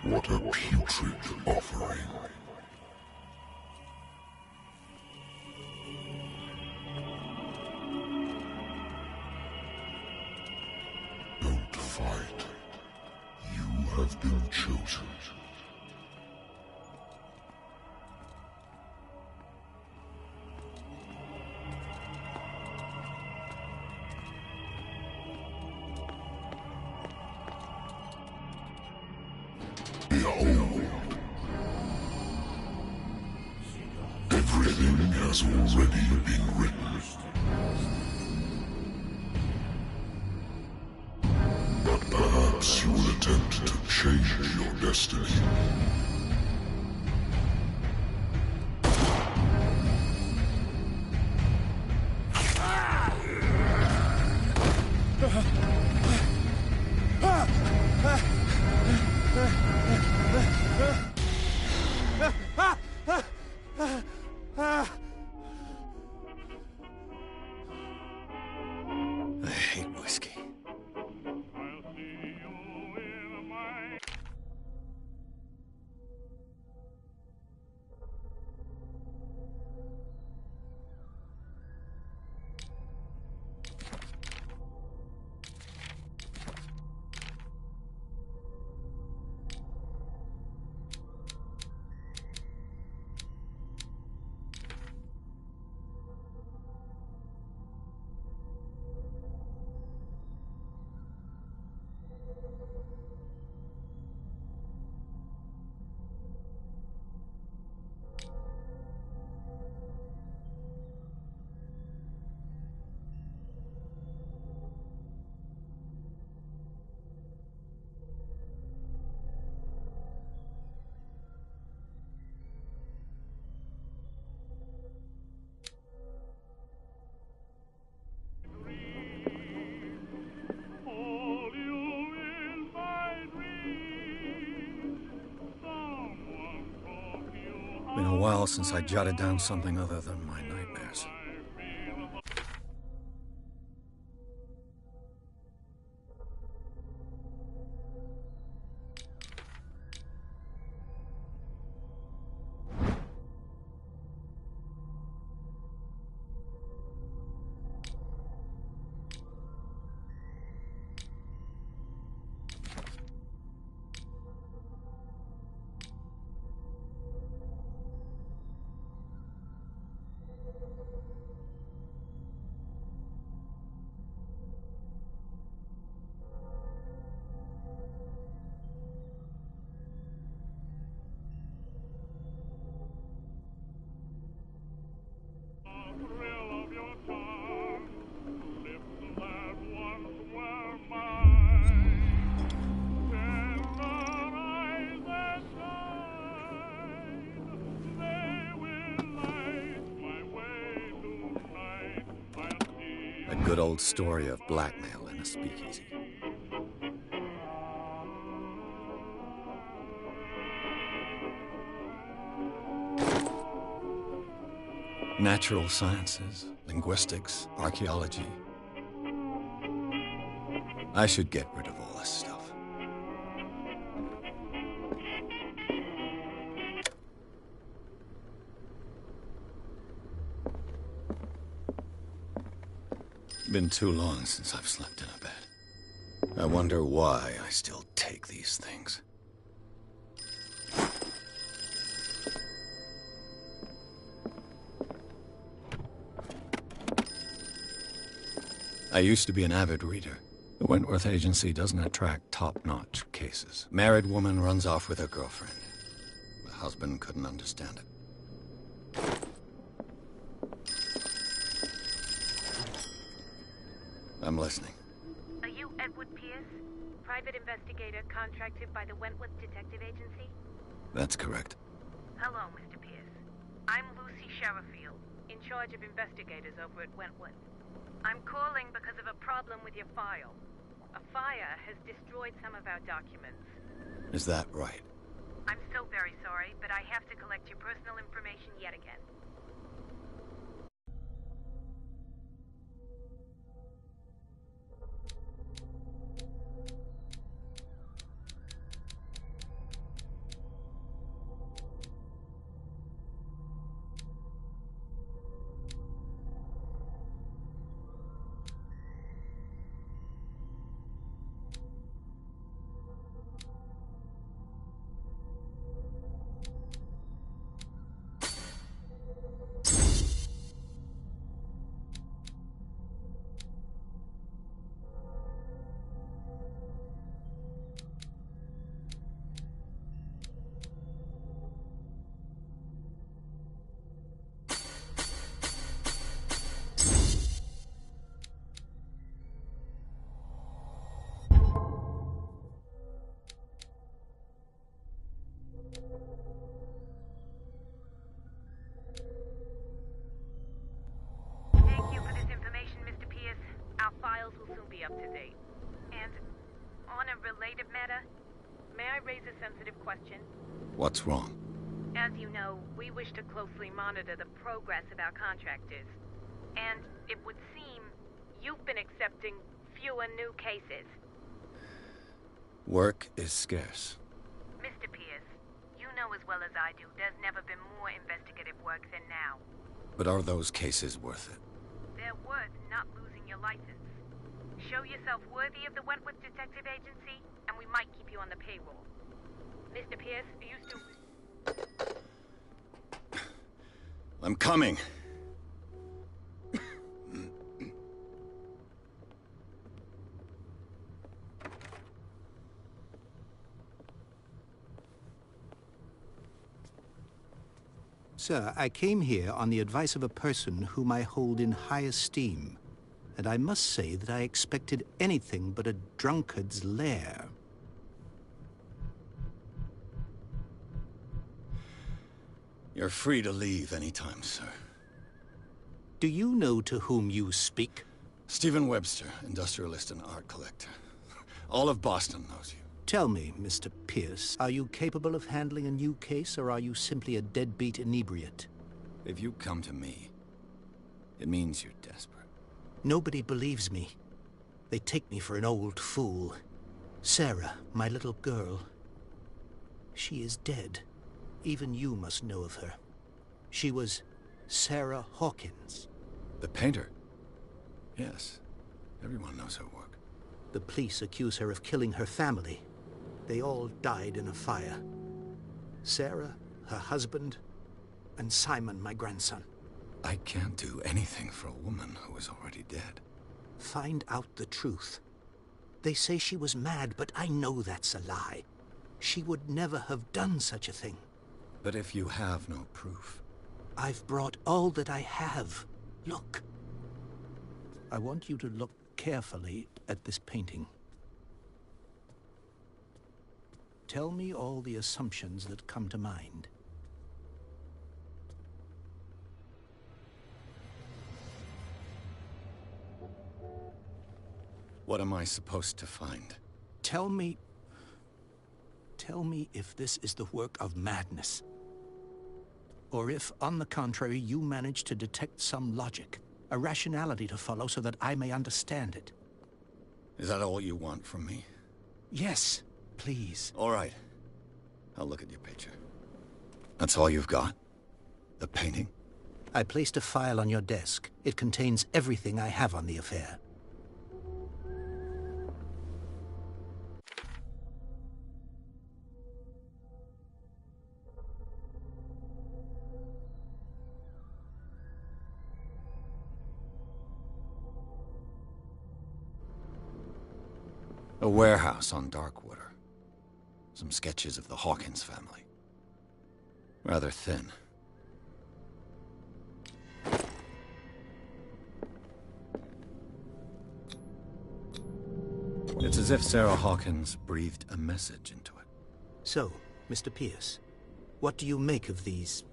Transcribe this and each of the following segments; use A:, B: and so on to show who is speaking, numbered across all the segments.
A: What a putrid offering. Don't fight. You have been chosen. Behold. Everything has already been written. But perhaps you will attempt to change your destiny.
B: I hate whiskey. Been a while since I jotted down something other than my nightmares. A good old story of blackmail in a speakeasy. Natural sciences, linguistics, archaeology. I should get rid of all this stuff. Been too long since I've slept in a bed. I wonder why I still take these things. I used to be an avid reader. The Wentworth Agency doesn't attract top-notch cases. Married woman runs off with her girlfriend. The husband couldn't understand it. I'm listening.
C: Are you Edward Pierce, private investigator contracted by the Wentworth Detective Agency?
B: That's correct.
C: Hello, Mr. Pierce. I'm Lucy Sherifield, in charge of investigators over at Wentworth. I'm calling because of a problem with your file. A fire has destroyed some of our documents.
B: Is that right?
C: I'm so very sorry, but I have to collect your personal information yet again. investigative matter? May I raise a sensitive question?
B: What's wrong?
C: As you know, we wish to closely monitor the progress of our contractors. And it would seem you've been accepting fewer new cases.
B: Work is scarce.
C: Mr. Pierce, you know as well as I do there's never been more investigative work than now.
B: But are those cases worth it?
C: They're worth not losing your license. Show yourself worthy of the Wentworth Detective Agency, and we might keep you on the payroll. Mr. Pierce, are you still...
B: I'm coming.
D: Sir, I came here on the advice of a person whom I hold in high esteem, and I must say that I expected anything but a drunkard's lair.
B: You're free to leave anytime, sir.
D: Do you know to whom you speak?
B: Stephen Webster, industrialist and art collector. All of Boston knows you.
D: Tell me, Mr. Pierce, are you capable of handling a new case, or are you simply a deadbeat inebriate?
B: If you come to me, it means you're desperate.
D: Nobody believes me. They take me for an old fool. Sarah, my little girl, she is dead. Even you must know of her. She was Sarah Hawkins.
B: The painter? Yes. Everyone knows her work.
D: The police accuse her of killing her family. They all died in a fire. Sarah, her husband, and Simon, my grandson.
B: I can't do anything for a woman who is already dead.
D: Find out the truth. They say she was mad, but I know that's a lie. She would never have done such a thing.
B: But if you have no proof...
D: I've brought all that I have. Look. I want you to look carefully at this painting. Tell me all the assumptions that come to mind.
B: What am I supposed to find?
D: Tell me if this is the work of madness. Or if, on the contrary, you manage to detect some logic, a rationality to follow so that I may understand it.
B: Is that all you want from me?
D: Yes, please.
B: All right. I'll look at your picture. That's all you've got? The painting?
D: I placed a file on your desk. It contains everything I have on the affair.
B: A warehouse on Darkwater. Some sketches of the Hawkins family. Rather thin. It's as if Sarah Hawkins breathed a message into it.
D: So, Mr. Pierce, what do you make of these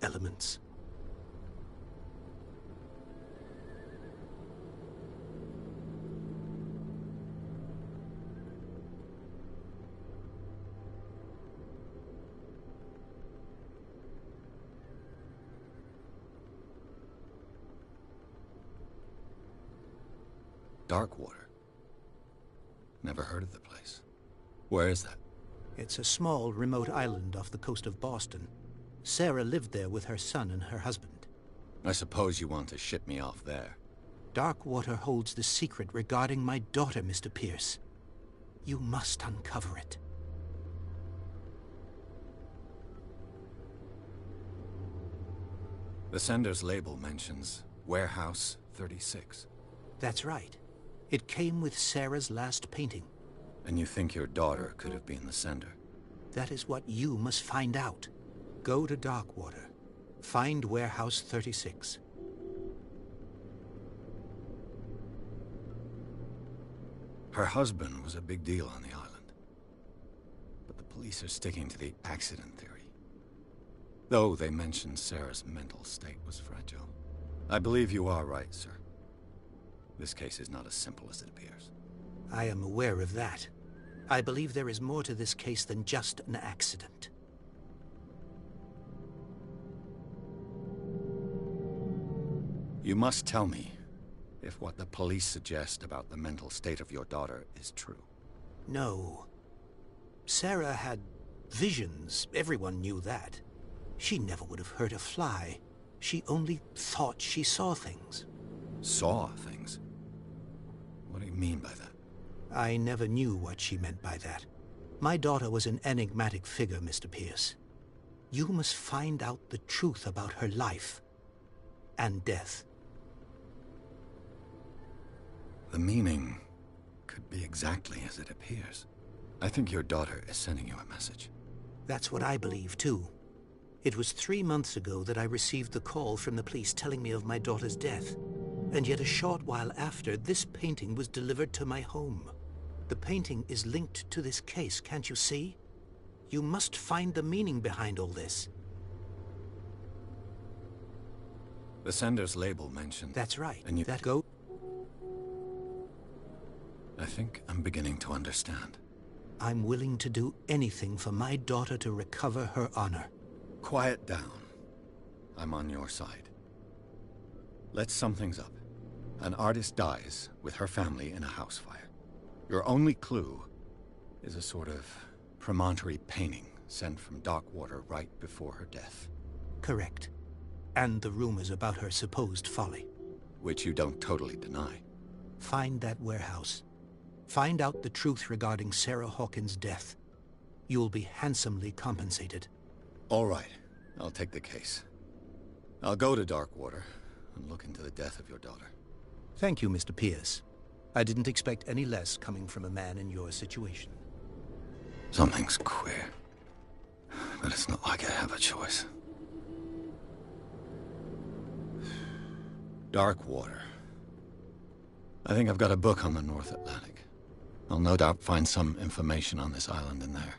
D: elements?
B: Darkwater. Never heard of the place. Where is that?
D: It's a small, remote island off the coast of Boston. Sarah lived there with her son and her husband.
B: I suppose you want to ship me off there.
D: Darkwater holds the secret regarding my daughter, Mr. Pierce. You must uncover it.
B: The sender's label mentions Warehouse 36.
D: That's right. It came with Sarah's last painting.
B: And you think your daughter could have been the sender?
D: That is what you must find out. Go to Darkwater. Find Warehouse 36.
B: Her husband was a big deal on the island. But the police are sticking to the accident theory. Though they mention Sarah's mental state was fragile. I believe you are right, sir. This case is not as simple as it appears.
D: I am aware of that. I believe there is more to this case than just an accident.
B: You must tell me if what the police suggest about the mental state of your daughter is true.
D: No. Sarah had visions. Everyone knew that. She never would have hurt a fly. She only thought she saw things.
B: Saw things? What do you mean by that?
D: I never knew what she meant by that. My daughter was an enigmatic figure, Mr. Pierce. You must find out the truth about her life and death.
B: The meaning could be exactly as it appears. I think your daughter is sending you a message.
D: That's what I believe, too. It was 3 months ago that I received the call from the police telling me of my daughter's death. And yet a short while after, this painting was delivered to my home. The painting is linked to this case, can't you see? You must find the meaning behind all this.
B: The sender's label mentioned...
D: That's right.
B: And you...
D: That go...
B: I think I'm beginning to understand.
D: I'm willing to do anything for my daughter to recover her honor.
B: Quiet down. I'm on your side. Let's sum things up. An artist dies with her family in a house fire. Your only clue is a sort of promontory painting sent from Darkwater right before her death.
D: Correct. And the rumors about her supposed folly.
B: Which you don't totally deny.
D: Find that warehouse. Find out the truth regarding Sarah Hawkins' death. You'll be handsomely compensated.
B: All right. I'll take the case. I'll go to Darkwater and look into the death of your daughter.
D: Thank you, Mr. Pierce. I didn't expect any less coming from a man in your situation.
B: Something's queer. But it's not like I have a choice. Darkwater. I think I've got a book on the North Atlantic. I'll no doubt find some information on this island in there.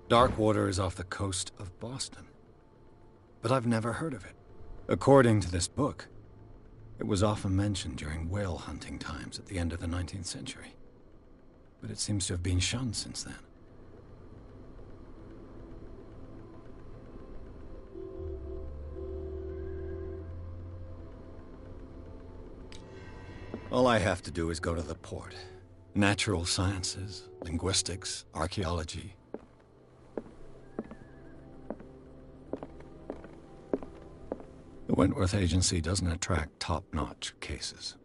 B: Darkwater is off the coast of Boston. But I've never heard of it. According to this book, it was often mentioned during whale hunting times at the end of the 19th century. But it seems to have been shunned since then. All I have to do is go to the port. Natural sciences, linguistics, archaeology. The Wentworth Agency doesn't attract top-notch cases.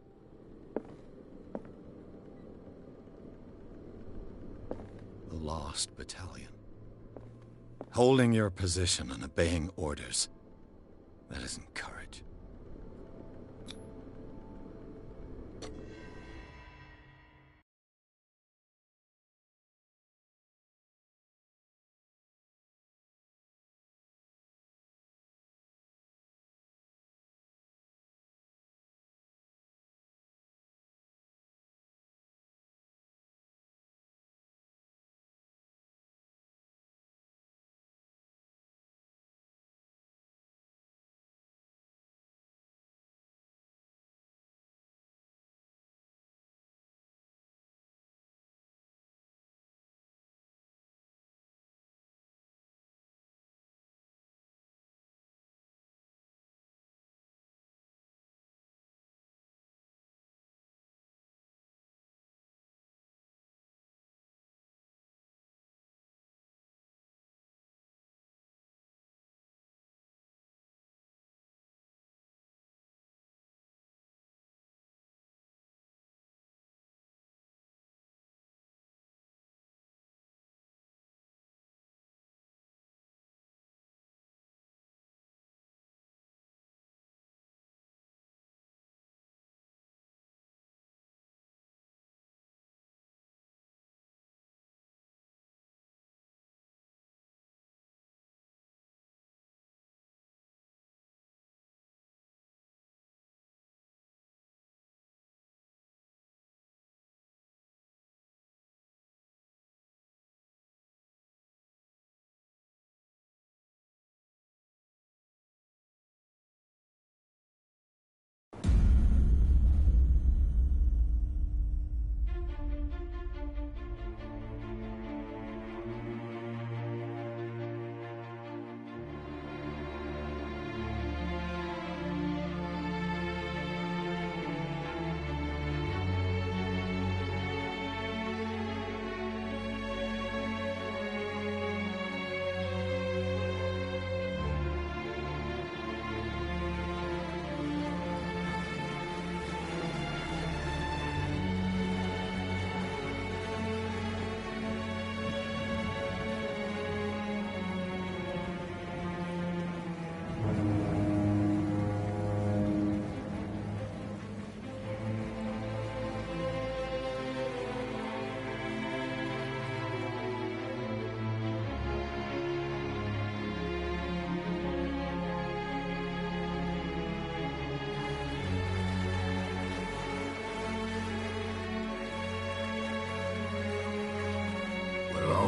B: The Lost Battalion. Holding your position and obeying orders. That isn't courage.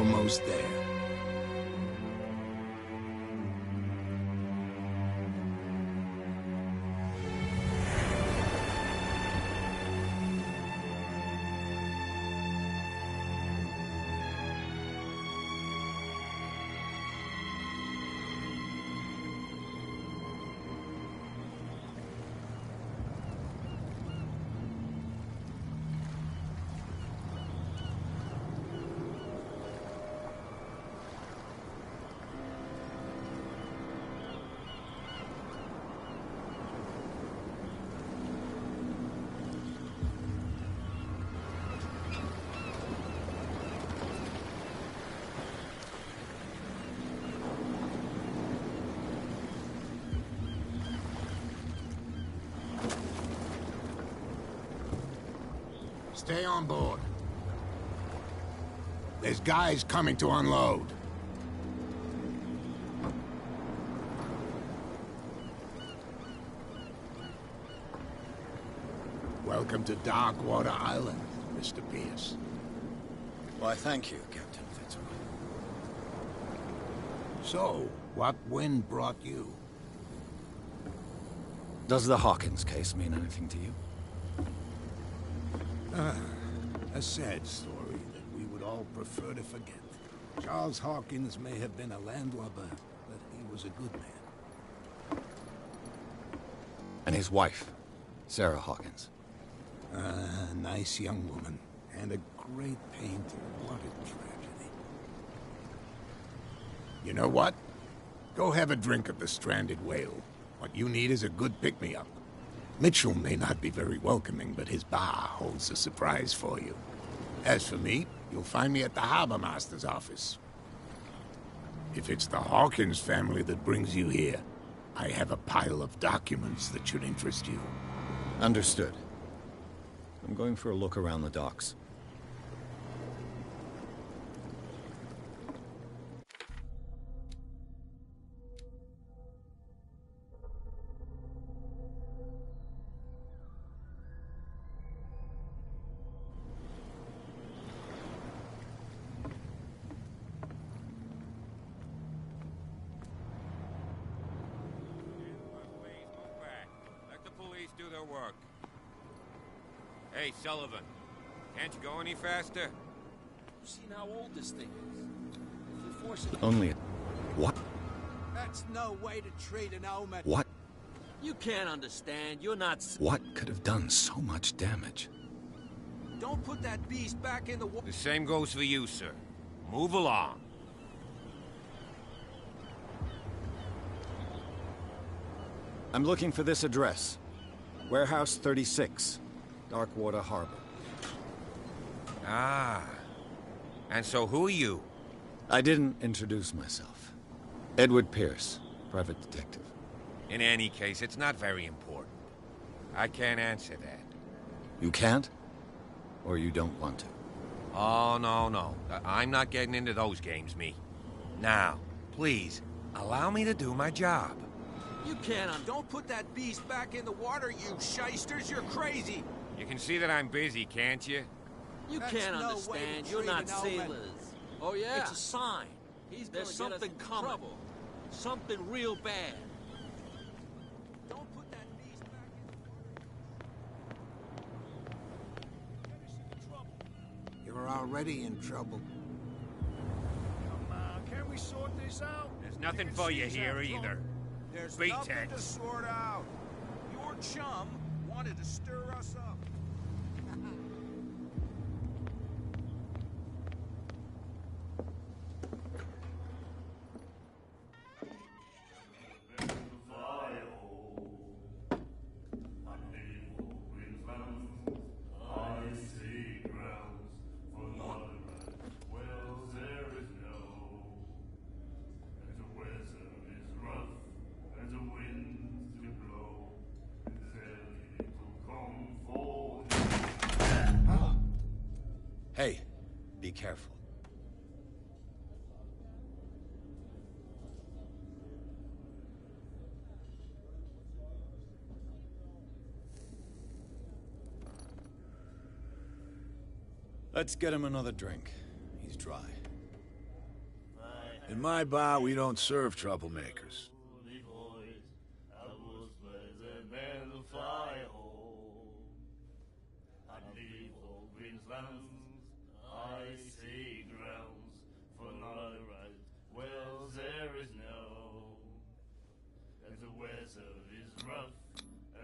E: almost there. Stay on board. There's guys coming to unload. Welcome to Darkwater Island, Mr. Pierce.
B: Why, thank you, Captain Fitzroy.
E: So, what wind brought you?
B: Does the Hawkins case mean anything to you?
E: A sad story that we would all prefer to forget. Charles Hawkins may have been a landlubber, but he was a good man.
B: And his wife, Sarah Hawkins.
E: A nice young woman, and a great painter. What a tragedy. You know what? Go have a drink at the Stranded Whale. What you need is a good pick-me-up. Mitchell may not be very welcoming, but his bar holds a surprise for you. As for me, you'll find me at the Harbor Master's office. If it's the Hawkins family that brings you here, I have a pile of documents that should interest you.
B: Understood. I'm going for a look around the docks.
F: Do their work. Hey, Sullivan, can't you go any faster?
G: You've seen how old this thing is. If we force it...
B: Only... What?
G: That's no way to treat an omen.
B: What?
G: You can't understand. You're not...
B: What could have done so much damage?
G: Don't put that beast back in the...
F: The same goes for you, sir. Move along.
B: I'm looking for this address. Warehouse 36, Darkwater Harbor.
F: Ah. And so who are you?
B: I didn't introduce myself. Edward Pierce, private detective.
F: In any case, it's not very important. I can't answer that.
B: You can't? Or you don't want to?
F: Oh, no. I'm not getting into those games, me. Now, please, allow me to do my job.
G: You can't... Don't put that beast back in the water, you shysters! You're crazy!
F: You can see that I'm busy, can't you?
G: You can't understand. You're not sailors. Oh, yeah? It's a sign. There's something coming. Trouble. Something real bad. Don't put that beast back in the water.
E: You're already in trouble.
H: Come on, can we sort this out?
F: There's nothing for you here, either.
H: There's
F: Beat
H: nothing
F: it.
H: to sort out. Your chum wanted to stir us up.
B: Hey, be careful. Let's get him another drink. He's dry.
I: In my bar, we don't serve troublemakers.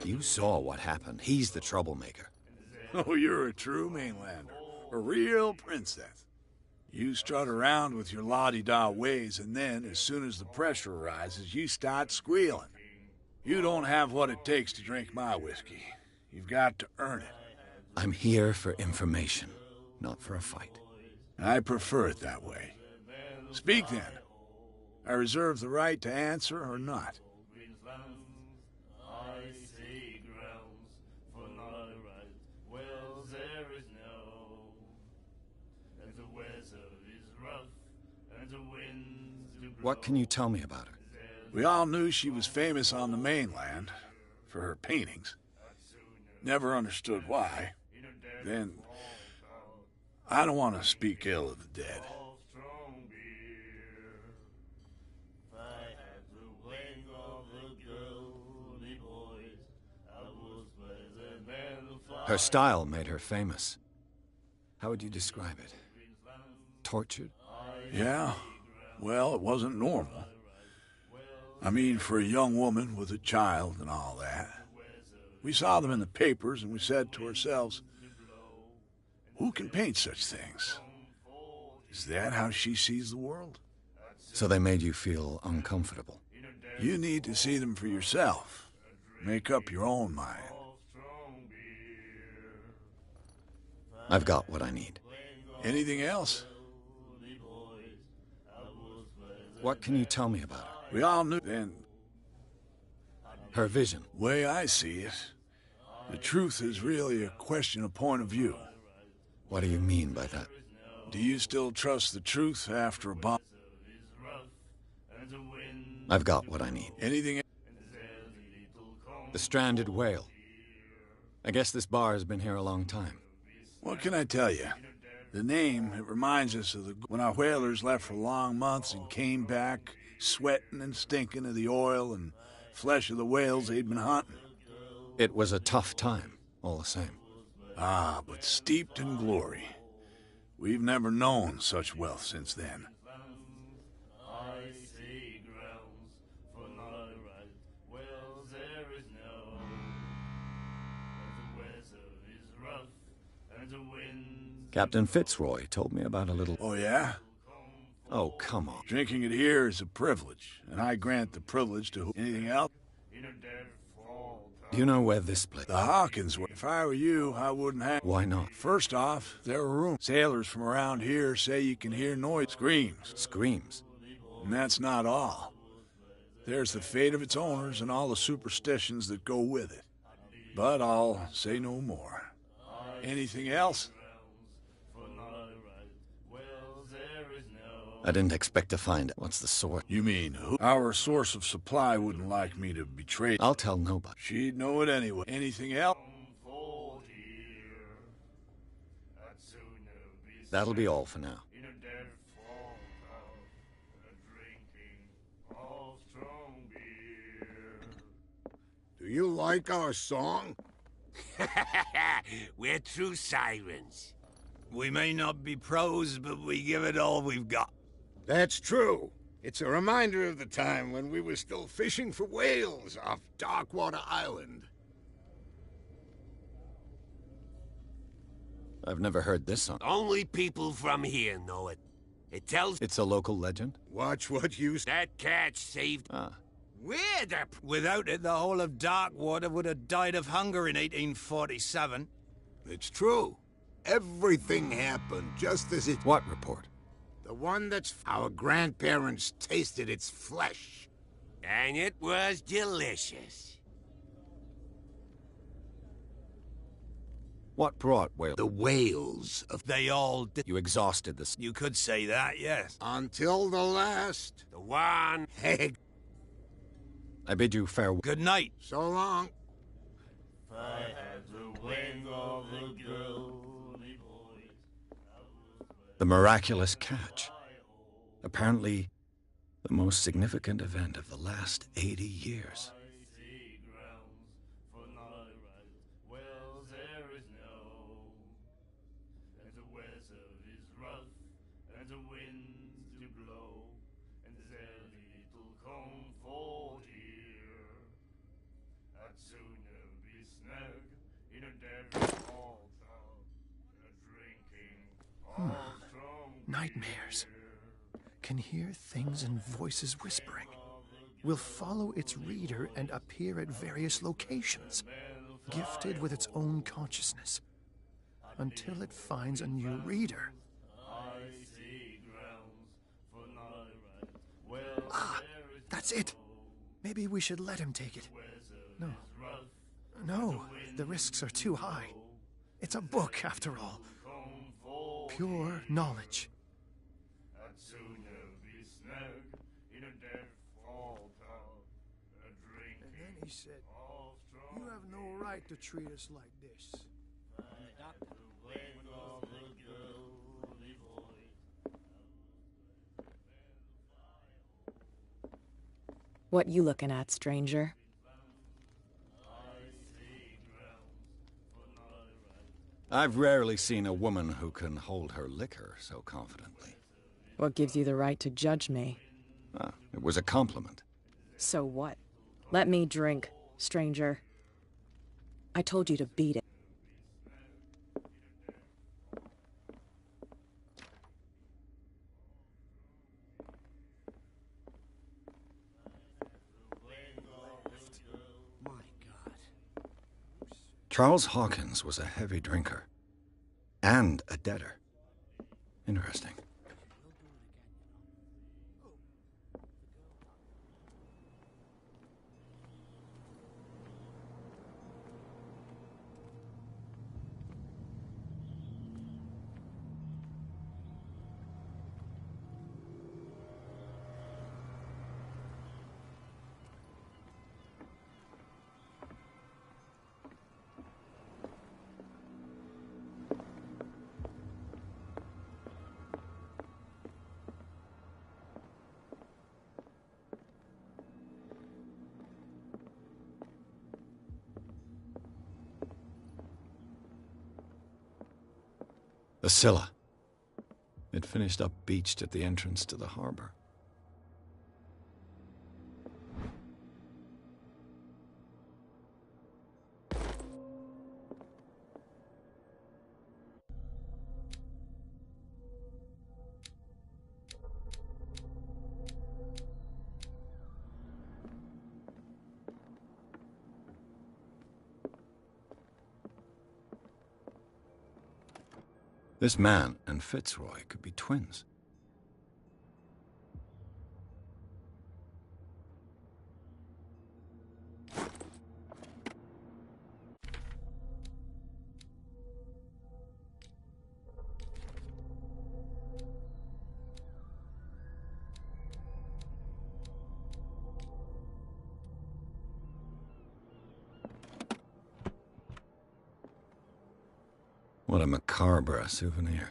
B: You saw what happened. He's the troublemaker.
I: Oh, you're a true mainlander. A real princess. You strut around with your la-di-da ways, and then, as soon as the pressure arises, you start squealing. You don't have what it takes to drink my whiskey. You've got to earn it.
B: I'm here for information, not for a fight.
I: I prefer it that way. Speak then. I reserve the right to answer or not.
B: What can you tell me about her?
I: We all knew she was famous on the mainland for her paintings. Never understood why. Then, I don't want to speak ill of the dead.
B: Her style made her famous. How would you describe it? Tortured?
I: Yeah. Well, it wasn't normal. I mean, for a young woman with a child and all that. We saw them in the papers and we said to ourselves, who can paint such things? Is that how she sees the world?
B: So they made you feel uncomfortable?
I: You need to see them for yourself. Make up your own mind.
B: I've got what I need.
I: Anything else?
B: What can you tell me about her?
I: We all knew then.
B: Her vision.
I: Way I see it, the truth is really a question of point of view.
B: What do you mean by that?
I: Do you still trust the truth after a bomb?
B: I've got what I need.
I: Anything?
B: The stranded whale. I guess this bar has been here a long time.
I: What can I tell you? The name, it reminds us of when our whalers left for long months and came back sweating and stinking of the oil and flesh of the whales they'd been hunting.
B: It was a tough time, all the same.
I: Ah, but steeped in glory. We've never known such wealth since then.
B: Captain Fitzroy told me about a little...
I: Oh, yeah?
B: Oh, come on.
I: Drinking it here is a privilege, and I grant the privilege to anything else.
B: Do you know where this place...
I: The Hawkins way. If I were you, I wouldn't have...
B: Why not?
I: First off, there are rooms. Sailors from around here say you can hear noise, screams.
B: Screams?
I: And that's not all. There's the fate of its owners and all the superstitions that go with it. But I'll say no more. Anything else?
B: I didn't expect to find it. What's the source?
I: You mean who? Our source of supply wouldn't like me to betray...
B: I'll tell nobody.
I: She'd know it anyway. Anything else?
B: That'll be all for now.
E: Do you like our song?
J: We're true sirens.
K: We may not be pros, but we give it all we've got.
E: That's true. It's a reminder of the time when we were still fishing for whales off Darkwater Island.
B: I've never heard this song.
J: Only people from here know it. It tells...
B: It's a local legend?
E: Watch what you...
J: That catch saved...
B: Ah.
J: We're the...
K: Without it, the whole of Darkwater would have died of hunger in 1847.
E: It's true. Everything happened just as it...
B: What report?
E: The one that's... Our grandparents tasted its flesh.
J: And it was delicious.
B: What brought whales?
E: The whales of...
K: They all did.
B: You exhausted this.
K: You could say that, yes.
E: Until the last.
J: The one...
E: Hey.
B: I bid you farewell.
K: Good night.
E: So long.
L: If I had the wing of a girl...
B: The miraculous catch. Apparently, The most significant event of the last 80 years.
M: Nightmares. Can hear things and voices whispering. Will follow its reader and appear at various locations, gifted with its own consciousness, until it finds a new reader. Ah, that's it. Maybe we should let him take it. No. No, the risks are too high. It's a book, after all. Pure knowledge. And then he said, "You have no right to treat us like this."
N: What you looking at, stranger?
B: I've rarely seen a woman who can hold her liquor so confidently.
N: What gives you the right to judge me?
B: Ah, it was a compliment.
N: So what? Let me drink, stranger. I told you to beat it.
B: Charles Hawkins was a heavy drinker. And a debtor. Interesting. The Scylla. It finished up beached at the entrance to the harbor. This man and Fitzroy could be twins. What a macabre souvenir.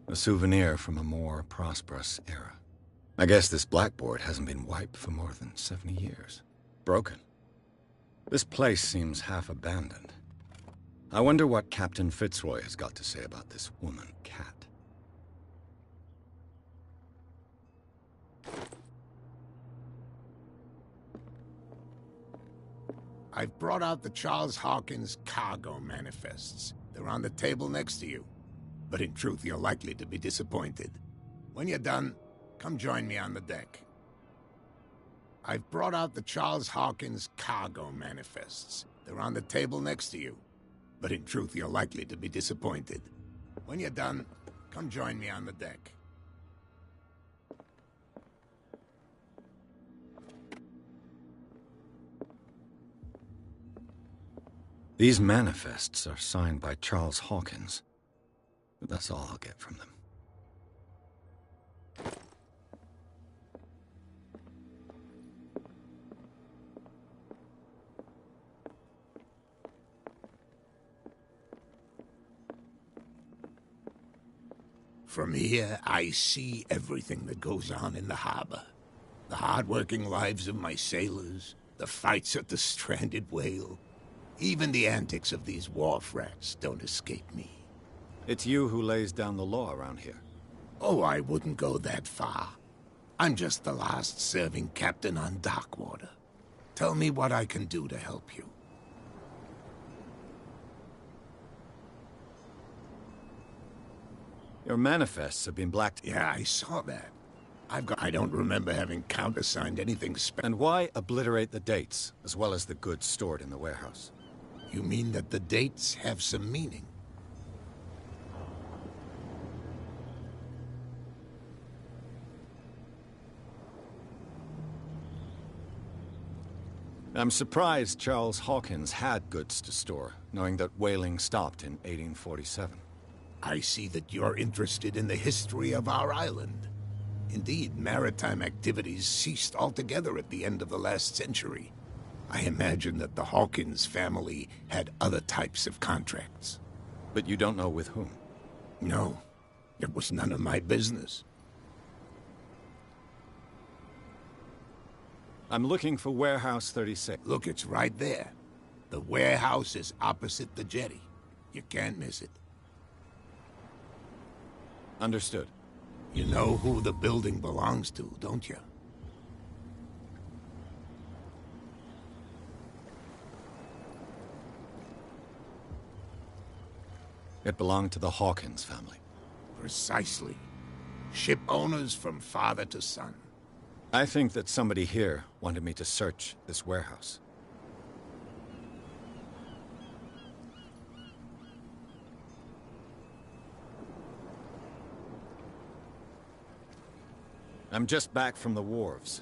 B: A souvenir from a more prosperous era. I guess this blackboard hasn't been wiped for more than 70 years. Broken. This place seems half abandoned. I wonder what Captain Fitzroy has got to say about this woman cat.
E: I've brought out the Charles Hawkins cargo manifests. They're on the table next to you. But in truth, you're likely to be disappointed. When you're done, come join me on the deck. I've brought out the Charles Hawkins cargo manifests. They're on the table next to you. But in truth, you're likely to be disappointed. When you're done, come join me on the deck.
B: These manifests are signed by Charles Hawkins. But that's all I'll get from them.
E: From here, I see everything that goes on in the harbor. The hard-working lives of my sailors, the fights at the stranded whale. Even the antics of these wharf rats don't escape me.
B: It's you who lays down the law around here.
E: Oh, I wouldn't go that far. I'm just the last serving captain on Darkwater. Tell me what I can do to help you.
B: Your manifests have been blacked.
E: Yeah, I saw that. I don't remember having countersigned anything
B: And why obliterate the dates, as well as the goods stored in the warehouse?
E: You mean that the dates have some meaning?
B: I'm surprised Charles Hawkins had goods to store, knowing that whaling stopped in 1847.
E: I see that you're interested in the history of our island. Indeed, maritime activities ceased altogether at the end of the last century. I imagine that the Hawkins family had other types of contracts.
B: But you don't know with whom?
E: No, it was none of my business.
B: I'm looking for Warehouse 36.
E: Look, it's right there. The warehouse is opposite the jetty. You can't miss it.
B: Understood.
E: You know who the building belongs to, don't you?
B: It belonged to the Hawkins family.
E: Precisely. Ship owners from father to son.
B: I think that somebody here wanted me to search this warehouse. I'm just back from the wharves.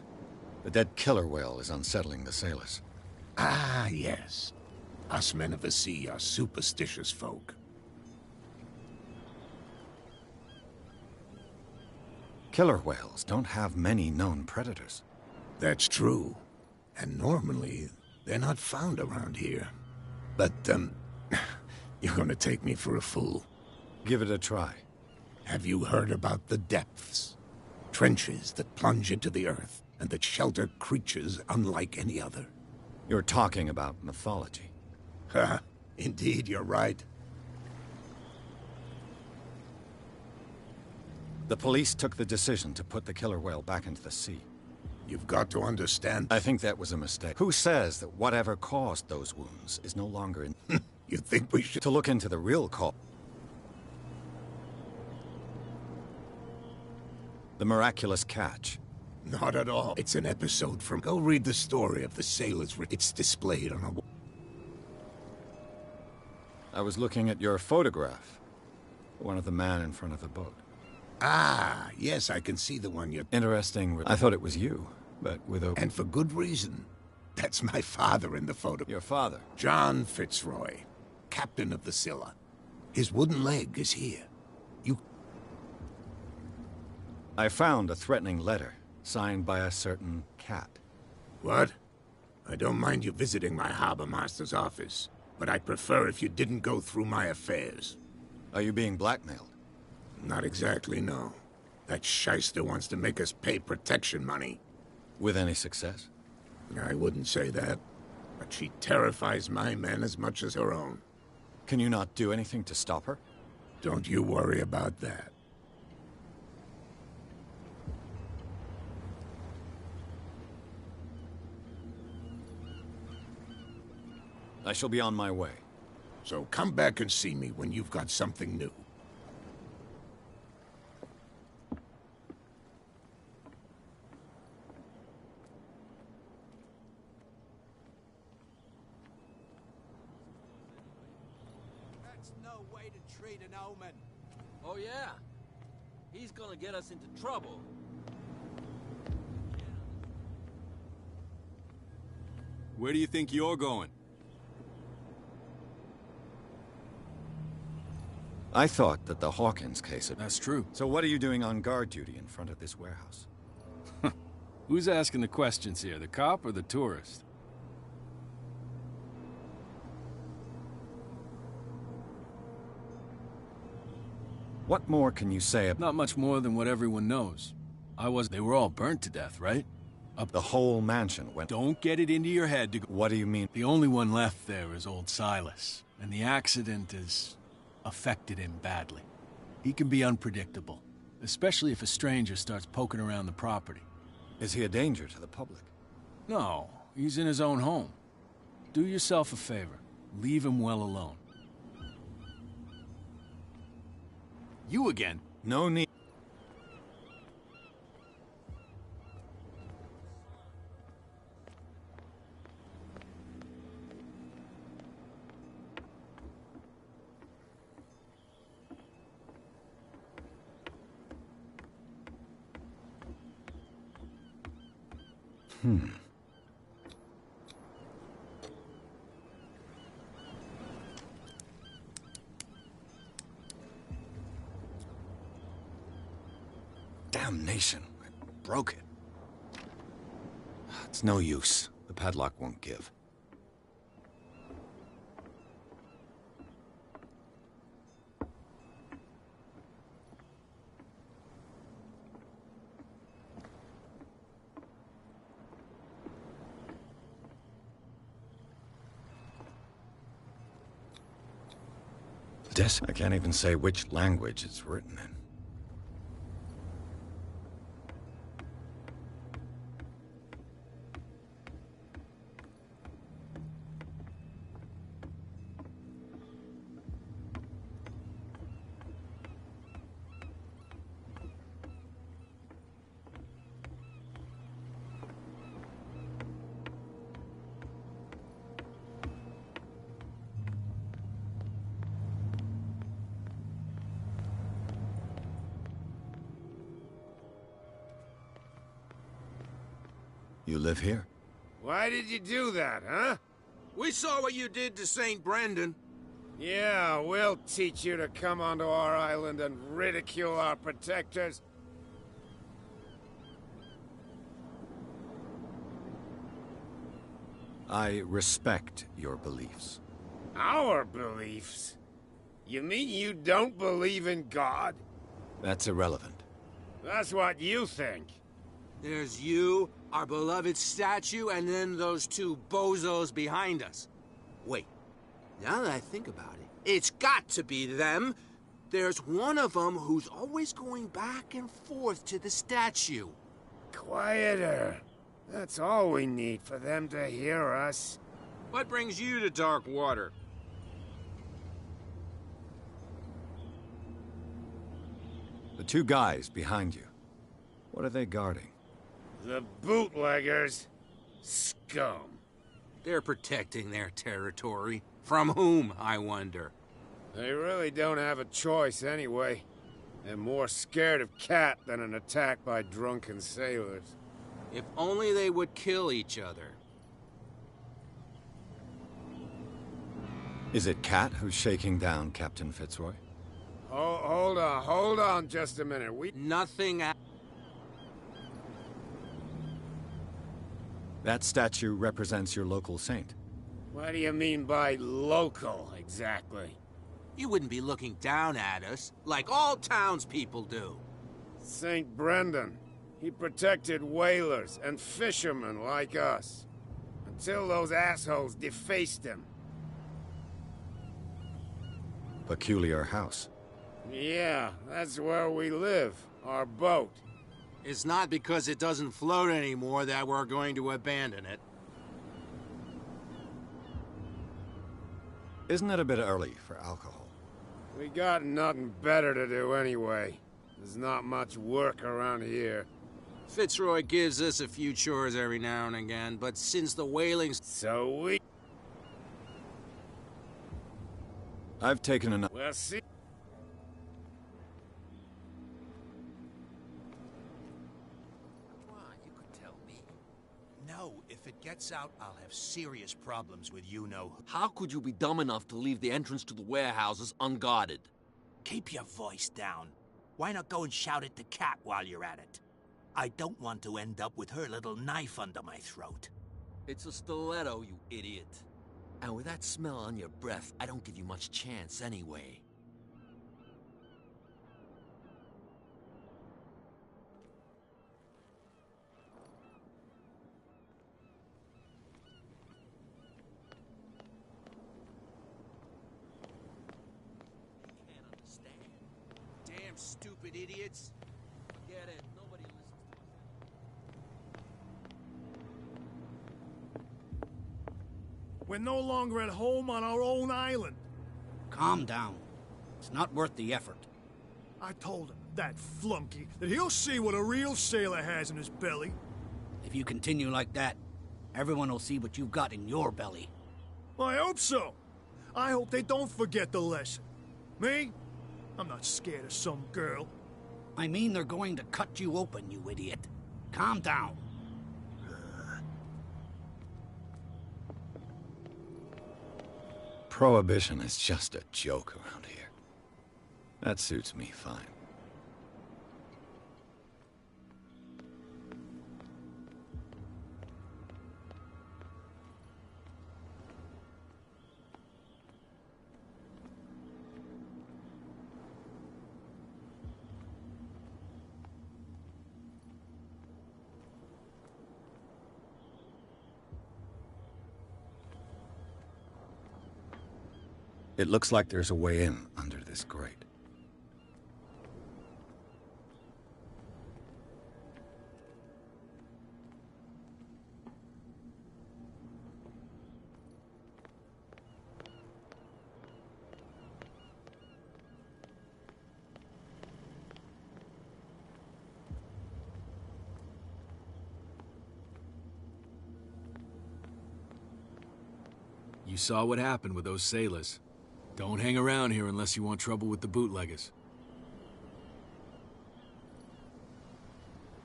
B: The dead killer whale is unsettling the sailors.
E: Ah, yes. Us men of the sea are superstitious folk.
B: Killer whales don't have many known predators.
E: That's true. And normally, they're not found around here. But, you're gonna take me for a fool.
B: Give it a try.
E: Have you heard about the depths? Trenches that plunge into the earth, and that shelter creatures unlike any other.
B: You're talking about mythology.
E: Ha! Indeed, you're right.
B: The police took the decision to put the killer whale back into the sea.
E: You've got to understand...
B: I think that was a mistake. Who says that whatever caused those wounds is no longer in...
E: You think we should...
B: To look into the real cause. The miraculous catch.
E: Not at all. It's an episode from... Go read the story of the sailors. It's displayed on a...
B: I was looking at your photograph. One of the man in front of the boat.
E: Ah, yes, I can see the one you're...
B: Interesting. I thought it was you, but with a...
E: And for good reason. That's my father in the photo.
B: Your father?
E: John Fitzroy, captain of the Scylla. His wooden leg is here. You...
B: I found a threatening letter, signed by a certain cat.
E: What? I don't mind you visiting my harbor master's office, but I'd prefer if you didn't go through my affairs.
B: Are you being blackmailed?
E: Not exactly, no. That shyster wants to make us pay protection money.
B: With any success?
E: I wouldn't say that, but she terrifies my men as much as her own.
B: Can you not do anything to stop her?
E: Don't you worry about that.
B: I shall be on my way.
E: So come back and see me when you've got something new.
H: That's no way to treat an omen.
G: Oh, yeah? He's gonna get us into trouble.
O: Where do you think you're going?
B: I thought that the Hawkins case...
O: That's true.
B: So what are you doing on guard duty in front of this warehouse?
O: Who's asking the questions here, the cop or the tourist?
B: What more can you say about...
O: Not much more than what everyone knows. They were all burnt to death, right?
B: The whole mansion went...
O: Don't get it into your head to go...
B: What do you mean?
O: The only one left there is old Silas, and the accident has affected him badly. He can be unpredictable, especially if a stranger starts poking around the property.
B: Is he a danger to the public?
O: No, he's in his own home. Do yourself a favor. Leave him well alone. You again?
B: No need. Damnation. I broke it. It's no use. The padlock won't give. I can't even say which language it's written in. You live here?
H: Why did you do that, huh?
G: We saw what you did to St. Brendan.
H: Yeah, we'll teach you to come onto our island and ridicule our protectors.
B: I respect your beliefs.
H: Our beliefs? You mean you don't believe in God?
B: That's irrelevant.
H: That's what you think.
G: There's you, our beloved statue, and then those two bozos behind us. Wait, now that I think about it, it's got to be them. There's one of them who's always going back and forth to the statue.
H: Quieter. That's all we need for them to hear us.
G: What brings you to Dark Water?
B: The two guys behind you. What are they guarding?
H: The bootleggers. Scum.
G: They're protecting their territory. From whom, I wonder?
H: They really don't have a choice anyway. They're more scared of Cat than an attack by drunken sailors.
G: If only they would kill each other.
B: Is it Cat who's shaking down Captain Fitzroy?
H: Oh, hold on just a minute.
G: Nothing...
B: That statue represents your local saint.
H: What do you mean by local, exactly?
G: You wouldn't be looking down at us, like all townspeople do.
H: St. Brendan. He protected whalers and fishermen like us. Until those assholes defaced him.
B: Peculiar house.
H: Yeah, that's where we live. Our boat.
G: It's not because it doesn't float anymore that we're going to abandon it.
B: Isn't it a bit early for alcohol?
H: We got nothing better to do anyway. There's not much work around here.
G: Fitzroy gives us a few chores every now and again, but since the whaling's...
H: So we...
B: I've taken enough...
H: Well, see...
K: No, if it gets out, I'll have serious problems with you-know-who.
J: How could you be dumb enough to leave the entrance to the warehouses unguarded?
K: Keep your voice down. Why not go and shout at the cat while you're at it? I don't want to end up with her little knife under my throat.
J: It's a stiletto, you idiot. And with that smell on your breath, I don't give you much chance anyway.
K: damn stupid idiots.
G: Forget it. Nobody listens to us.
P: We're no longer at home on our own island.
Q: Calm down. It's not worth the effort.
P: I told him, that flunky, that he'll see what a real sailor has in his belly.
Q: If you continue like that, everyone will see what you've got in your belly.
P: I hope so. I hope they don't forget the lesson. Me? I'm not scared of some girl.
Q: I mean they're going to cut you open, you idiot. Calm down.
B: Prohibition is just a joke around here. That suits me fine. It looks like there's a way in under this grate.
O: You saw what happened with those sailors. Don't hang around here unless you want trouble with the bootleggers.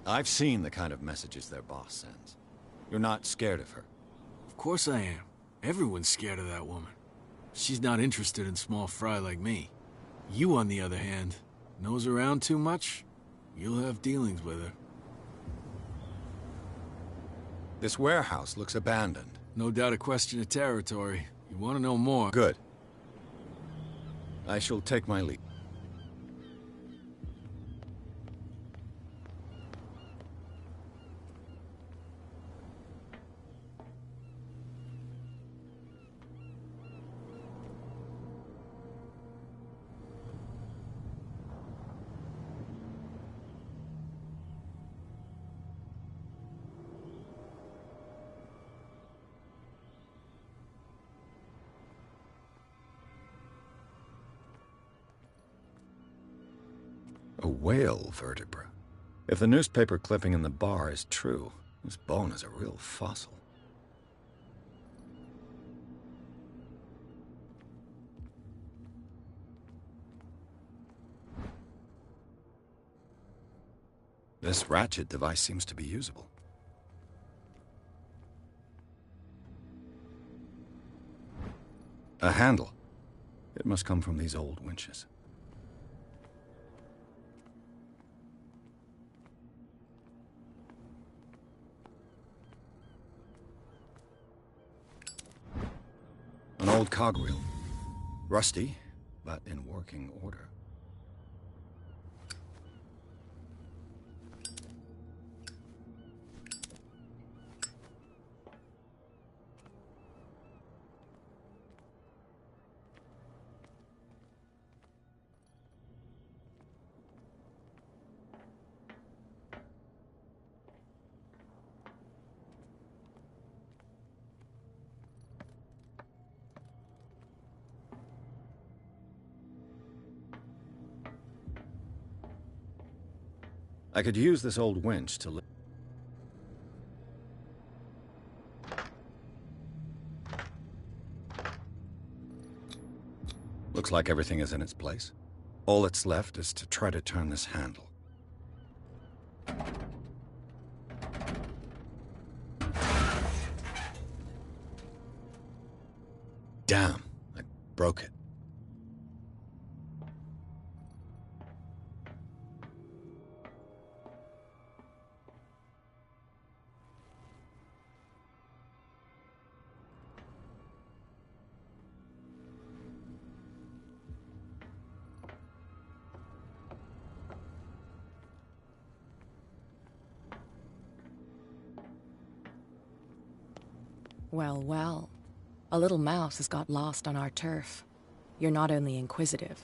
B: I've seen the kind of messages their boss sends. You're not scared of her.
O: Of course I am. Everyone's scared of that woman. She's not interested in small fry like me. You, on the other hand, nose around too much, you'll have dealings with her.
B: This warehouse looks abandoned.
O: No doubt a question of territory. You want to know more?
B: Good. I shall take my leave. A whale vertebra. If the newspaper clipping in the bar is true, this bone is a real fossil. This ratchet device seems to be usable. A handle. It must come from these old winches. An old cogwheel. Rusty, but in working order. I could use this old winch to lift. Looks like everything is in its place. All that's left is to try to turn this handle. Damn, I broke it.
N: Well, well. A little mouse has got lost on our turf. You're not only inquisitive,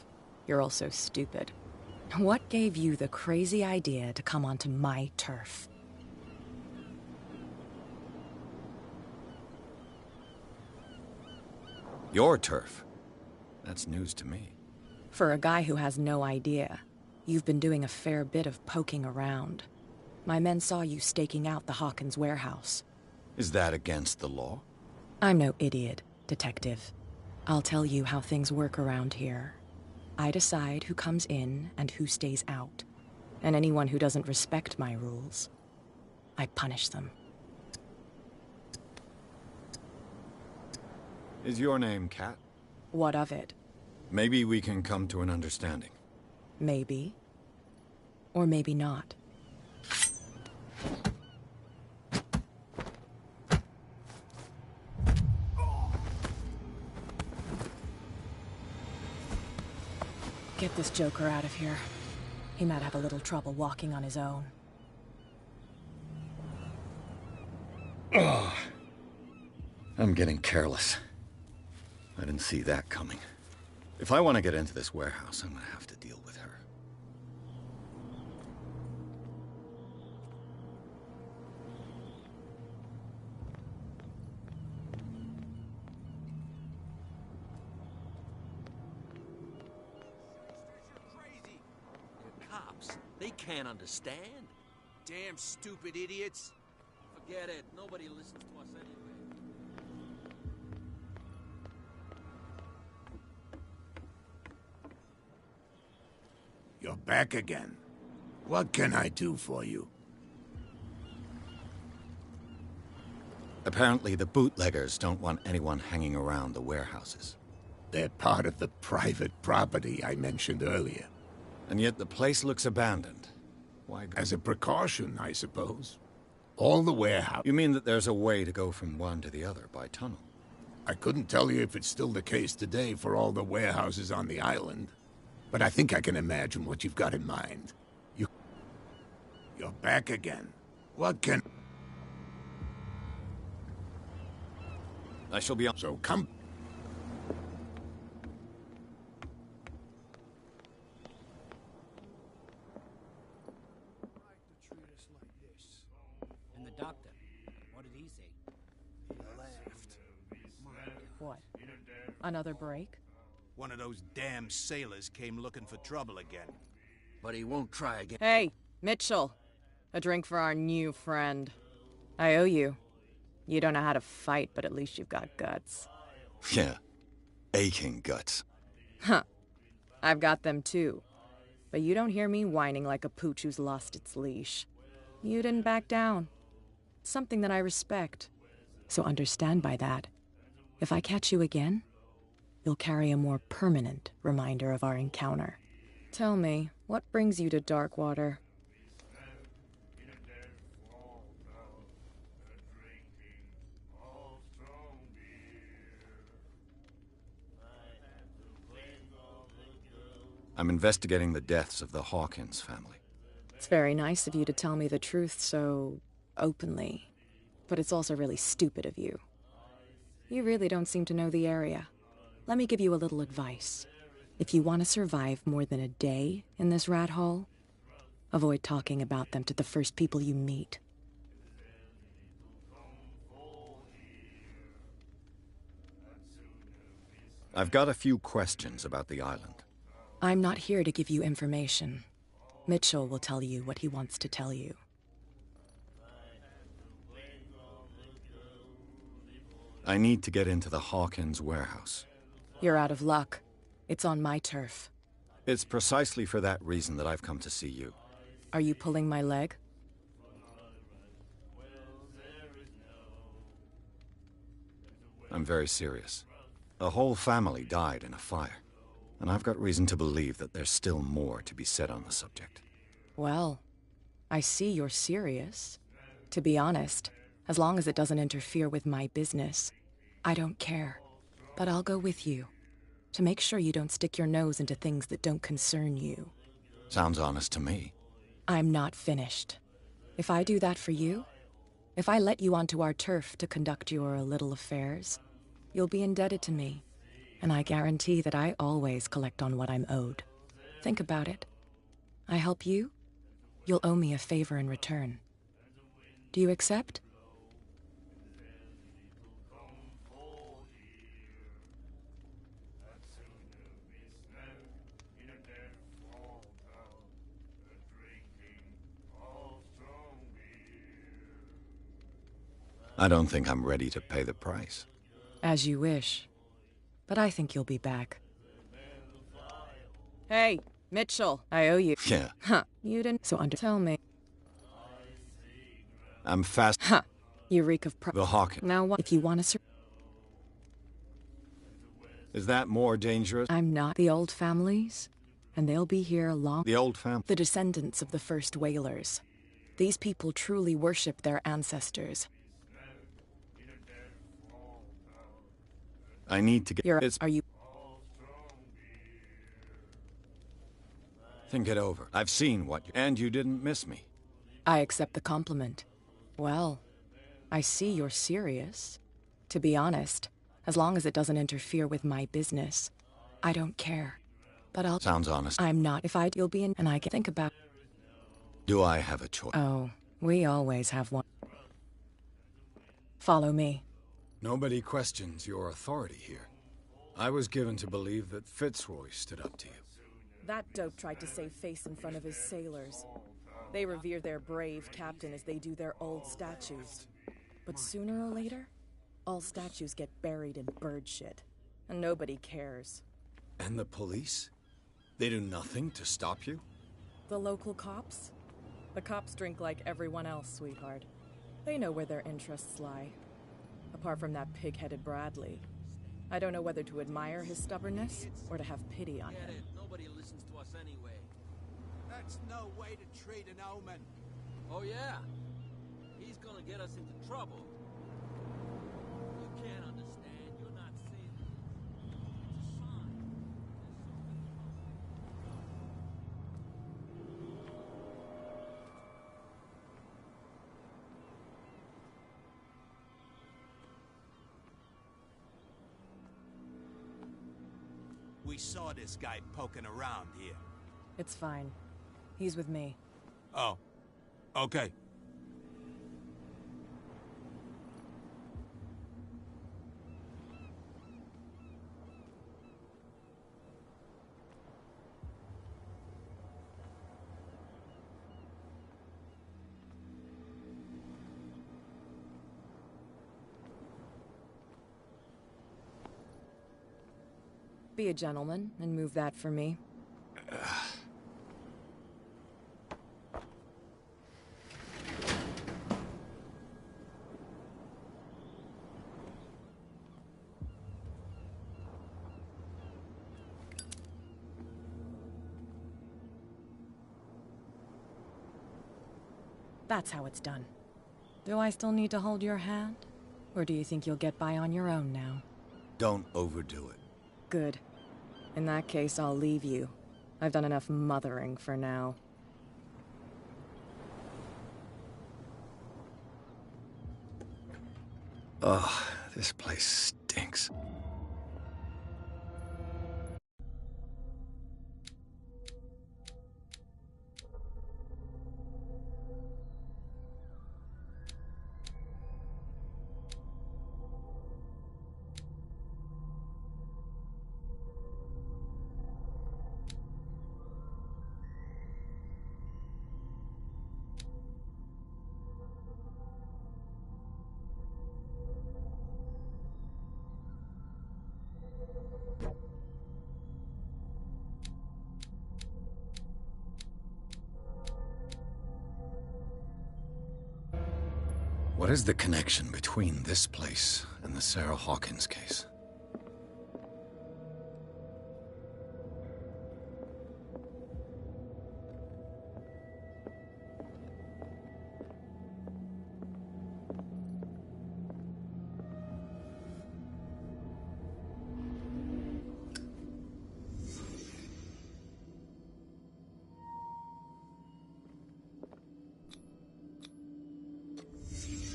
N: you're also stupid. What gave you the crazy idea to come onto my turf?
B: Your turf? That's news to me.
N: For a guy who has no idea, you've been doing a fair bit of poking around. My men saw you staking out the Hawkins warehouse.
B: Is that against the law?
N: I'm no idiot, Detective. I'll tell you how things work around here. I decide who comes in and who stays out. And anyone who doesn't respect my rules, I punish them.
B: Is your name Kat?
N: What of it?
B: Maybe we can come to an understanding.
N: Maybe. Or maybe not. Get this joker out of here. He might have a little trouble walking on his own.
B: Oh, I'm getting careless. I didn't see that coming. If I want to get into this warehouse, I'm gonna have to deal with her.
G: They can't understand.
J: Damn stupid idiots.
G: Forget it. Nobody listens to us anyway.
E: You're back again. What can I do for you?
B: Apparently the bootleggers don't want anyone hanging around the warehouses.
E: They're part of the private property I mentioned earlier.
B: And yet the place looks abandoned. Why go?
E: As a precaution, I suppose. All the warehouse...
B: You mean that there's a way to go from one to the other by tunnel?
E: I couldn't tell you if it's still the case today for all the warehouses on the island. But I think I can imagine what you've got in mind. You're back again. What can...
B: I shall be on...
E: So come...
Q: And the doctor, what did he say?
D: He laughed.
N: What? Another break?
D: One of those damn sailors came looking for trouble again.
G: But he won't try again.
N: Hey, Mitchell. A drink for our new friend. I owe you. You don't know how to fight, but at least you've got guts.
B: Yeah. Aching guts.
N: Huh. I've got them too. But you don't hear me whining like a pooch who's lost its leash. You didn't back down. It's something that I respect. So understand by that. If I catch you again, you'll carry a more permanent reminder of our encounter. Tell me, what brings you to Darkwater?
B: I'm investigating the deaths of the Hawkins family.
N: It's very nice of you to tell me the truth so openly. But it's also really stupid of you. You really don't seem to know the area. Let me give you a little advice. If you want to survive more than a day in this rat hole, avoid talking about them to the first people you meet.
B: I've got a few questions about the island.
N: I'm not here to give you information. Mitchell will tell you what he wants to tell you.
B: I need to get into the Hawkins warehouse.
N: You're out of luck. It's on my turf.
B: It's precisely for that reason that I've come to see you.
N: Are you pulling my leg?
B: I'm very serious. A whole family died in a fire. And I've got reason to believe that there's still more to be said on the subject.
N: Well, I see you're serious. To be honest, as long as it doesn't interfere with my business, I don't care. But I'll go with you, to make sure you don't stick your nose into things that don't concern you.
B: Sounds honest to me.
N: I'm not finished. If I do that for you, if I let you onto our turf to conduct your little affairs, you'll be indebted to me. And I guarantee that I always collect on what I'm owed. Think about it. I help you, you'll owe me a favor in return. Do you accept?
B: I don't think I'm ready to pay the price.
N: As you wish. But I think you'll be back. Hey, Mitchell, I owe you.
B: Yeah.
N: Huh, you didn't. So tell me.
B: I'm fast.
N: Huh, you reek of
B: The Hawk.
N: Now what if you want to
B: Is that more dangerous?
N: I'm not the old families, and they'll be here long.
B: The old family.
N: The descendants of the first whalers. These people truly worship their ancestors.
B: I need to get
N: Are you?
B: Think it over. I've seen what you... And you didn't miss me.
N: I accept the compliment. Well, I see you're serious. To be honest, as long as it doesn't interfere with my business, I don't care. But I'll...
B: Sounds honest.
N: I'm not. If you'll be in... And I can think about...
B: Do I have a choice?
N: Oh, we always have one. Follow me.
B: Nobody questions your authority here. I was given to believe that Fitzroy stood up to you.
N: That dope tried to save face in front of his sailors. They revere their brave captain as they do their old statues. But sooner or later, all statues get buried in bird shit. And nobody cares.
B: And the police? They do nothing to stop you?
N: The local cops? The cops drink like everyone else, sweetheart. They know where their interests lie. Apart from that pig-headed Bradley. I don't know whether to admire his stubbornness or to have pity on him.
G: Nobody listens to us anyway.
K: That's no way to treat an omen.
G: Oh yeah? He's gonna get us into trouble. You can't understand. You're not sailors. It's a sign.
K: We saw this guy poking around here.
N: It's fine. He's with me.
K: Oh. Okay.
N: Be a gentleman and move that for me. That's how it's done. Do I still need to hold your hand? Or do you think you'll get by on your own now?
B: Don't overdo it.
N: Good. In that case, I'll leave you. I've done enough mothering for now.
B: Ugh, this place stinks. What is the connection between this place and the Sarah Hawkins case?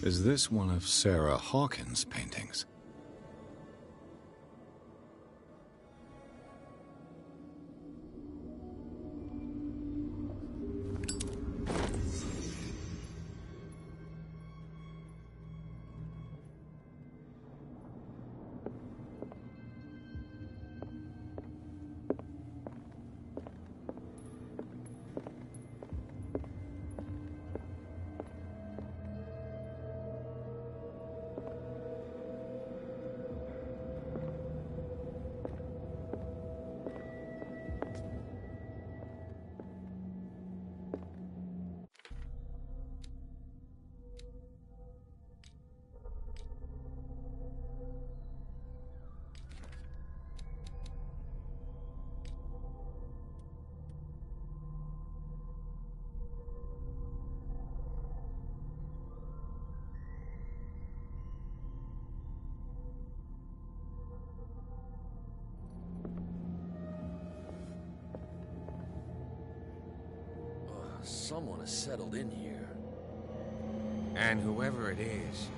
B: Is this one of Sarah Hawkins' paintings?
G: Someone has settled in here.
F: And whoever it is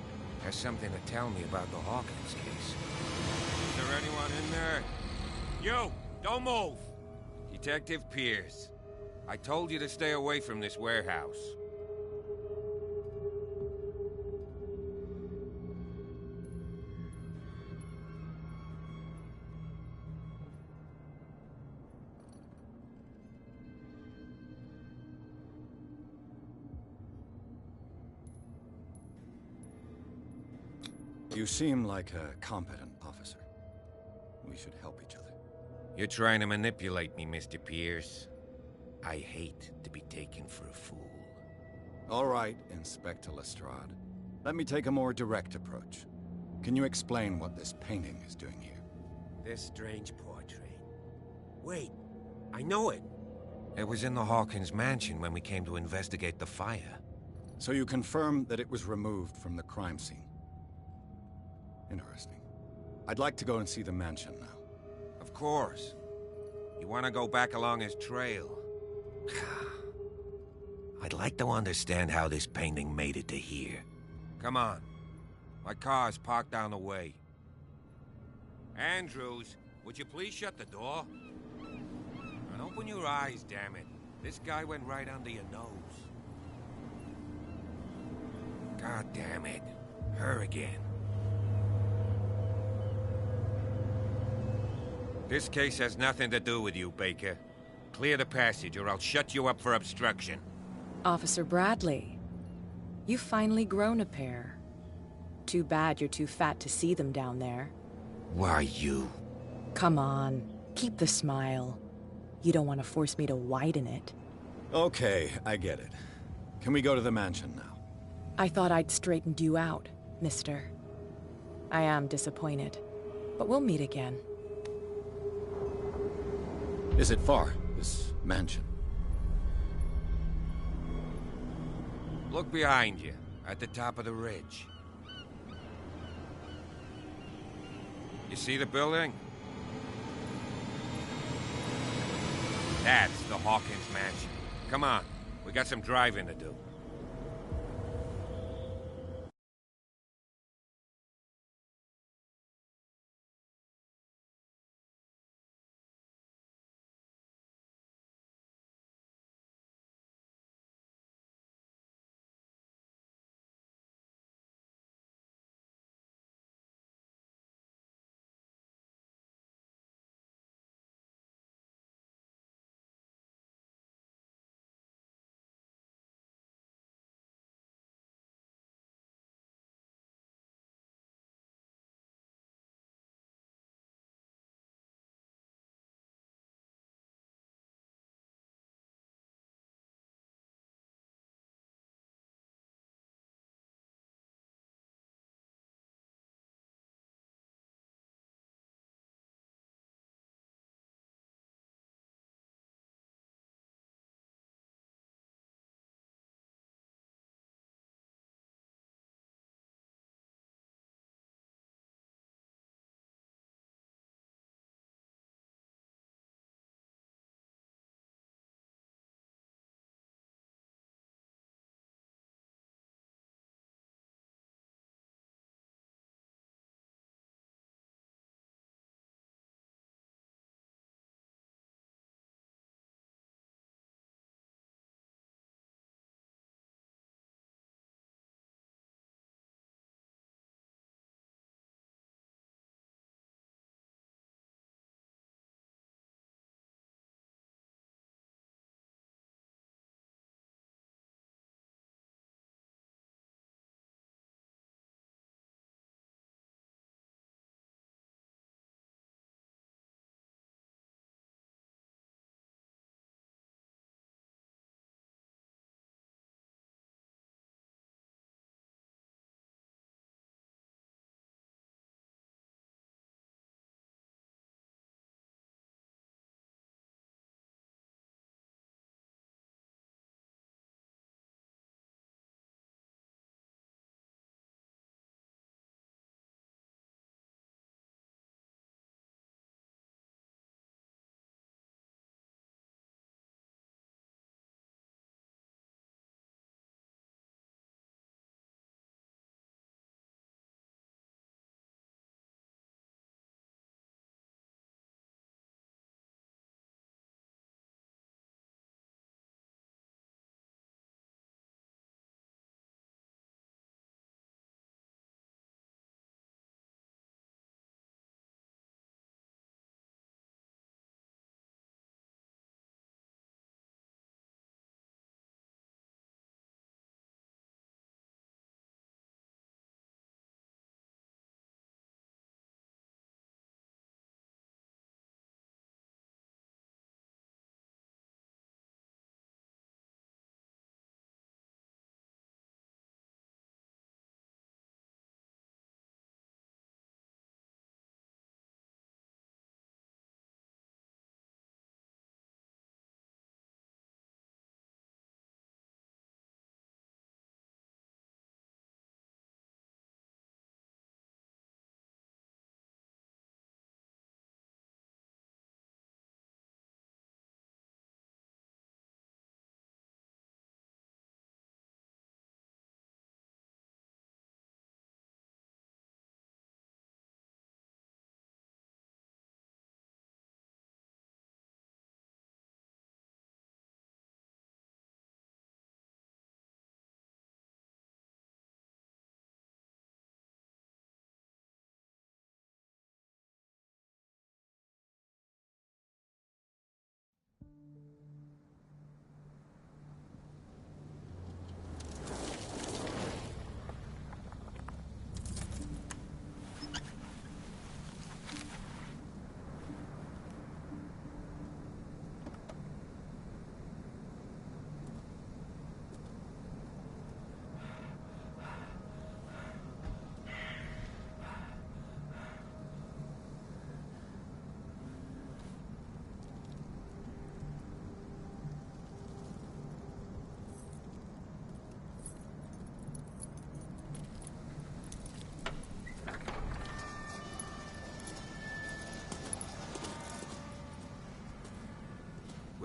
F: has something to tell me about the Hawkins case. Is there anyone in there? You! Don't move! Detective Pierce. I told you to stay away from this warehouse.
B: You seem like a competent officer. We should help each other.
F: You're trying to manipulate me, Mr. Pierce. I hate to be taken for a fool.
B: All right, Inspector Lestrade. Let me take a more direct approach. Can you explain what this painting is doing here?
J: This strange portrait. Wait, I know it.
F: It was in the Hawkins mansion when we came to investigate the fire.
B: So you confirm that it was removed from the crime scene? Interesting. I'd like to go and see the mansion now.
F: Of course. You want to go back along his trail? I'd like to understand how this painting made it to here. Come on. My car's parked down the way. Andrews, would you please shut the door? And open your eyes, damn it. This guy went right under your nose. God damn it. Her again. This case has nothing to do with you, Baker. Clear the passage, or I'll shut you up for obstruction.
N: Officer Bradley, you've finally grown a pair. Too bad you're too fat to see them down there.
F: Why, you?
N: Come on, keep the smile. You don't want to force me to widen it.
B: Okay, I get it. Can we go to the mansion now?
N: I thought I'd straightened you out, mister. I am disappointed, but we'll meet again.
B: Is it far, this mansion?
F: Look behind you, at the top of the ridge. You see the building? That's the Hawkins mansion. Come on, we got some driving to do.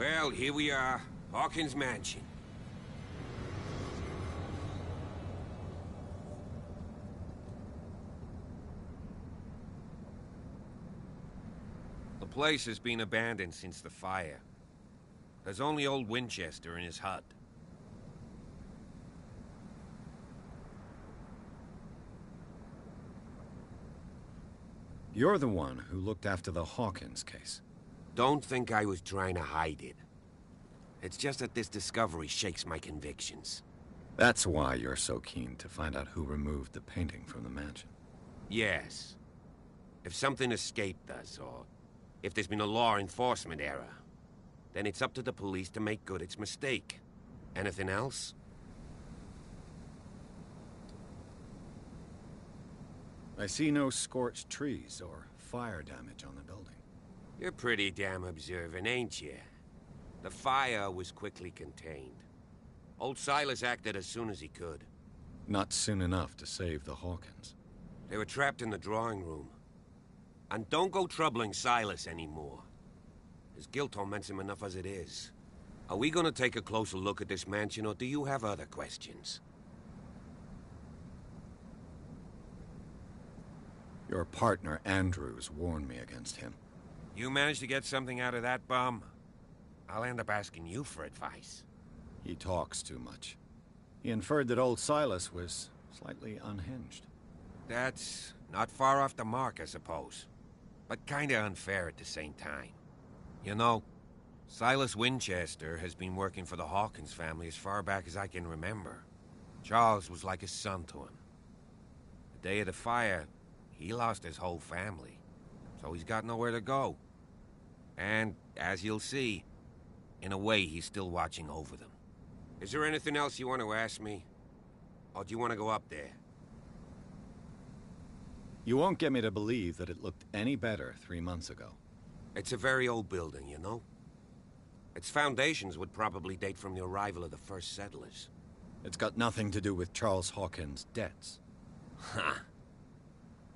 F: Well, here we are. Hawkins Mansion. The place has been abandoned since the fire. There's only old Winchester in his hut.
B: You're the one who looked after the Hawkins case.
F: Don't think I was trying to hide it. It's just that this discovery shakes my convictions.
B: That's why you're so keen to find out who removed the painting from the mansion.
F: Yes. If something escaped us, or if there's been a law enforcement error, then it's up to the police to make good its mistake. Anything else?
B: I see no scorched trees or fire damage on the building.
F: You're pretty damn observant, ain't you? The fire was quickly contained. Old Silas acted as soon as he could.
B: Not soon enough to save the Hawkins.
F: They were trapped in the drawing room. And don't go troubling Silas anymore. His guilt torments him enough as it is. Are we gonna take a closer look at this mansion, or do you have other questions?
B: Your partner, Andrews, warned me against him.
F: You managed to get something out of that bum? I'll end up asking you for advice.
B: He talks too much. He inferred that old Silas was slightly unhinged.
F: That's not far off the mark, I suppose. But kinda unfair at the same time. You know, Silas Winchester has been working for the Hawkins family as far back as I can remember. Charles was like a son to him. The day of the fire, he lost his whole family, so he's got nowhere to go. And, as you'll see, in a way, he's still watching over them. Is there anything else you want to ask me? Or do you want to go up there?
B: You won't get me to believe that it looked any better 3 months ago.
F: It's a very old building, you know? Its foundations would probably date from the arrival of the first settlers.
B: It's got nothing to do with Charles Hawkins' debts.
F: Ha!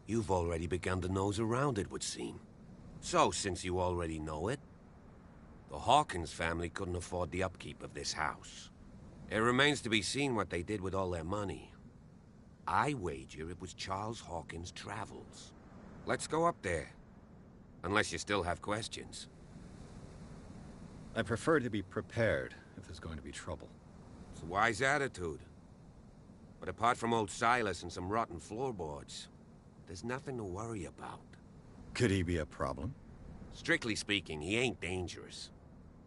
F: You've already begun to nose around, it would seem. So, since you already know it, the Hawkins family couldn't afford the upkeep of this house. It remains to be seen what they did with all their money. I wager it was Charles Hawkins' travels. Let's go up there. Unless you still have questions.
B: I prefer to be prepared if there's going to be trouble.
F: It's a wise attitude. But apart from old Silas and some rotten floorboards, there's nothing to worry about.
B: Could he be a problem?
F: Strictly speaking, he ain't dangerous.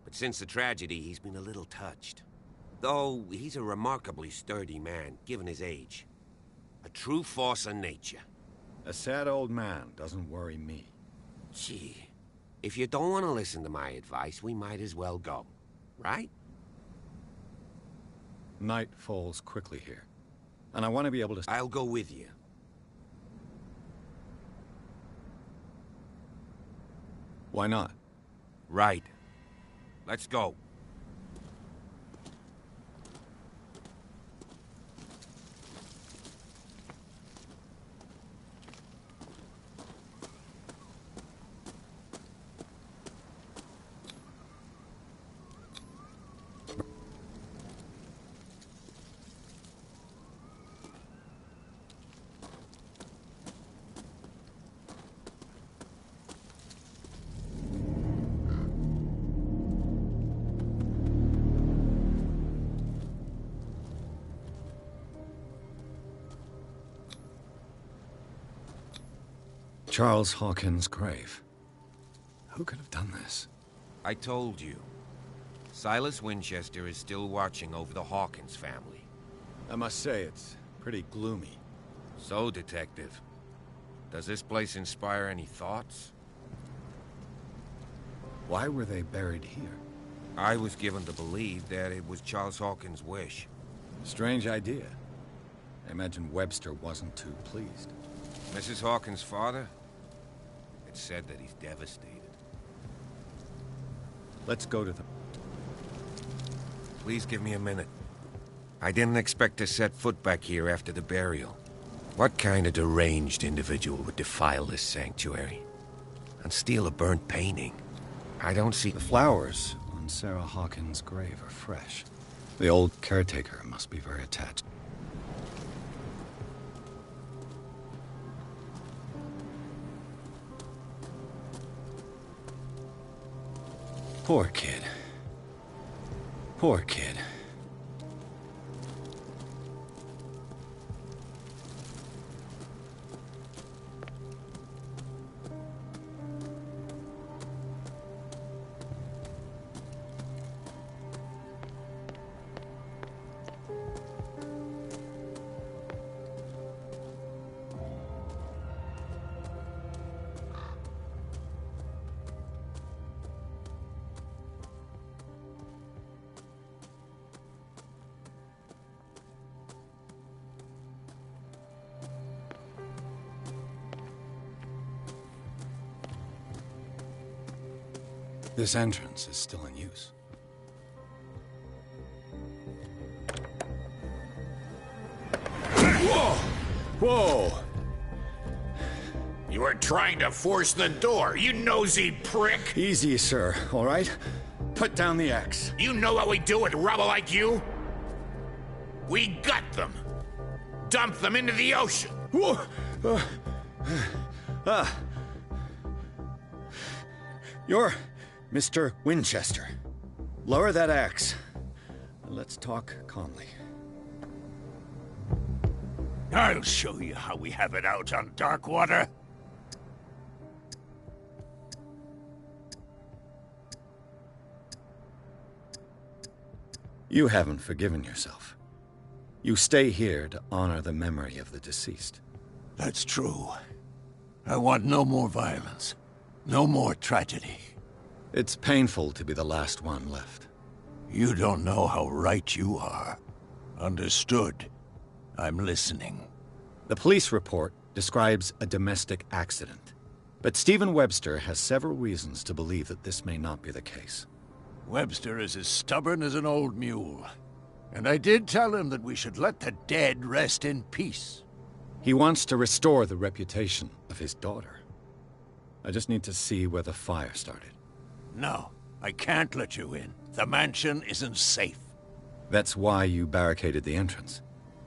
F: But since the tragedy, he's been a little touched. Though, he's a remarkably sturdy man, given his age. A true force of nature.
B: A sad old man doesn't worry me.
F: Gee, if you don't want to listen to my advice, we might as well go. Right?
B: Night falls quickly here. And I want to be able to...
F: I'll go with you.
B: Why not?
F: Right. Let's go.
B: Charles Hawkins' grave. Who could have done this?
F: I told you. Silas Winchester is still watching over the Hawkins family.
B: I must say, it's pretty gloomy.
F: So, Detective, does this place inspire any thoughts?
B: Why were they buried here?
F: I was given to believe that it was Charles Hawkins' wish.
B: Strange idea. I imagine Webster wasn't too pleased.
F: Mrs. Hawkins' father? It's said that he's devastated.
B: Let's go to the...
F: Please give me a minute. I didn't expect to set foot back here after the burial. What kind of deranged individual would defile this sanctuary? And steal a burnt painting? I don't see...
B: The flowers on on Sarah Hawkins' grave are fresh. The old caretaker must be very attached. Poor kid. Poor kid. This entrance is still in use.
R: Whoa! Whoa! You were trying to force the door, you nosy prick!
B: Easy, sir, all right? Put down the axe.
R: You know what we do with rubble like you? We gut them. Dump them into the ocean.
B: Whoa! You're Mr. Winchester. Lower that axe. Let's talk calmly.
E: I'll show you how we have it out on Darkwater.
B: You haven't forgiven yourself. You stay here to honor the memory of the deceased.
E: That's true. I want no more violence. No more tragedy.
B: It's painful to be the last one left.
E: You don't know how right you are. Understood. I'm listening.
B: The police report describes a domestic accident. But Stephen Webster has several reasons to believe that this may not be the case.
E: Webster is as stubborn as an old mule. And I did tell him that we should let the dead rest in peace.
B: He wants to restore the reputation of his daughter. I just need to see where the fire started.
E: No, I can't let you in. The mansion isn't safe.
B: That's why you barricaded the entrance.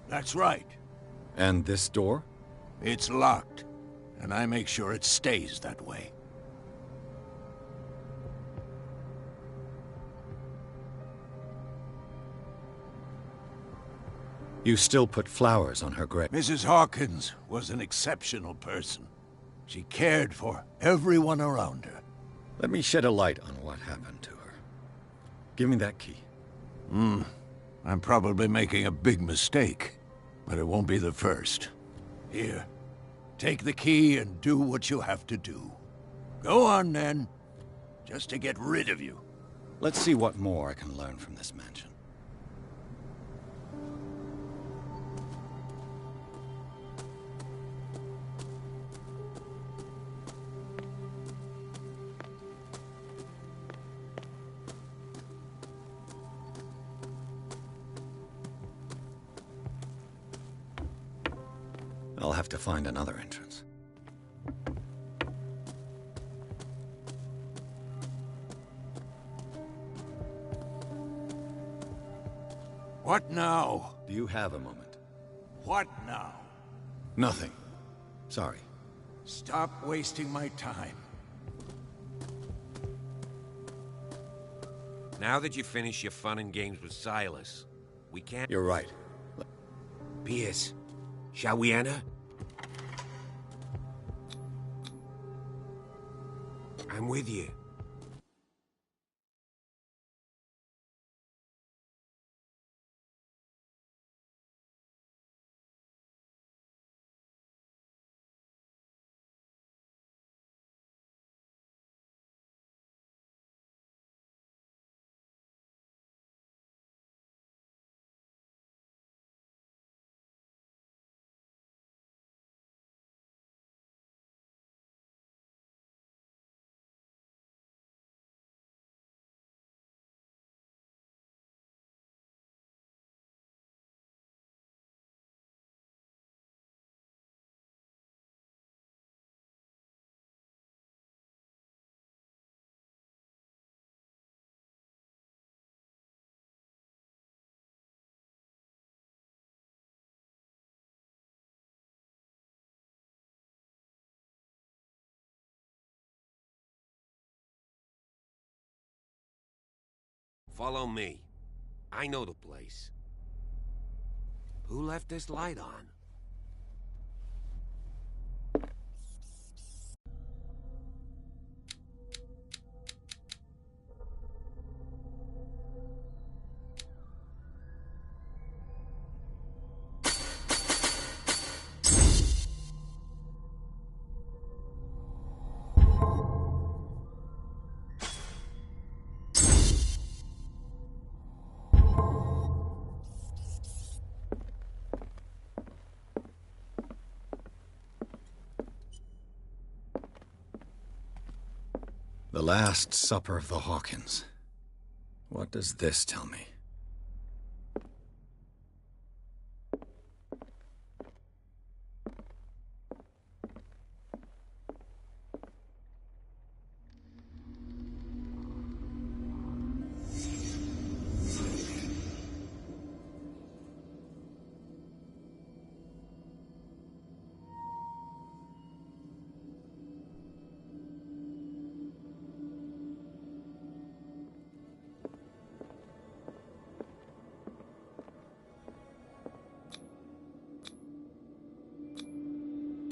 E: That's right.
B: And this door?
E: It's locked, and I make sure it stays that way.
B: You still put flowers on her grave.
E: Mrs. Hawkins was an exceptional person. She cared for everyone around her.
B: Let me shed a light on what happened to her. Give me that key.
E: I'm probably making a big mistake, but it won't be the first. Here, take the key and do what you have to do. Go on, then. Just to get rid of you.
B: Let's see what more I can learn from this mansion. I'll have to find another entrance.
E: What now?
B: Do you have a moment?
E: What now?
B: Nothing. Sorry.
E: Stop wasting my time.
F: Now that you finish your fun and games with Silas, we can't...
B: You're right.
J: Pierce, shall we enter? I'm with you.
F: Follow me. I know the place. Who left this light on?
B: The Last Supper of the Hawkins. What does this tell me?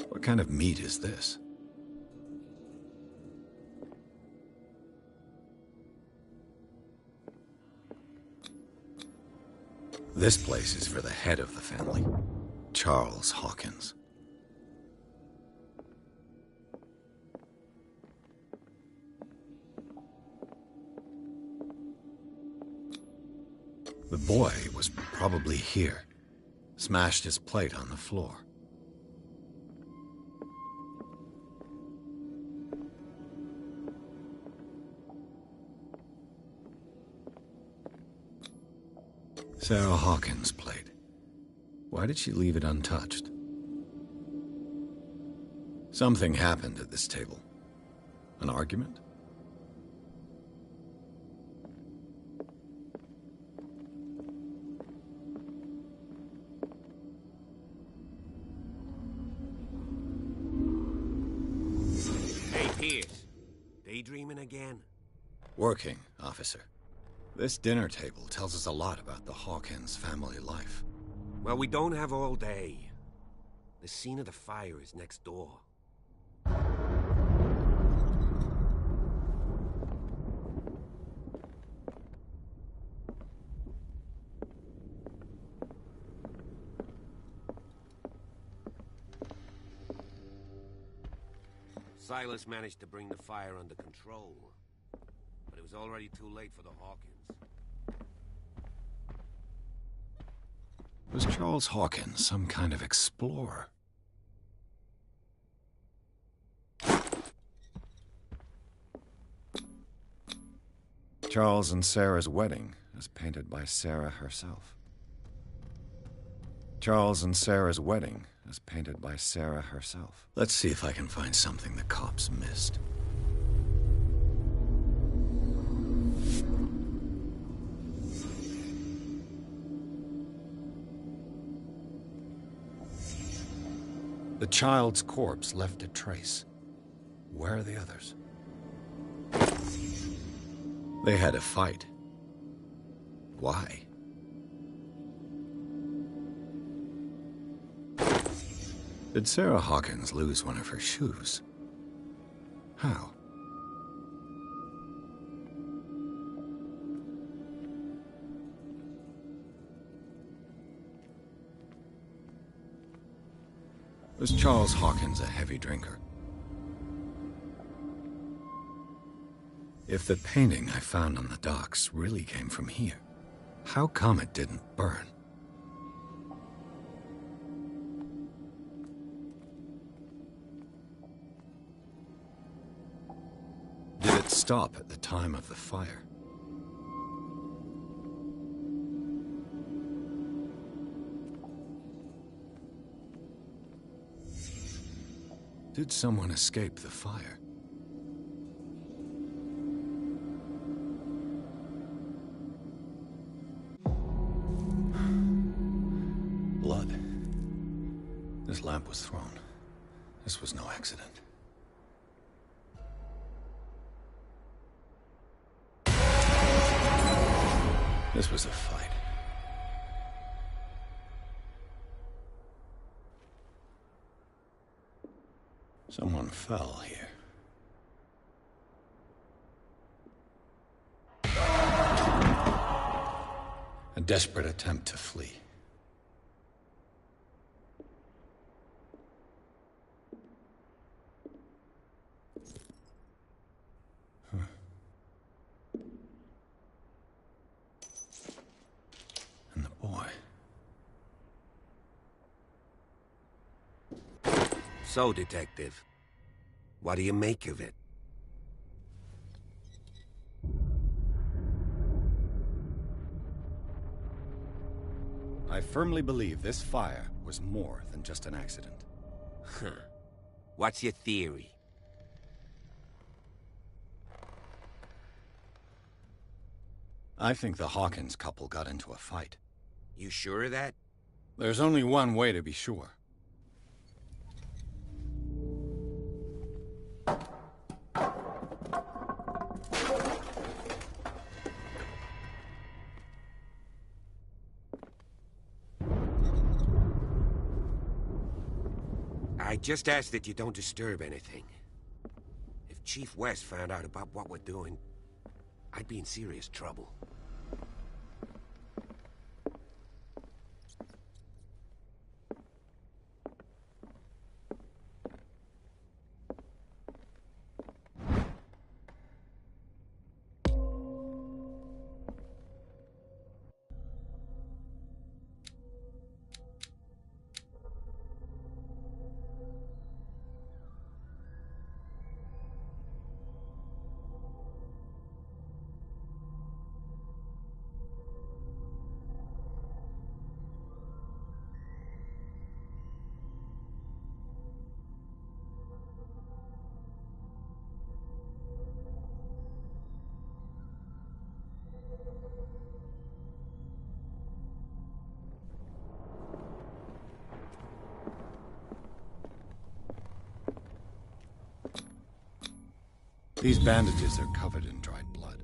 B: What kind of meat is this? This place is for the head of the family, Charles Hawkins. The boy was probably here, smashed his plate on the floor. Sarah Hawkins' plate. Why did she leave it untouched? Something happened at this table. An argument?
F: Hey, Pierce. Daydreaming again?
B: Working, officer. This dinner table tells us a lot about the Hawkins family life.
F: Well, we don't have all day. The scene of the fire is next door. Silas managed to bring the fire under control, but it was already too late for the Hawkins.
B: Was Charles Hawkins some kind of explorer? Charles and Sarah's wedding, as painted by Sarah herself. Charles and Sarah's wedding, as painted by Sarah herself. Let's see if I can find something the cops missed. The child's corpse left a trace. Where are the others? They had a fight. Why? Did Sarah Hawkins lose one of her shoes? How? Was Charles Hawkins a heavy drinker? If the painting I found on the docks really came from here, how come it didn't burn? Did it stop at the time of the fire? Did someone escape the fire? Blood. This lamp was thrown. This was no accident. This was a fight. Someone fell here. A desperate attempt to flee. And the boy.
J: So, Detective, what do you make of it?
B: I firmly believe this fire was more than just an accident.
J: Huh. What's your theory?
B: I think the Hawkins couple got into a fight.
J: You sure of that?
B: There's only one way to be sure.
J: I just ask that you don't disturb anything. If Chief West found out about what we're doing, I'd be in serious trouble. These bandages are covered in dried blood.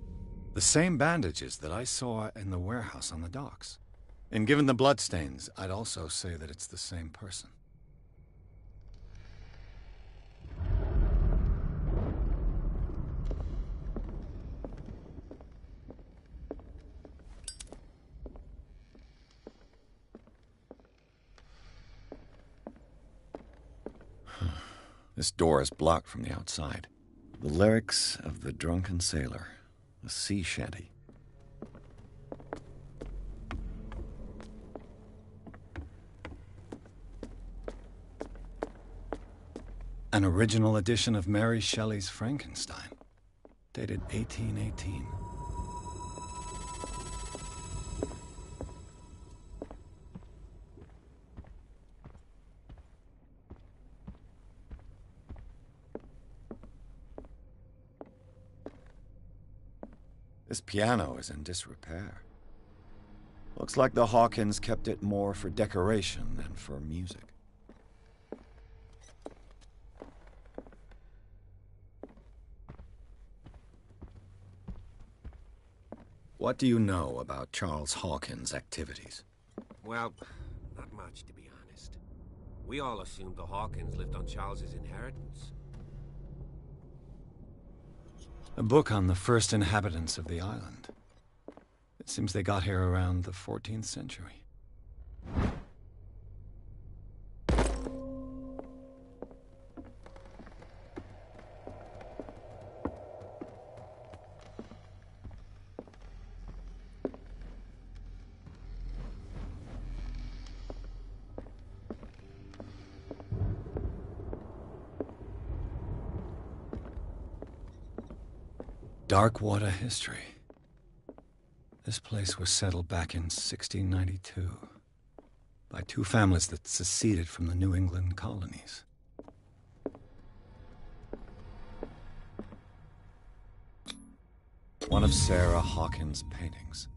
J: The same bandages that I saw in the warehouse on the docks. And given the bloodstains, I'd also say that it's the same person. This door is blocked from the outside. The lyrics of the drunken sailor, a sea shanty. An original edition of Mary Shelley's Frankenstein, dated 1818. This piano is in disrepair. Looks like the Hawkins kept it more for decoration than for music. What do you know about Charles Hawkins' activities? Well, not much, to be honest. We all assumed the Hawkins lived on Charles's inheritance.
B: A book on the first inhabitants of the island. It seems they got here around the 14th century. Darkwater history. This place was settled back in 1692 by two families that seceded from the New England colonies. One of Sarah Hawkins' paintings.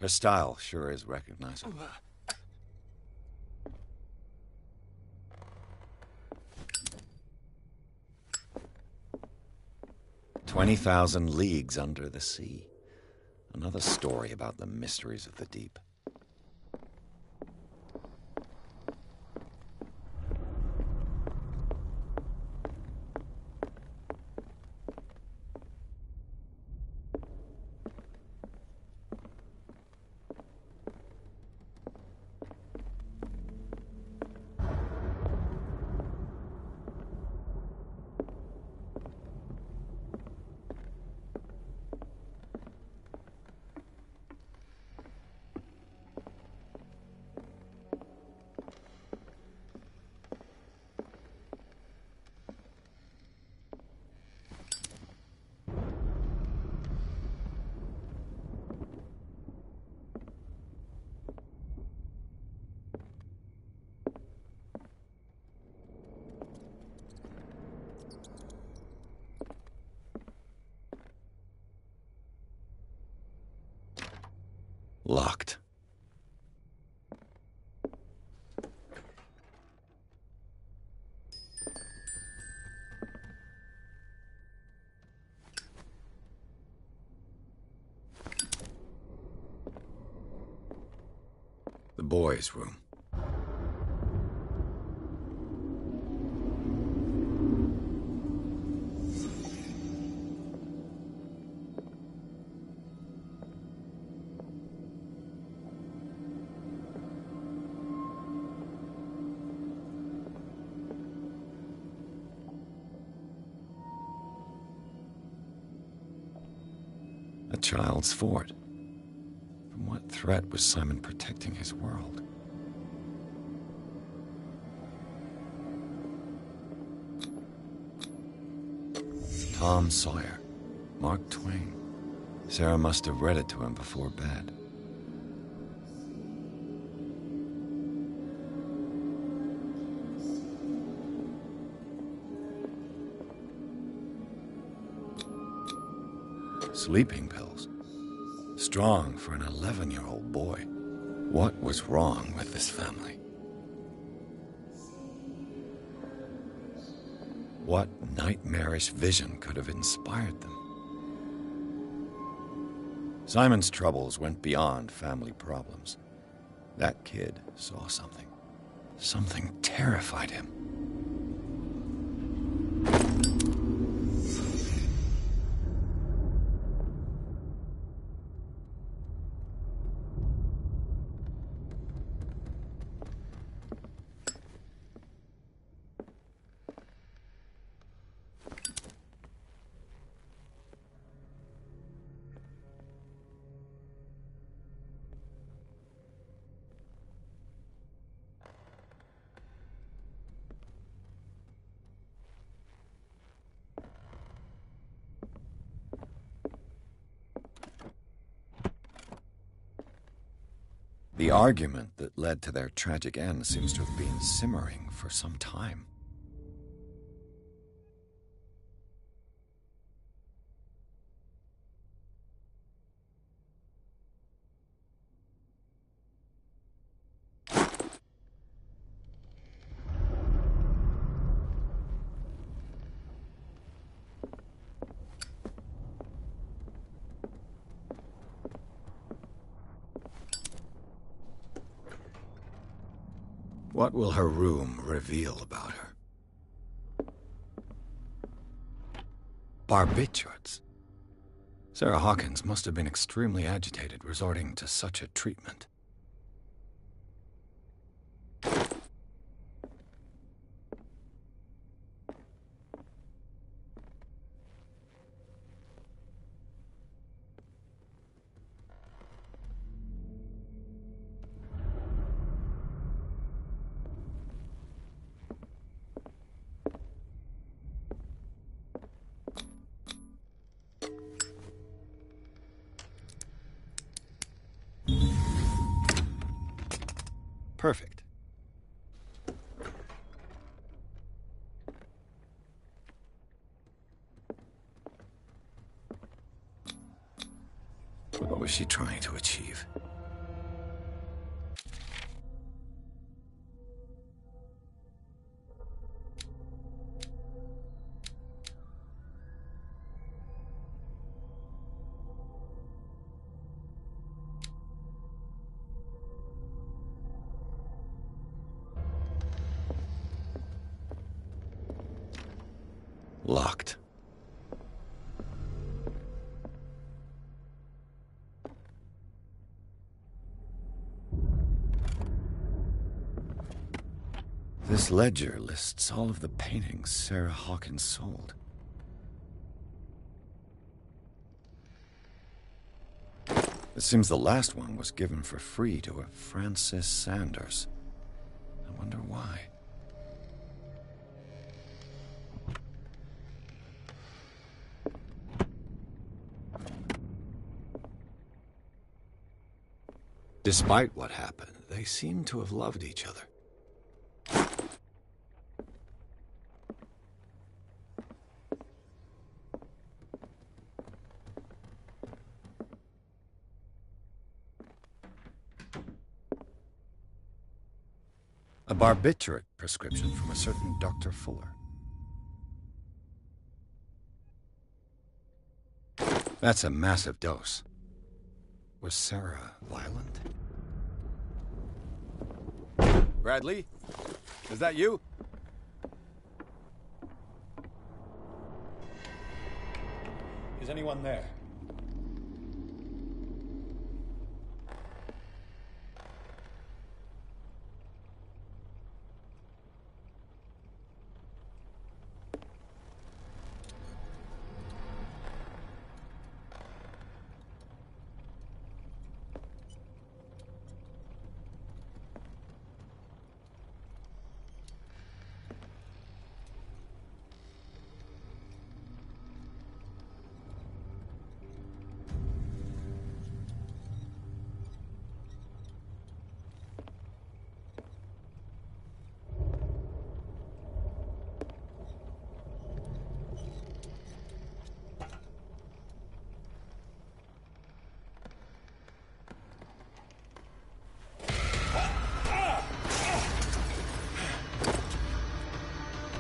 B: Her style sure is recognizable. 20,000 leagues under the sea.
J: Another story about the mysteries of the deep. Locked. The boys' room. A child's fort. From what threat was Simon protecting his world? Tom Sawyer, Mark Twain. Sarah must have read it to him before bed. Sleeping pills. Strong for an 11-year-old boy. What was wrong with this family? What nightmarish vision could have inspired them? Simon's troubles went beyond family problems. That kid saw something. Something terrified him. The argument that led to their tragic end seems to have been simmering for some time. What will her room reveal about her? Barbiturates. Sarah Hawkins must have been extremely agitated, resorting to such a treatment. Perfect. What was she trying to achieve? Locked. This ledger lists all of the paintings Sarah Hawkins sold. It seems the last one was given for free to a Francis Sanders. I wonder why. Despite what happened, they seem to have loved each other. A barbiturate prescription from a certain Dr. Fuller. That's a massive dose. Was Sarah violent?
S: Bradley? Is that you? Is anyone there?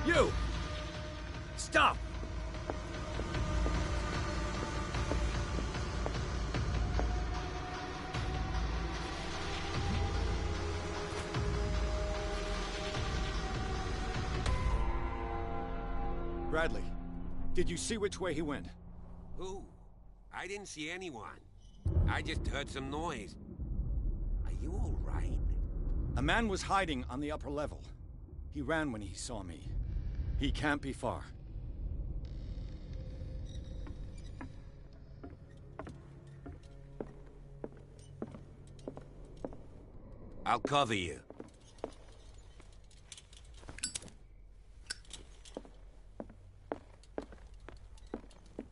G: You! Stop!
S: Bradley, did you see which way he went?
F: Who? I didn't see anyone. I just heard some noise. Are you all right?
S: A man was hiding on the upper level. He ran when he saw me. He can't be far.
F: I'll cover you.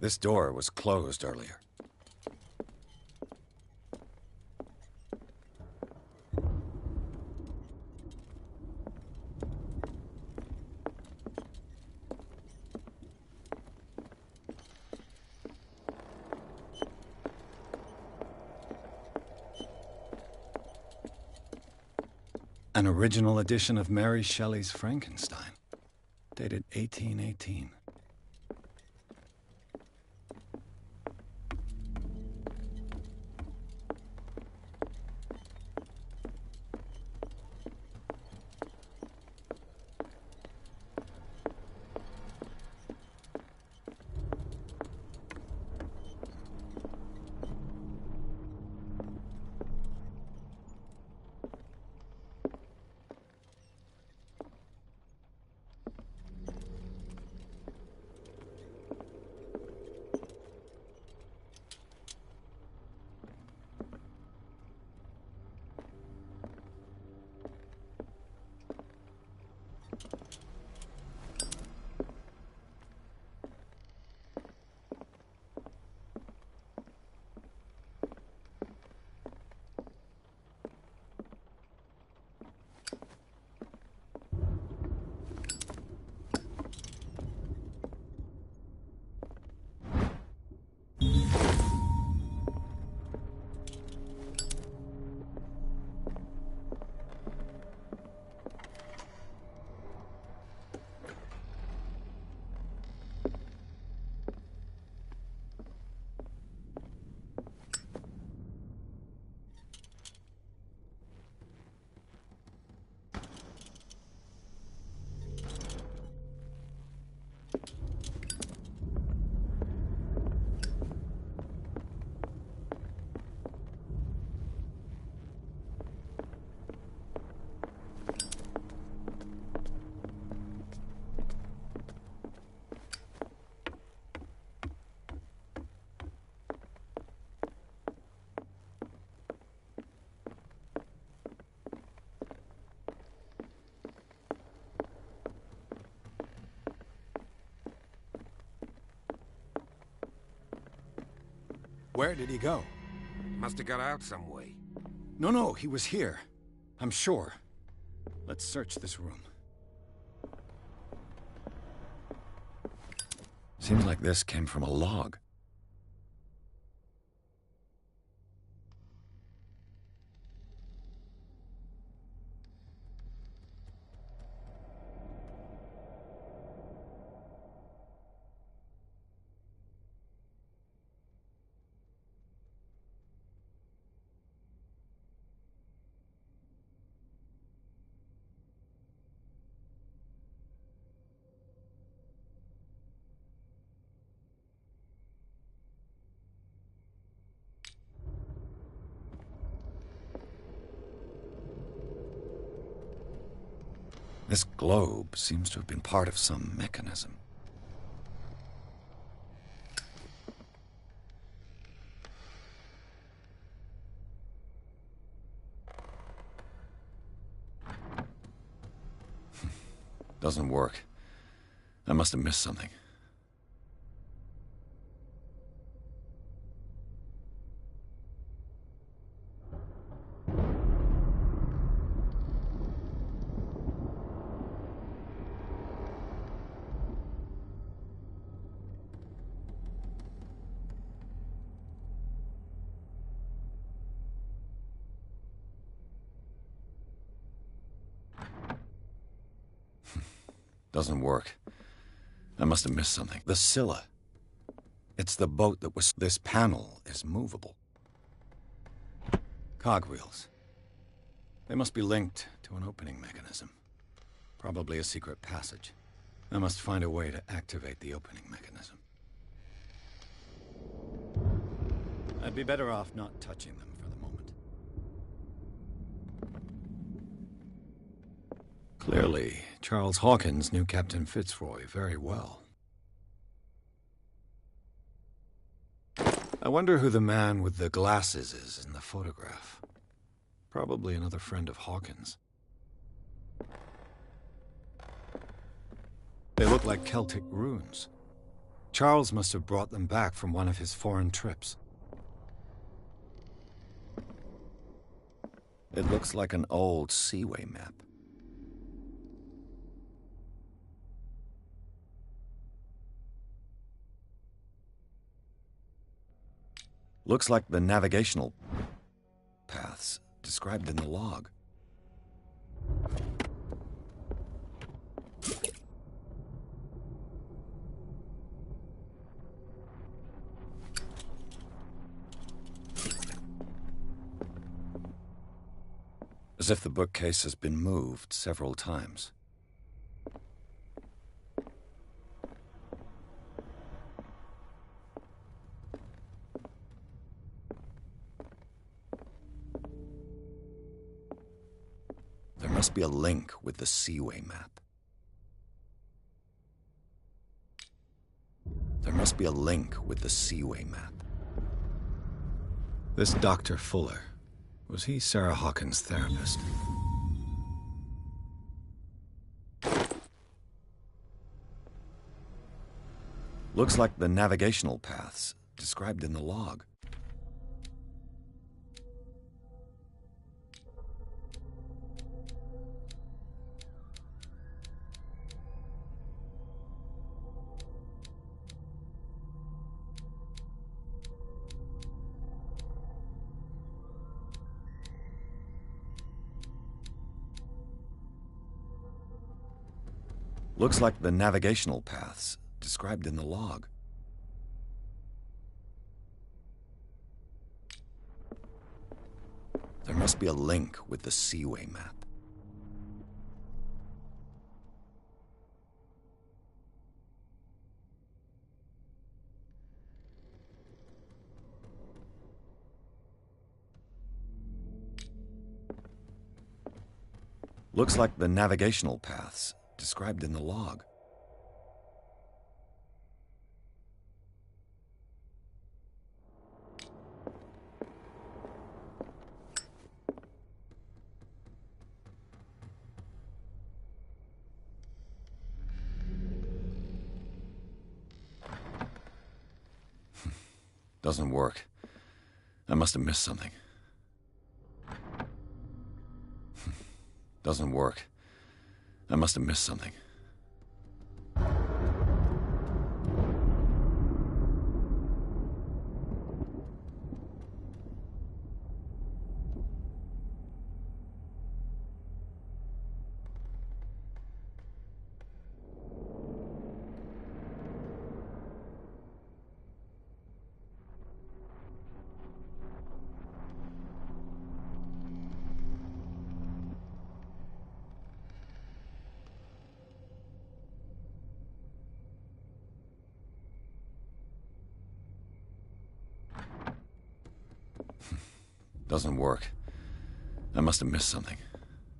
J: This door was closed earlier. An original edition of Mary Shelley's Frankenstein, dated 1818.
S: Where did he go?
F: Must have got out some way.
S: No, he was here. I'm sure. Let's search this room.
J: Seems like this came from a log. This globe seems to have been part of some mechanism. Doesn't work. I must have missed something. Doesn't work. I must have missed something. The Scylla. It's the boat that was... This panel is movable. Cogwheels. They must be linked to an opening mechanism. Probably a secret passage. I must find a way to activate the opening mechanism. I'd be better off not touching them for the moment. Clearly, Charles Hawkins knew Captain Fitzroy very well. I wonder who the man with the glasses is in the photograph. Probably another friend of Hawkins. They look like Celtic runes. Charles must have brought them back from one of his foreign trips. It looks like an old seaway map. Looks like the navigational paths described in the log. As if the bookcase has been moved several times. There must be a link with the Seaway map. There must be a link with the Seaway map. This Dr. Fuller, was he Sarah Hawkins' therapist? Looks like the navigational paths described in the log. Looks like the navigational paths described in the log. There must be a link with the Seaway map. Looks like the navigational paths described in the log. Doesn't work. I must have missed something. Doesn't work. I must have missed something. Doesn't work. I must have missed something.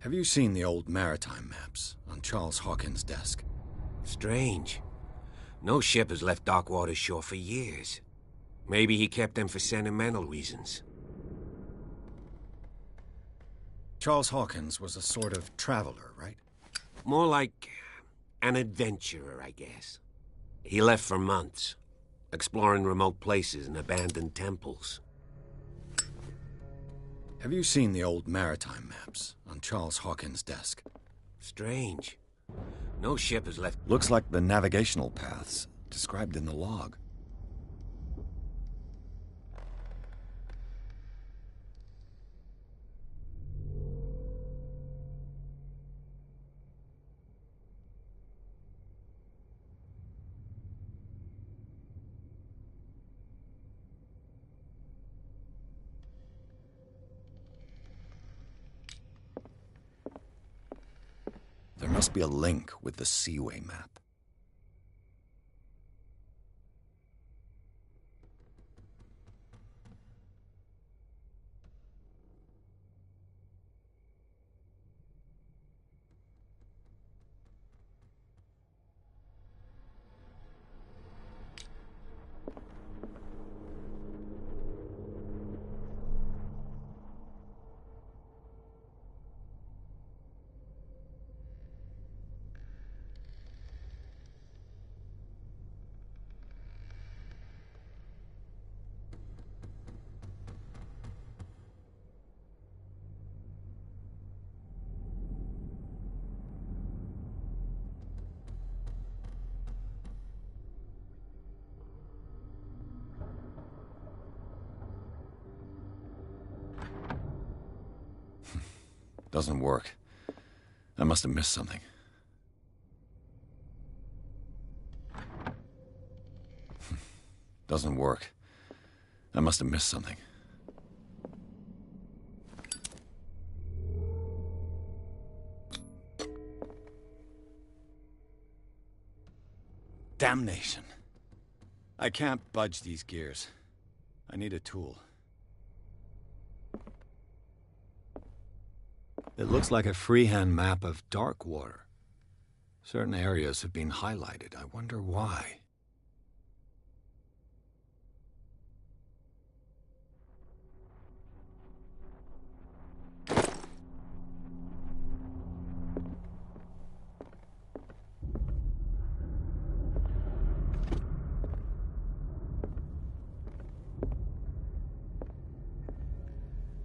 J: Have you seen the old maritime maps on Charles Hawkins' desk?
F: Strange. No ship has left Darkwater's shore for years. Maybe he kept them for sentimental reasons.
J: Charles Hawkins was a sort of traveler, right?
F: More like an adventurer, I guess. He left for months, exploring remote places and abandoned temples.
J: Have you seen the old maritime maps on Charles Hawkins' desk?
F: Strange. No ship has left...
J: Looks like the navigational paths described in the log. There must be a link with the Seaway map. Doesn't work. I must have missed something. Doesn't work. I must have missed something. Damnation. I can't budge these gears. I need a tool. It looks like a freehand map of Darkwater. Certain areas have been highlighted. I wonder why.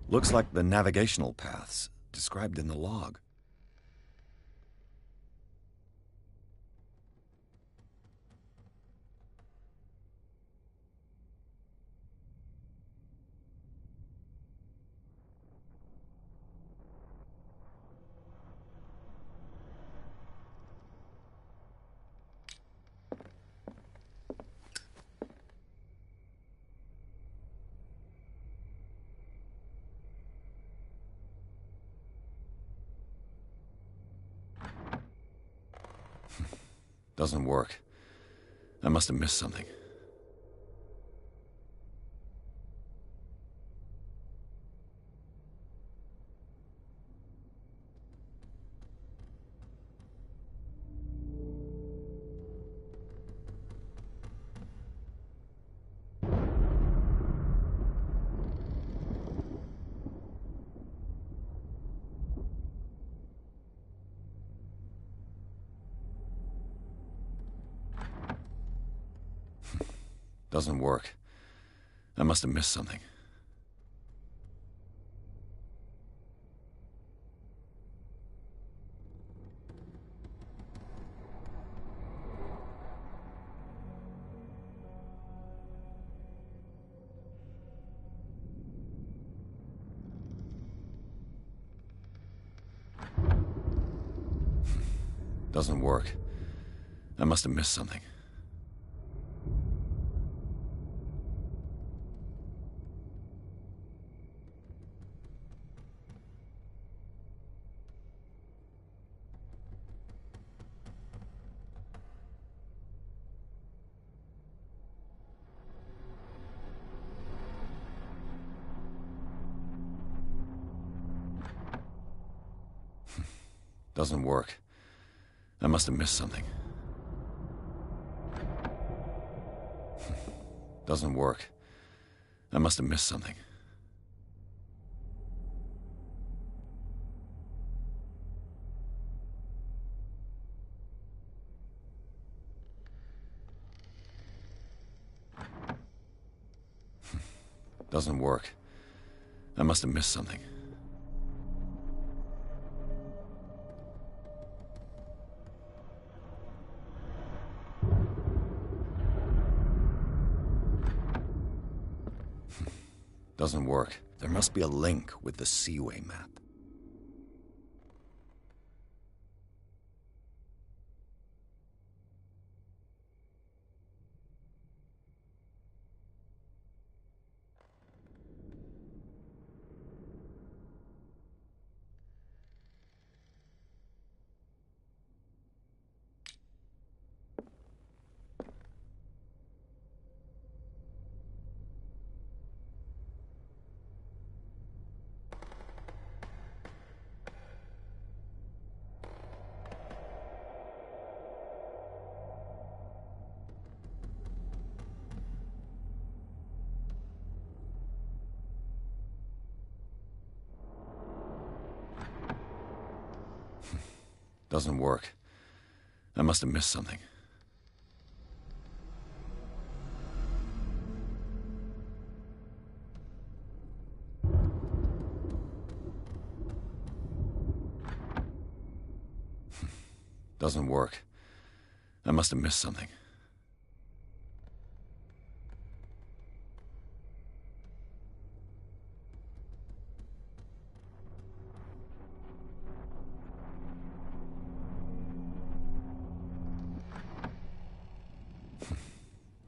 J: Looks like the navigational paths described in the log. Doesn't work. I must have missed something. Doesn't work. I must have missed something. Doesn't work. I must have missed something. Doesn't work. I must have missed something. Doesn't work. I must have missed something. Doesn't work. I must have missed something. Doesn't work. There must be a link with the Seaway map. Doesn't work. I must have missed something. Doesn't work. I must have missed something.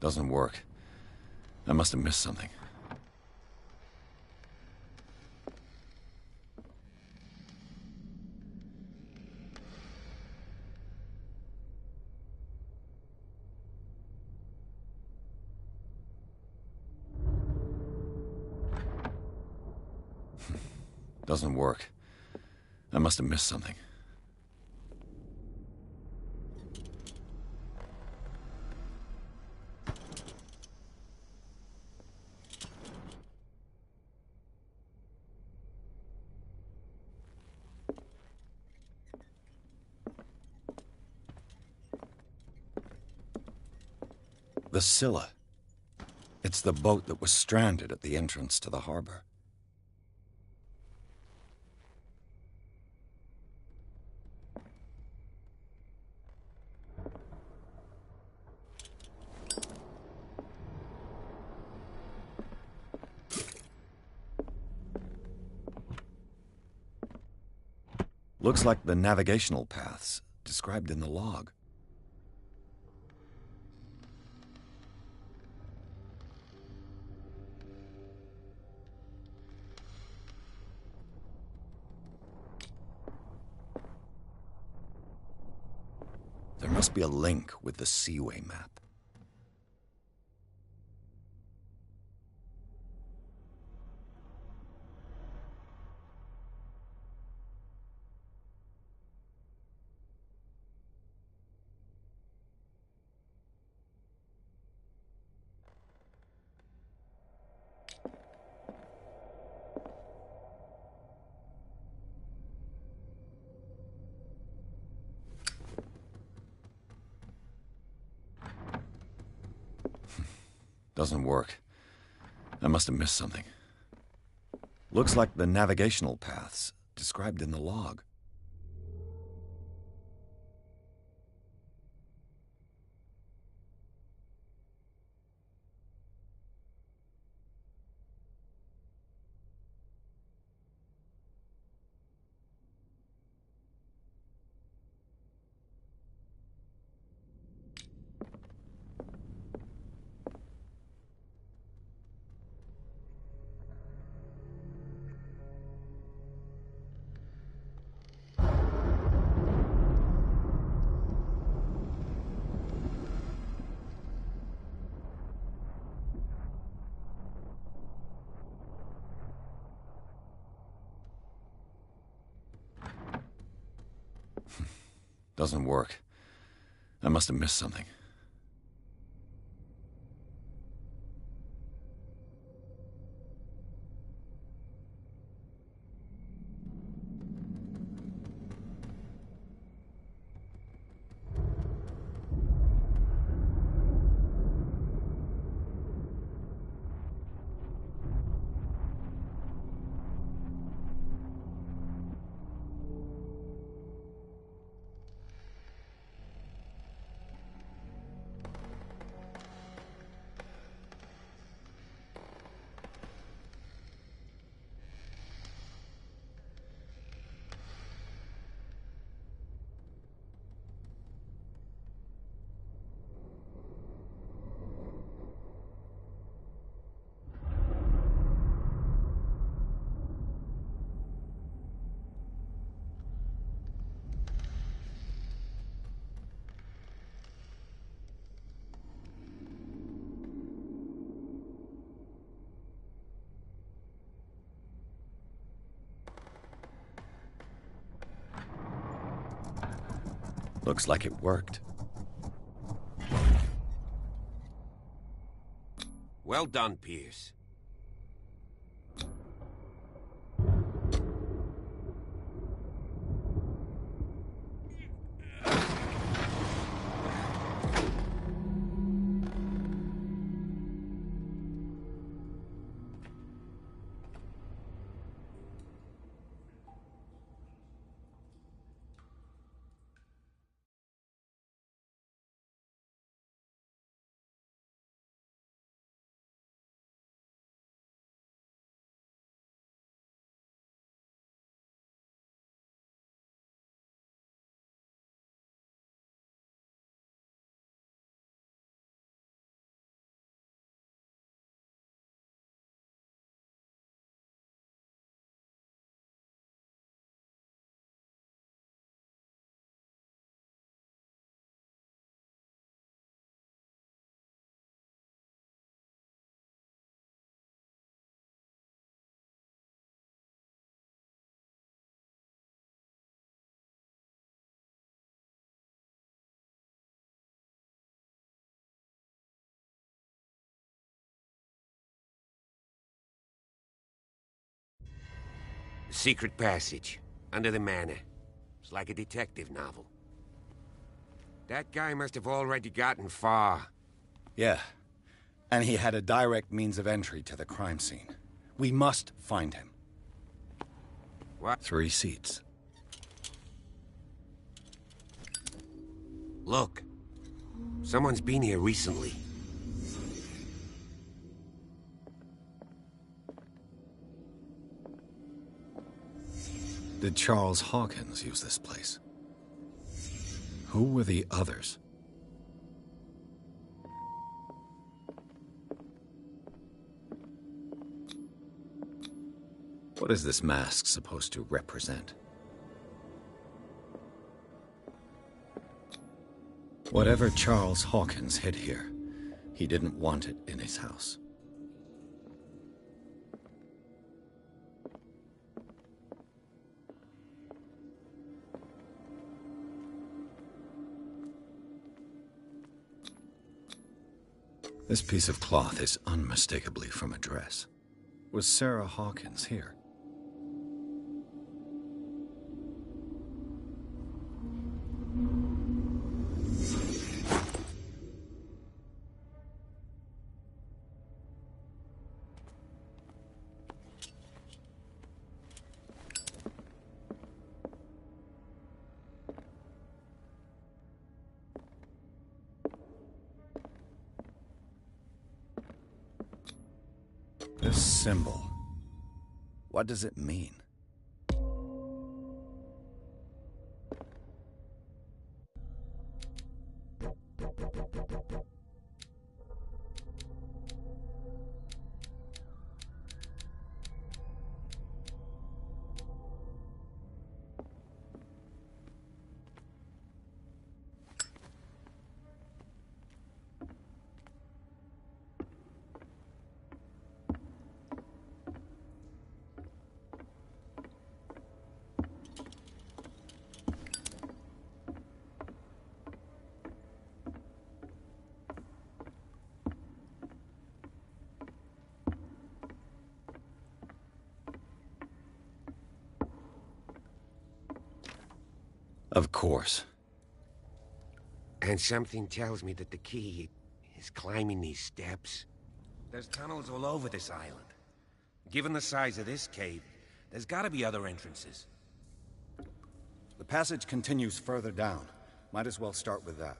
J: Doesn't work. I must have missed something. Doesn't work. I must have missed something. The Scylla. It's the boat that was stranded at the entrance to the harbor. Looks like the navigational paths described in the log. There must be a link with the Seaway map. Doesn't work. I must have missed something. Looks like the navigational paths described in the log. Doesn't work. I must have missed something. Looks like it worked.
F: Well done, Pierce. Secret passage, under the manor. It's like a detective novel. That guy must have already gotten far.
J: Yeah, and he had a direct means of entry to the crime scene. We must find him.
F: What?
J: 3 seats.
F: Look, someone's been here recently.
J: Did Charles Hawkins use this place? Who were the others? What is this mask supposed to represent? Whatever Charles Hawkins hid here, he didn't want it in his house. This piece of cloth is unmistakably from a dress. Was Sarah Hawkins here? This symbol, what does it mean? Of course.
F: And something tells me that the key is climbing these steps. There's tunnels all over this island. Given the size of this cave, there's gotta be other entrances.
S: The passage continues further down. Might as well start with that.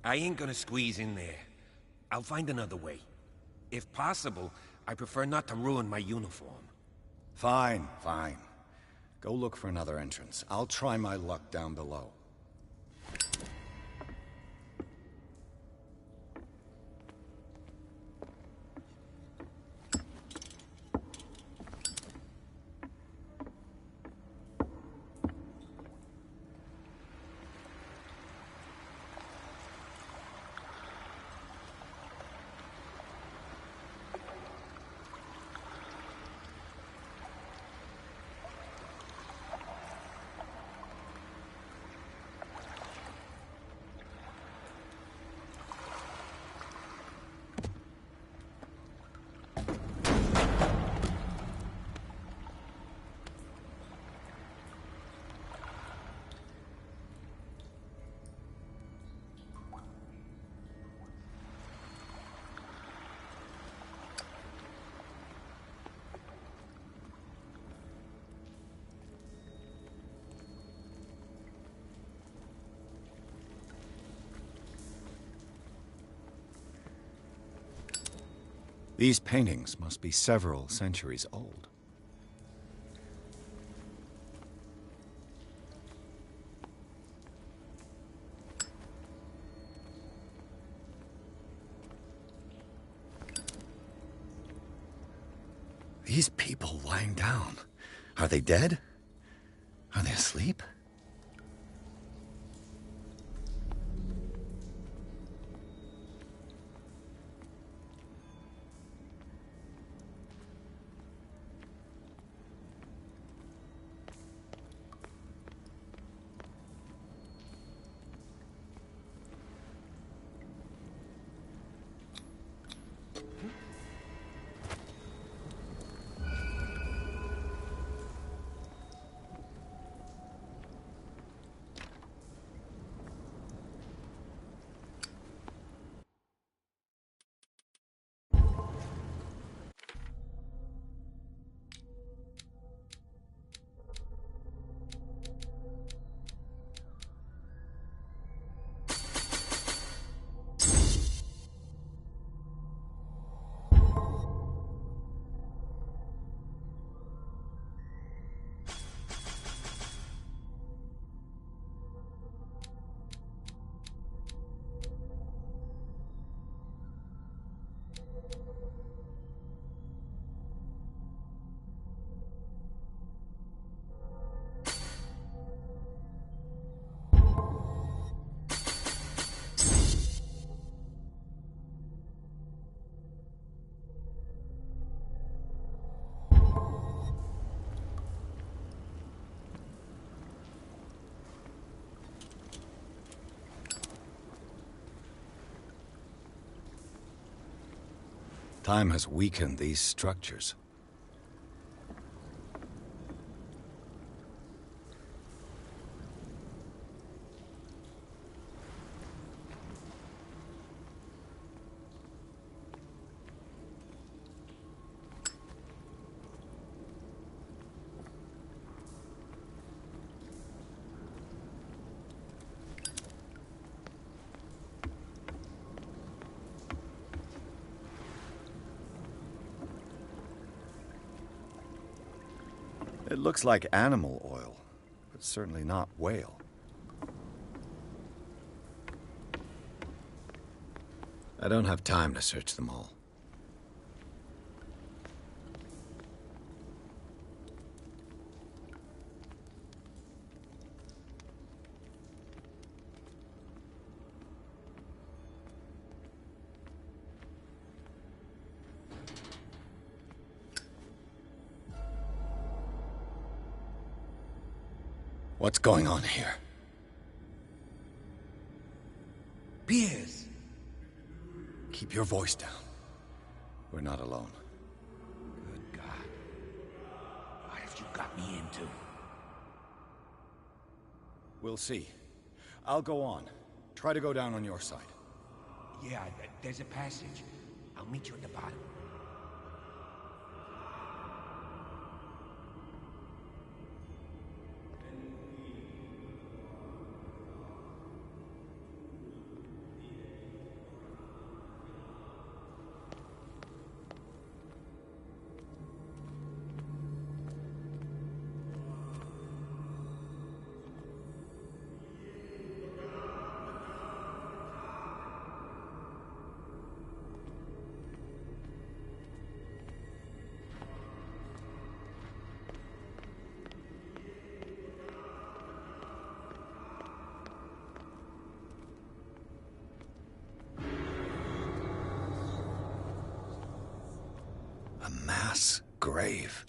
F: I ain't gonna squeeze in there. I'll find another way. If possible, I prefer not to ruin my uniform.
S: Fine, fine. Go look for another entrance. I'll try my luck down below. These paintings must be several centuries old. These people lying down, are they dead? Are they asleep? Time has weakened these structures. It looks like animal oil, but certainly not whale. I don't have time to search them all. What's going on here?
F: Piers!
S: Keep your voice down. We're not alone.
R: Good God. What have you got me into?
S: We'll see. I'll go on. Try to go down on your side.
R: Yeah, there's a passage. I'll meet you at the bottom.
J: A mass grave.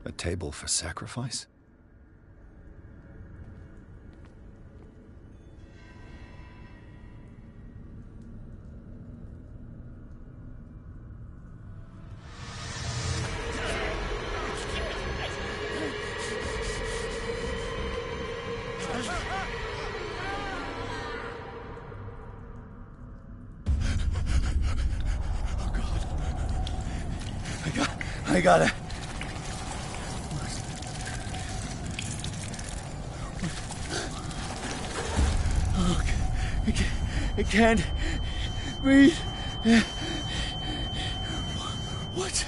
J: A table for sacrifice?
S: I got it. Oh, I can't breathe. What's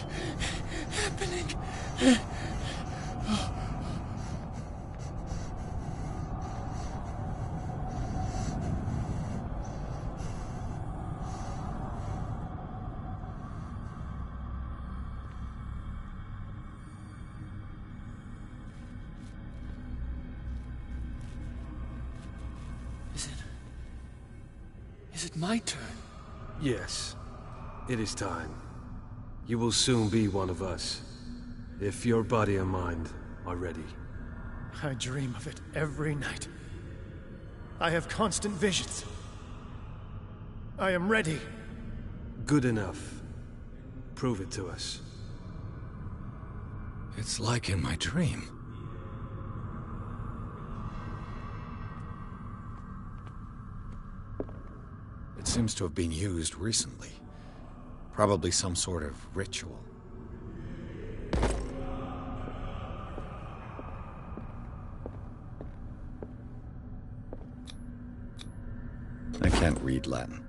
S: happening?
O: Is it my turn? Yes. It is time. You will soon be one of us. If your body and mind are ready.
M: I dream of it every night. I have constant visions. I am ready.
O: Good enough. Prove it to us.
J: It's like in my dream. It seems to have been used recently. Probably some sort of ritual. I can't read Latin.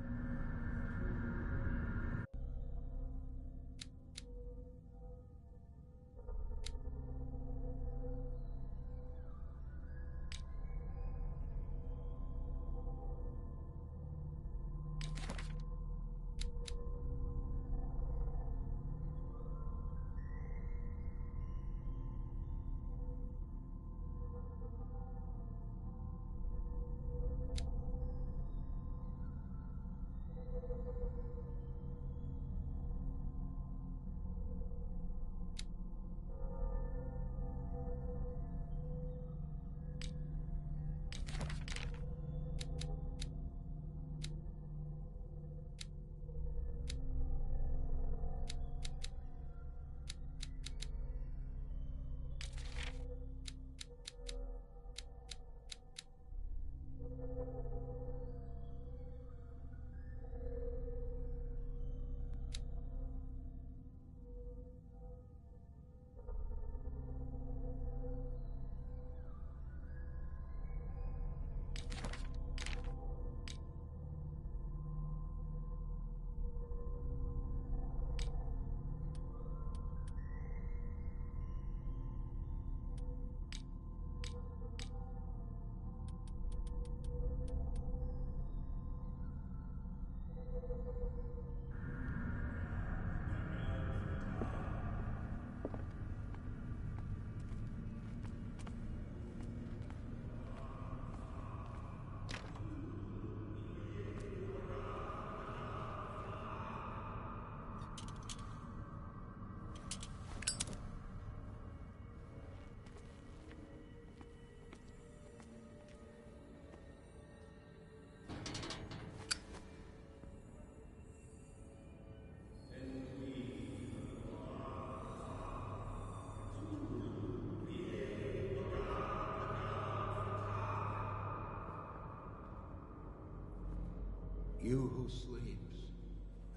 E: You who sleeps,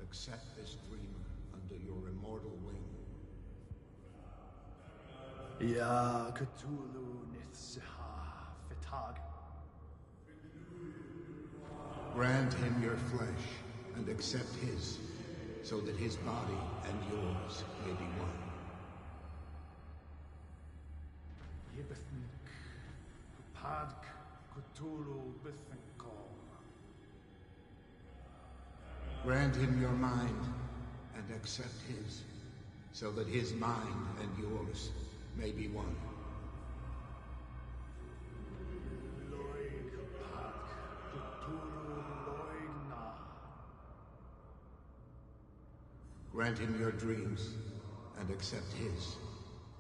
E: accept this dreamer under your immortal wing.
M: Ya Cthulhu Nithsiha Fitag.
E: Grant him your flesh and accept his, so that his body and yours may be one.
M: Yibithnik Padk Cthulhu Bithinkor.
E: Grant him your mind and accept his, so that his mind and yours may be one. Grant him your dreams and accept his,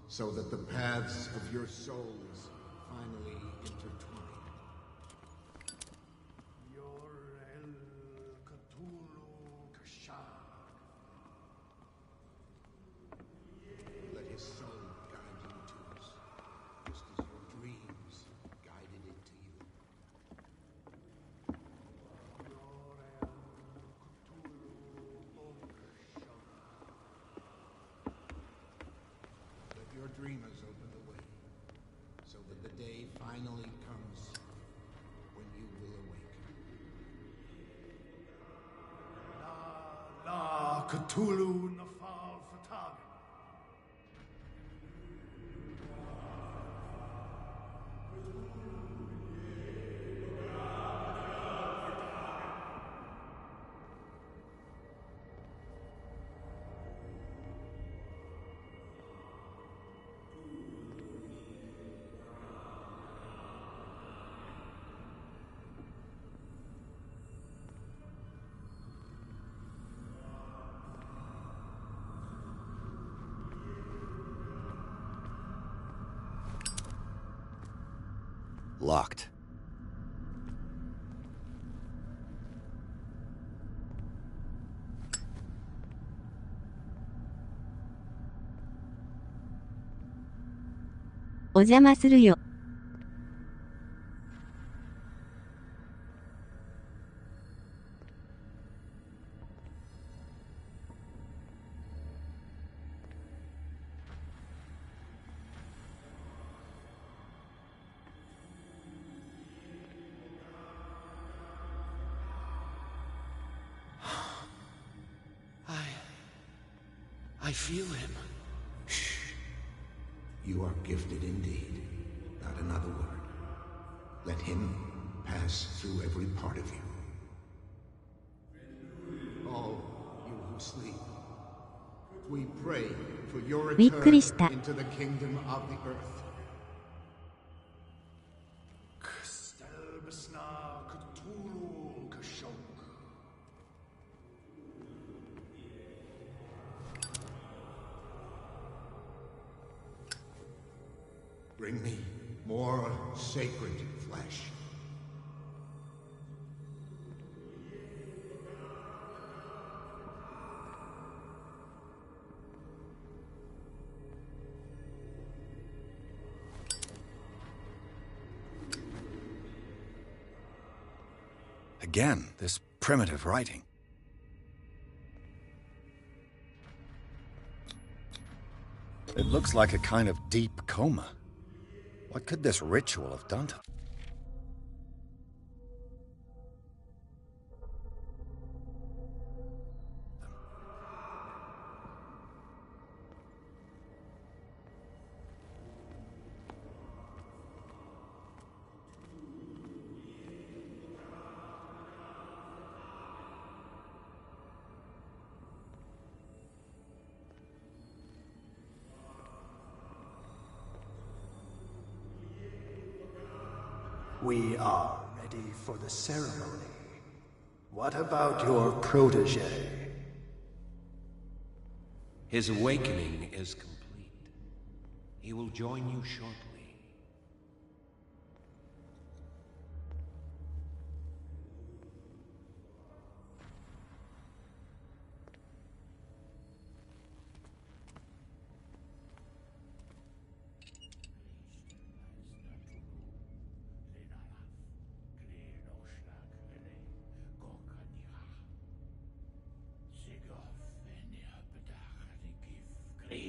E: so that the paths of your souls finally intertwine.
M: Yorel Cthulhu Kashag.
E: Let his soul guide you to us, just as your dreams guided it to you. Let your dreamers open the way, so that the day finally comes when you will awaken.
M: La Cthulhu Nafal Fatag.
J: Locked.
T: "お邪魔するよ."
D: I feel him.
E: Shh. You are gifted indeed. Not another word. Let him pass through every part of you. All you who sleep, we pray for your return into the kingdom of the earth.
M: Kstelbisna Cthulhu Kashog.
E: Bring me more sacred flesh.
J: Again, this primitive writing. It looks like a kind of deep coma. What could this ritual have done to them?
M: We are ready for the ceremony. What about your protege?
F: His awakening is complete. He will join you shortly.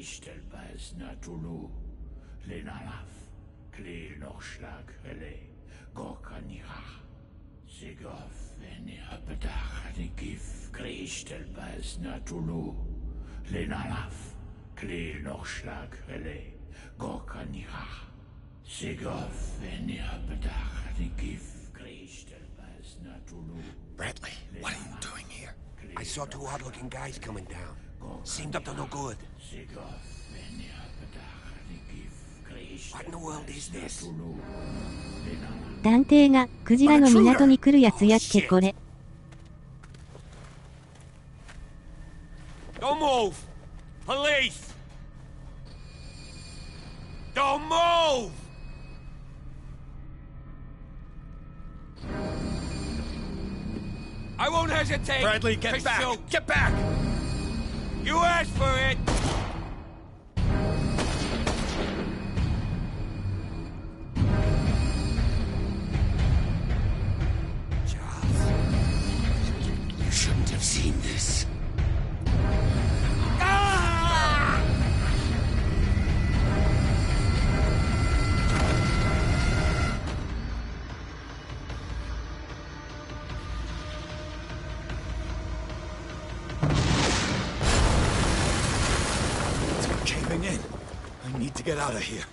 A: Kristelbas natulu, lenalaf, klil nochschlag hele, gorkanira. Sigov eni apedach gif Kristelbas natulu, lenalaf, klil nochschlag hele, gorkanira. Sigov eni apedach gif Kristelbas natulu.
F: Bradley, what are you doing here? I saw two odd-looking guys coming down. Seemed up to no good. What in the world is this?
T: 探偵がクジラの港に来るやつやっけこれ。
F: Don't move! Police! Don't move! I won't hesitate.
S: Bradley, get back!
F: Shoot.
S: Get back!
F: You asked for it! Charles, you shouldn't have seen this.
S: In. I need to get out of here.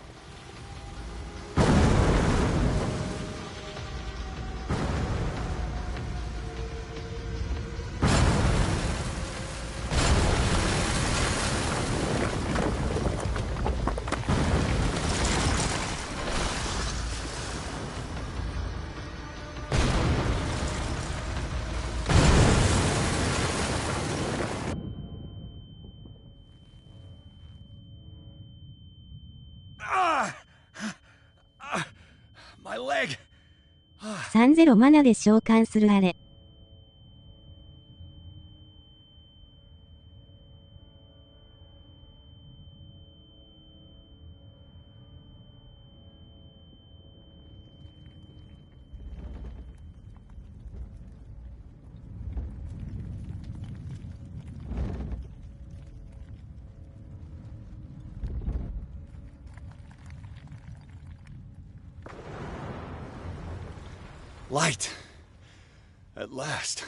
S: My leg.
T: 307で召喚するあれ。
S: Light. At last.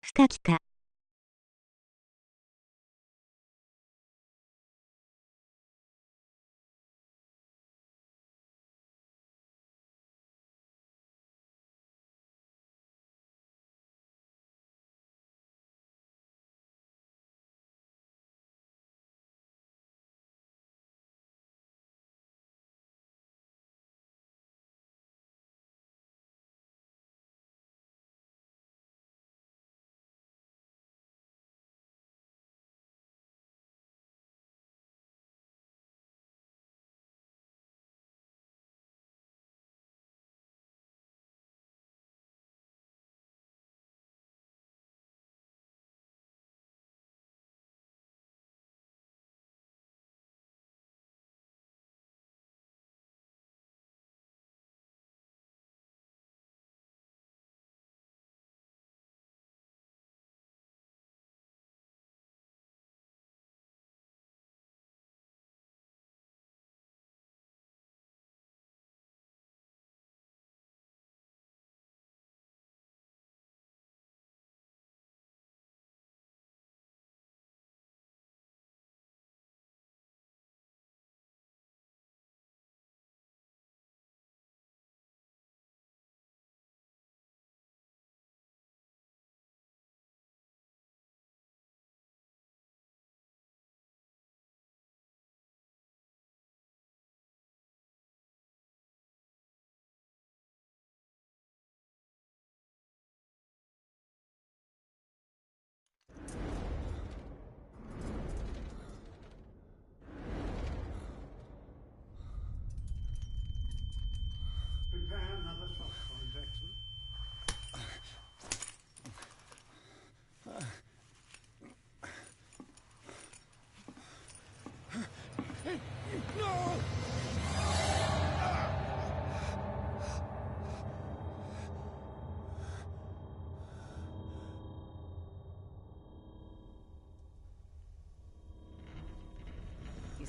T: 深きか。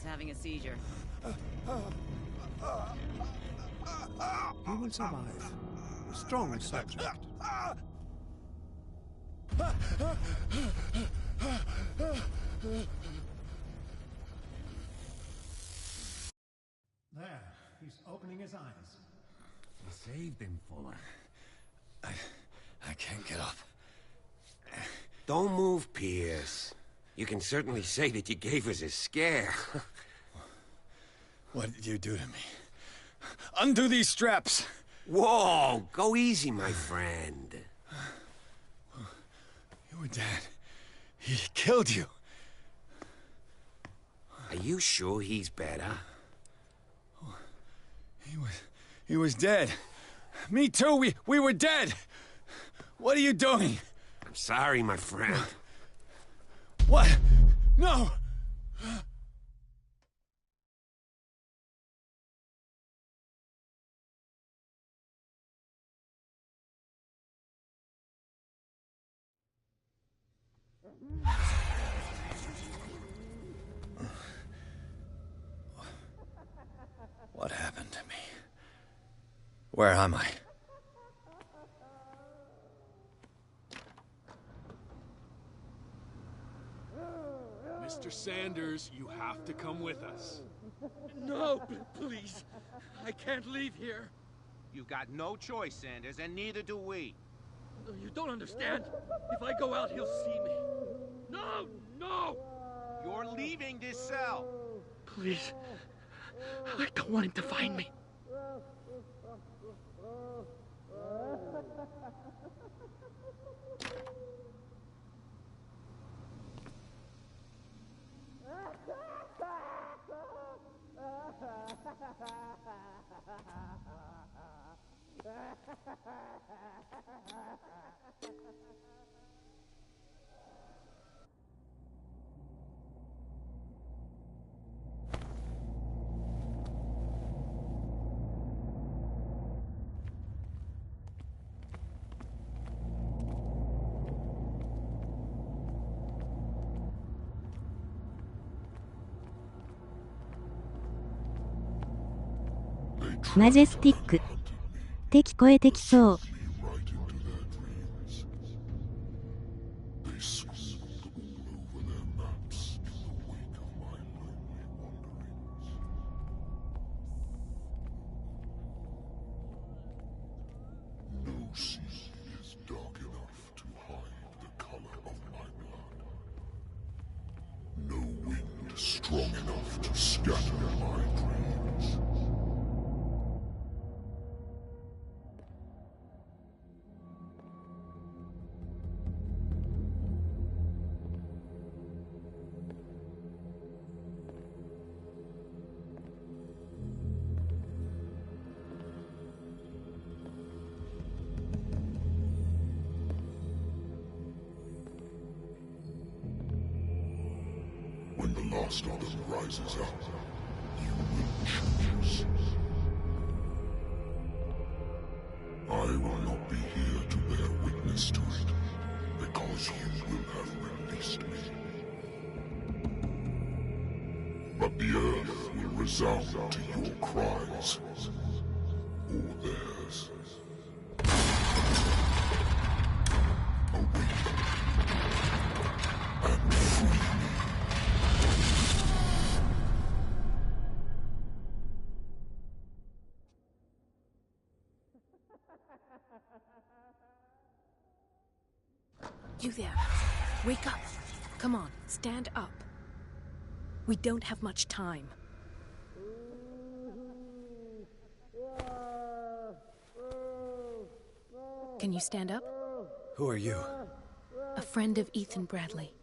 U: He's having a seizure.
M: You will survive. Strong subject. There, he's opening his eyes.
F: You saved him, Fuller.
J: I can't get up.
F: Don't move, Pierce. You can certainly say that you gave us a scare.
J: What did you do to me? Undo these straps!
F: Whoa! Go easy, my friend.
J: You were dead. He killed you.
F: Are you sure he's better?
J: He was dead. Me too, we were dead! What are you doing?
F: I'm sorry, my friend.
J: What? No! What happened to me? Where am I?
O: Mr. Sanders, you have to come with us.
G: No, please. I can't leave here.
V: You've got no choice, Sanders, and neither do we.
G: You don't understand. If I go out, he'll see me. No! No!
V: You're leaving this cell.
G: Please. I don't want him to find me.
T: マジェスティック。敵超えてきそう。
A: Strong enough to scatter my dreams. When the last of them rises up, you will choose. I will not be here to bear witness to it, because you will have released me. But the earth will resound to your cries, or theirs. Awaken and free me.
W: You there. Wake up. Come on, stand up. We don't have much time. Can you stand up?
J: Who are you?
W: A friend of Ethan Bradley.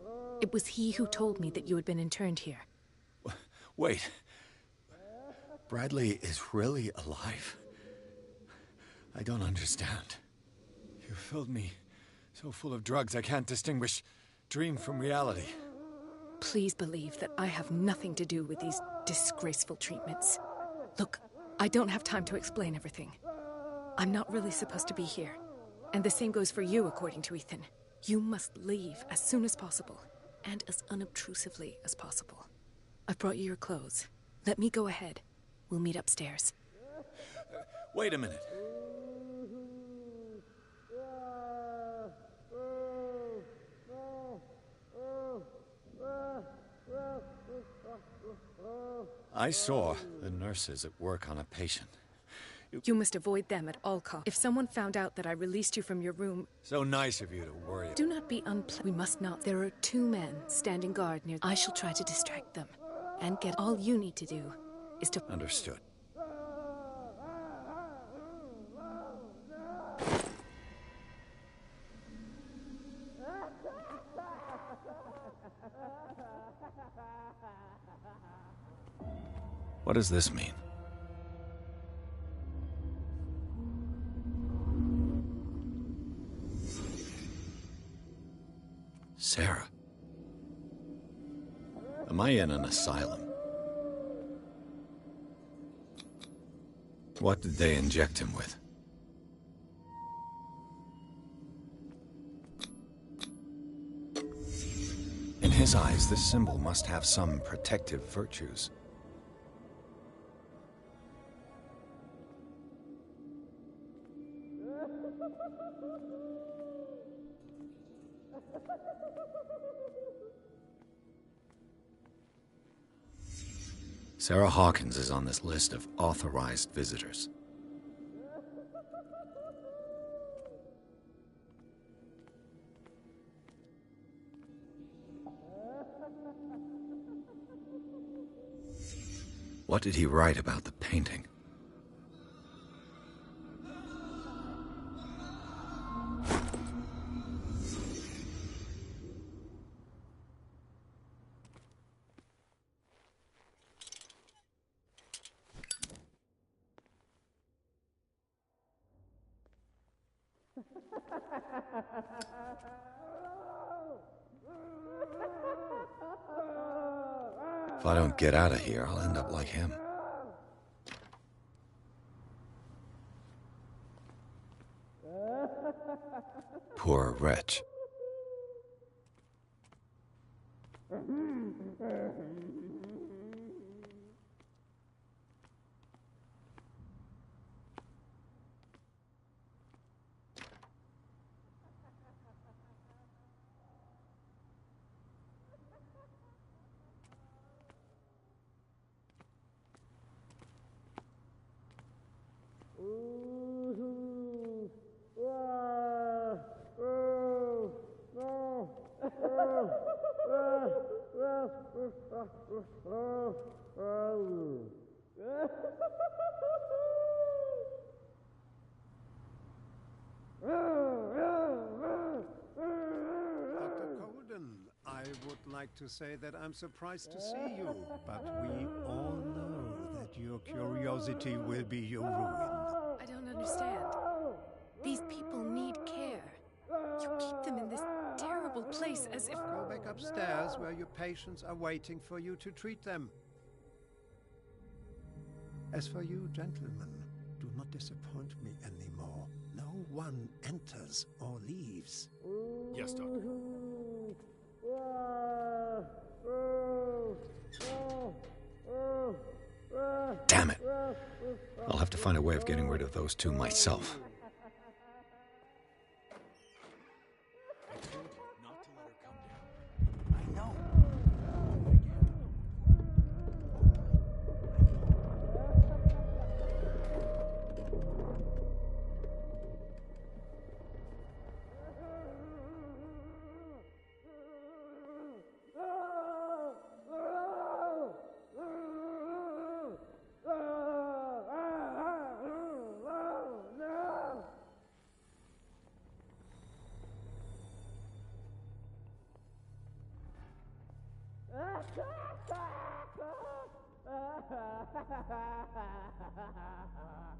W: It was he who told me that you had been interned here.
J: Wait. Bradley is really alive? I don't understand. You filled me so full of drugs I can't distinguish dream from reality.
W: Please believe that I have nothing to do with these disgraceful treatments. Look, I don't have time to explain everything. I'm not really supposed to be here. And the same goes for you, according to Ethan. You must leave as soon as possible, and as unobtrusively as possible. I've brought you your clothes. Let me go ahead. We'll meet upstairs.
J: Wait a minute. I saw the nurses at work on a patient.
W: You must avoid them at all costs. If someone found out that I released you from your room...
J: So nice of you to worry.
W: Do not be unpleasant. We must not. There are 2 men standing guard near... I shall try to distract them. And get... All you need to do is to...
J: Understood. What does this mean? Sarah? Am I in an asylum? What did they inject him with? In his eyes, this symbol must have some protective virtues. Sarah Hawkins is on this list of authorized visitors. What did he write about the painting? If I don't get out of here, I'll end up like him. Poor wretch.
C: To say that I'm surprised to see you, but we all know that your curiosity will be your ruin.
W: I don't understand. These people need care. You keep them in this terrible place as if...
C: Go back upstairs where your patients are waiting for you to treat them. As for you, gentlemen, do not disappoint me anymore. No one enters or leaves.
O: Yes, Doctor.
J: Damn it. I'll have to find a way of getting rid of those 2 myself.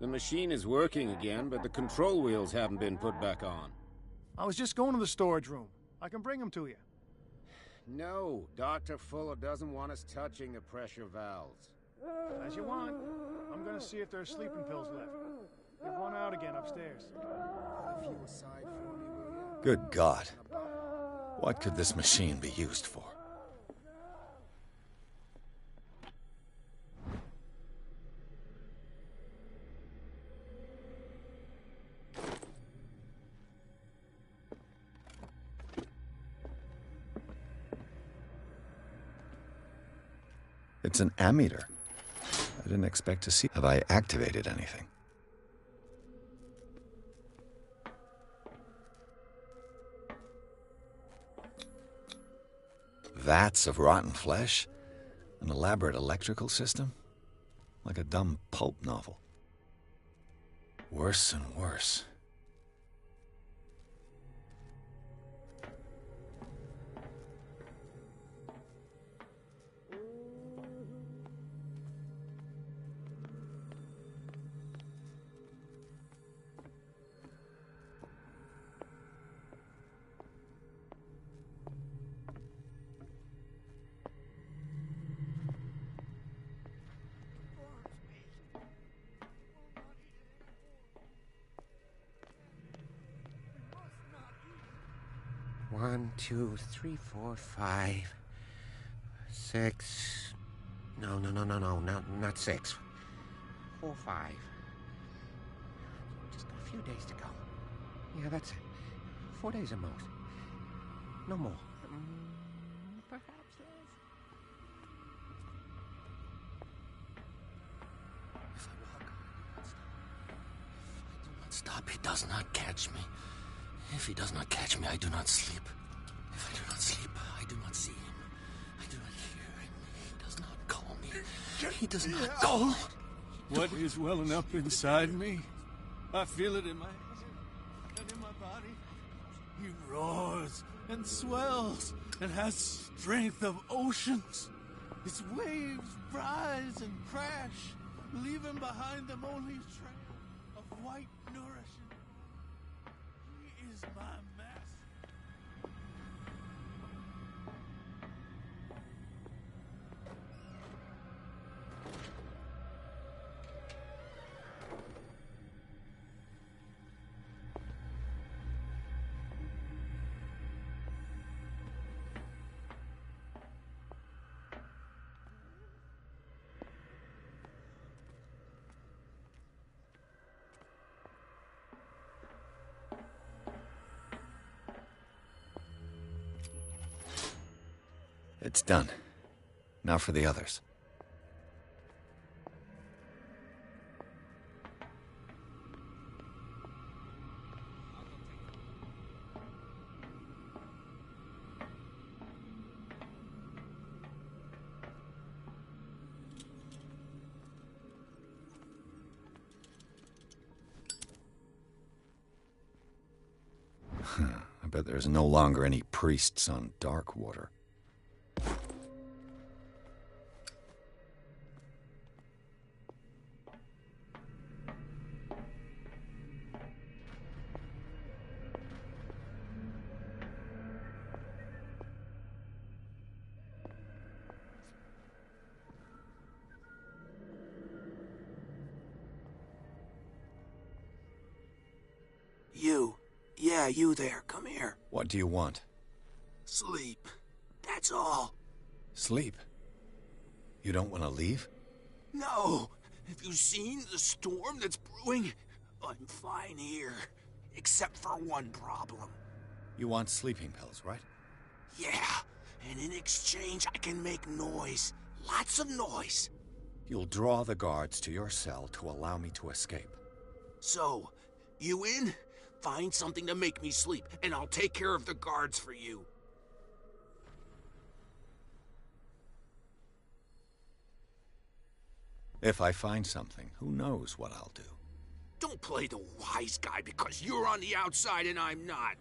H: The machine is working again, but the control wheels haven't been put back on.
P: I was just going to the storage room. I can bring them to you.
H: No, Dr. Fuller doesn't want us touching the pressure valves.
P: As you want. I'm gonna see if there are sleeping pills left. They've run out again upstairs.
H: A few aside for me, will you?
J: Good God. What could this machine be used for?
B: It's an ammeter. I didn't expect to see. Have I activated anything? Vats of rotten flesh? An elaborate electrical system? Like a dumb pulp novel. Worse and worse.
F: One, 2, 3, 4, 5, 6. No, not 6. 4, 5. Just a few days to go. Yeah, that's it. 4 days at most. No more. Perhaps less.
K: If I walk, I do not stop. He does not catch me. If he does not catch me, I do not sleep. If I do not sleep, I do not see him. I do not hear him. He does not call me. He does not call me.
O: What is welling up inside me? I feel it in my head and in my body. He roars and swells and has strength of oceans. Its waves rise and crash, leaving behind them only trail of white nourishment. He is my master.
B: It's done. Now for the others. I bet there's no longer any priests on Darkwater.
K: You. Yeah, you there. Come here.
B: What do you want?
K: Sleep. That's all.
B: Sleep? You don't want to leave?
K: No. Have you seen the storm that's brewing? I'm fine here. Except for one problem.
B: You want sleeping pills, right?
K: Yeah. And in exchange, I can make noise. Lots of noise.
B: You'll draw the guards to your cell to allow me to escape.
K: So, you in? Find something to make me sleep, and I'll take care of the guards for you.
B: If I find something, who knows what I'll do?
K: Don't play the wise guy because you're on the outside and I'm not.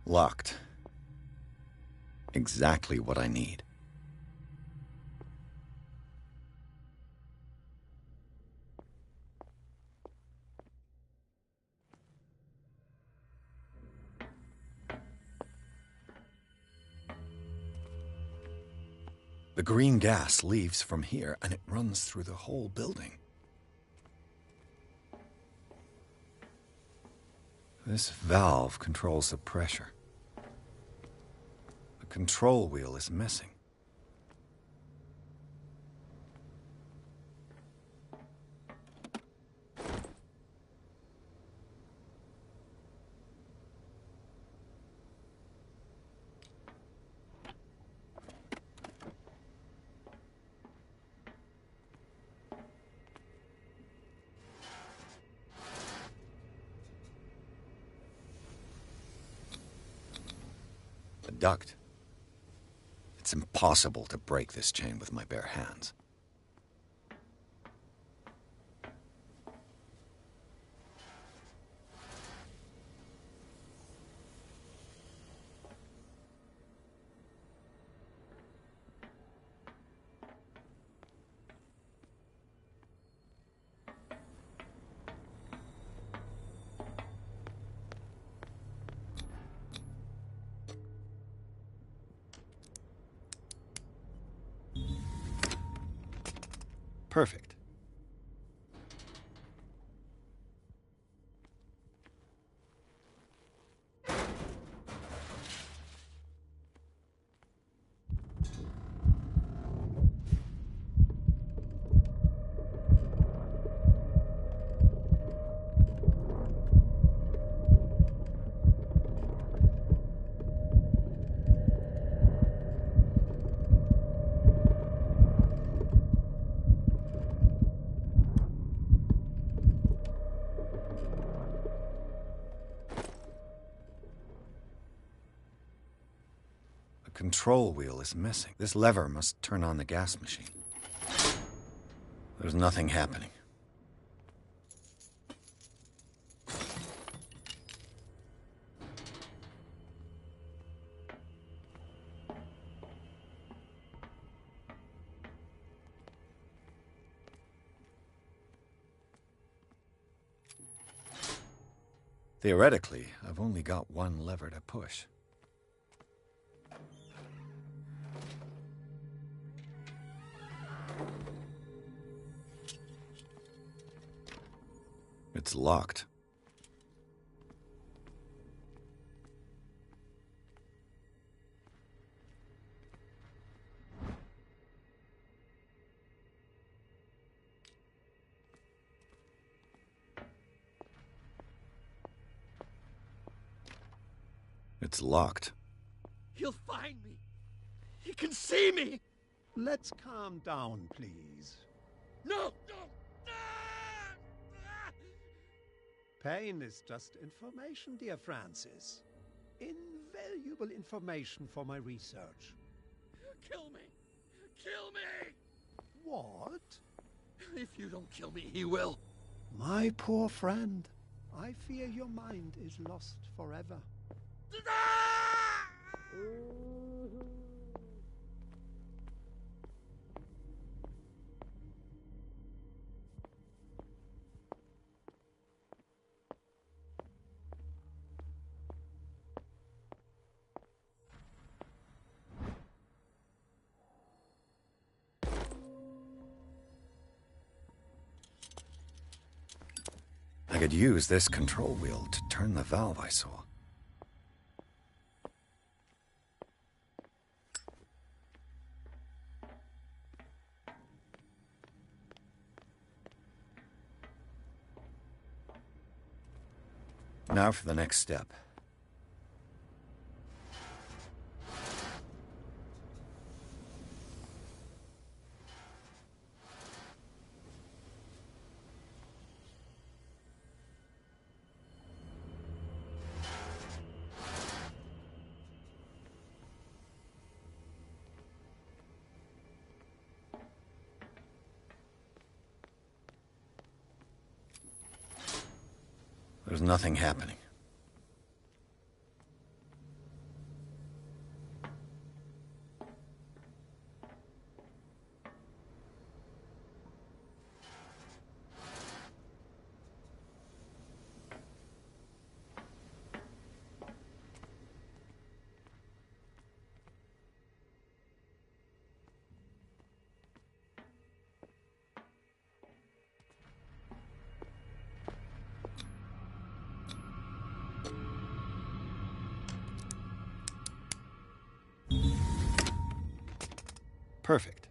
B: Locked. Exactly what I need. The green gas leaves from here, and it runs through the whole building. This valve controls the pressure. The control wheel is missing. ducked. It's impossible to break this chain with my bare hands. Perfect. The control wheel is missing. This lever must turn on the gas machine. There's nothing happening. Theoretically, I've only got one lever to push. It's locked. It's locked.
G: He'll find me. He can see me.
C: Let's calm down, please.
G: No!
C: Pain is just information, dear Francis. Invaluable information for my research.
G: Kill me! Kill me!
C: What?
G: If you don't kill me, he will.
C: My poor friend, I fear your mind is lost forever.
B: I could use this control wheel to turn the valve I saw. Now for the next step. There's nothing happening. Perfect.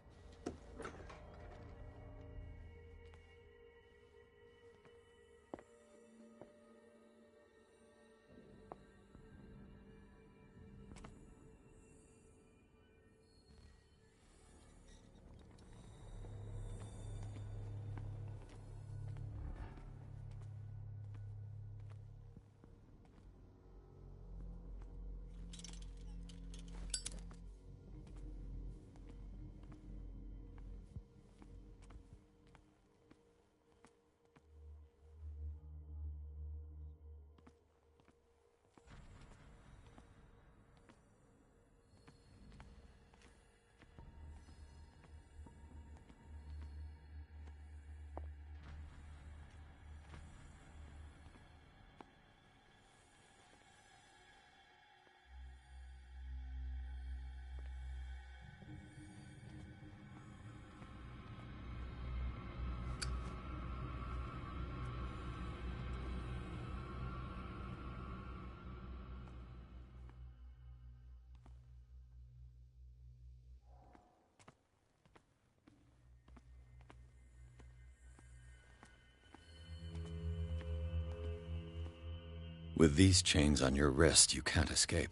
B: With these chains on your wrist, you can't escape.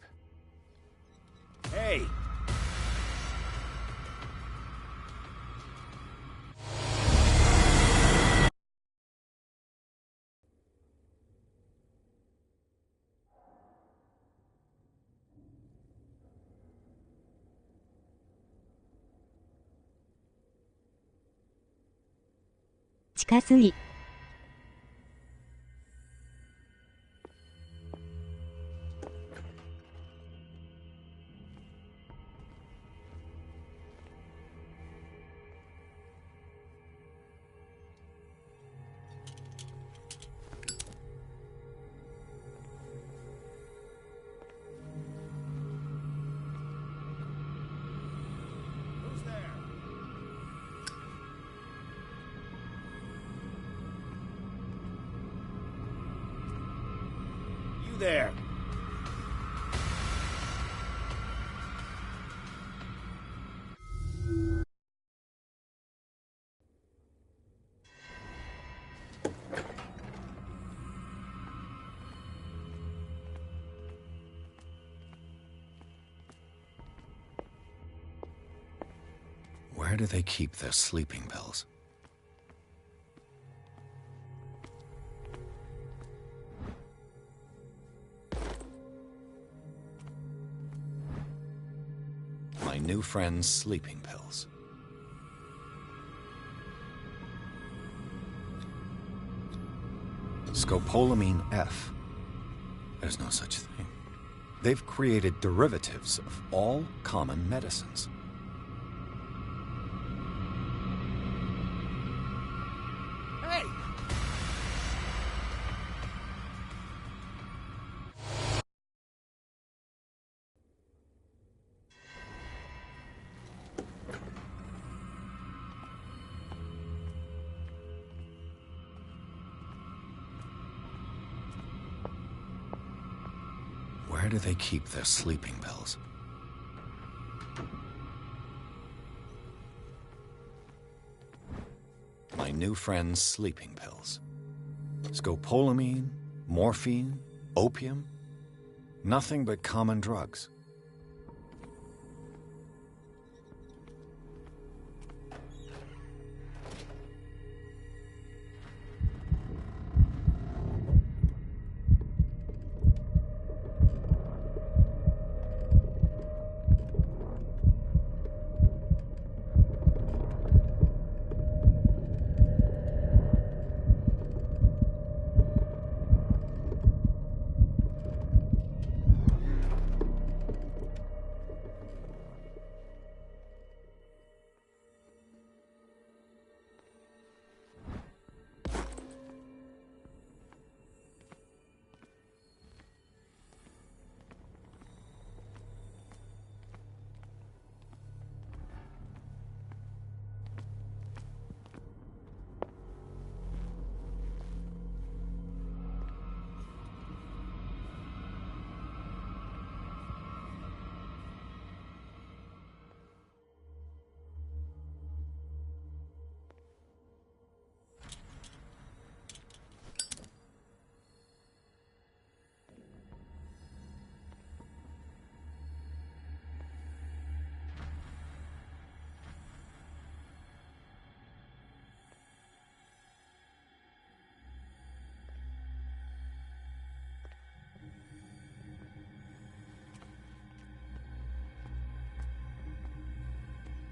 H: Hey!
T: 近すぎ。
H: There.
B: Where do they keep their sleeping pills? My new friend's sleeping pills. Scopolamine F. There's no such thing. They've created derivatives of all common medicines.
H: Hey!
B: Where do they keep their sleeping pills? My new friend's sleeping pills. Scopolamine, morphine, opium. Nothing but common drugs.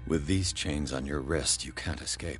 B: With these chains on your wrist, you can't escape.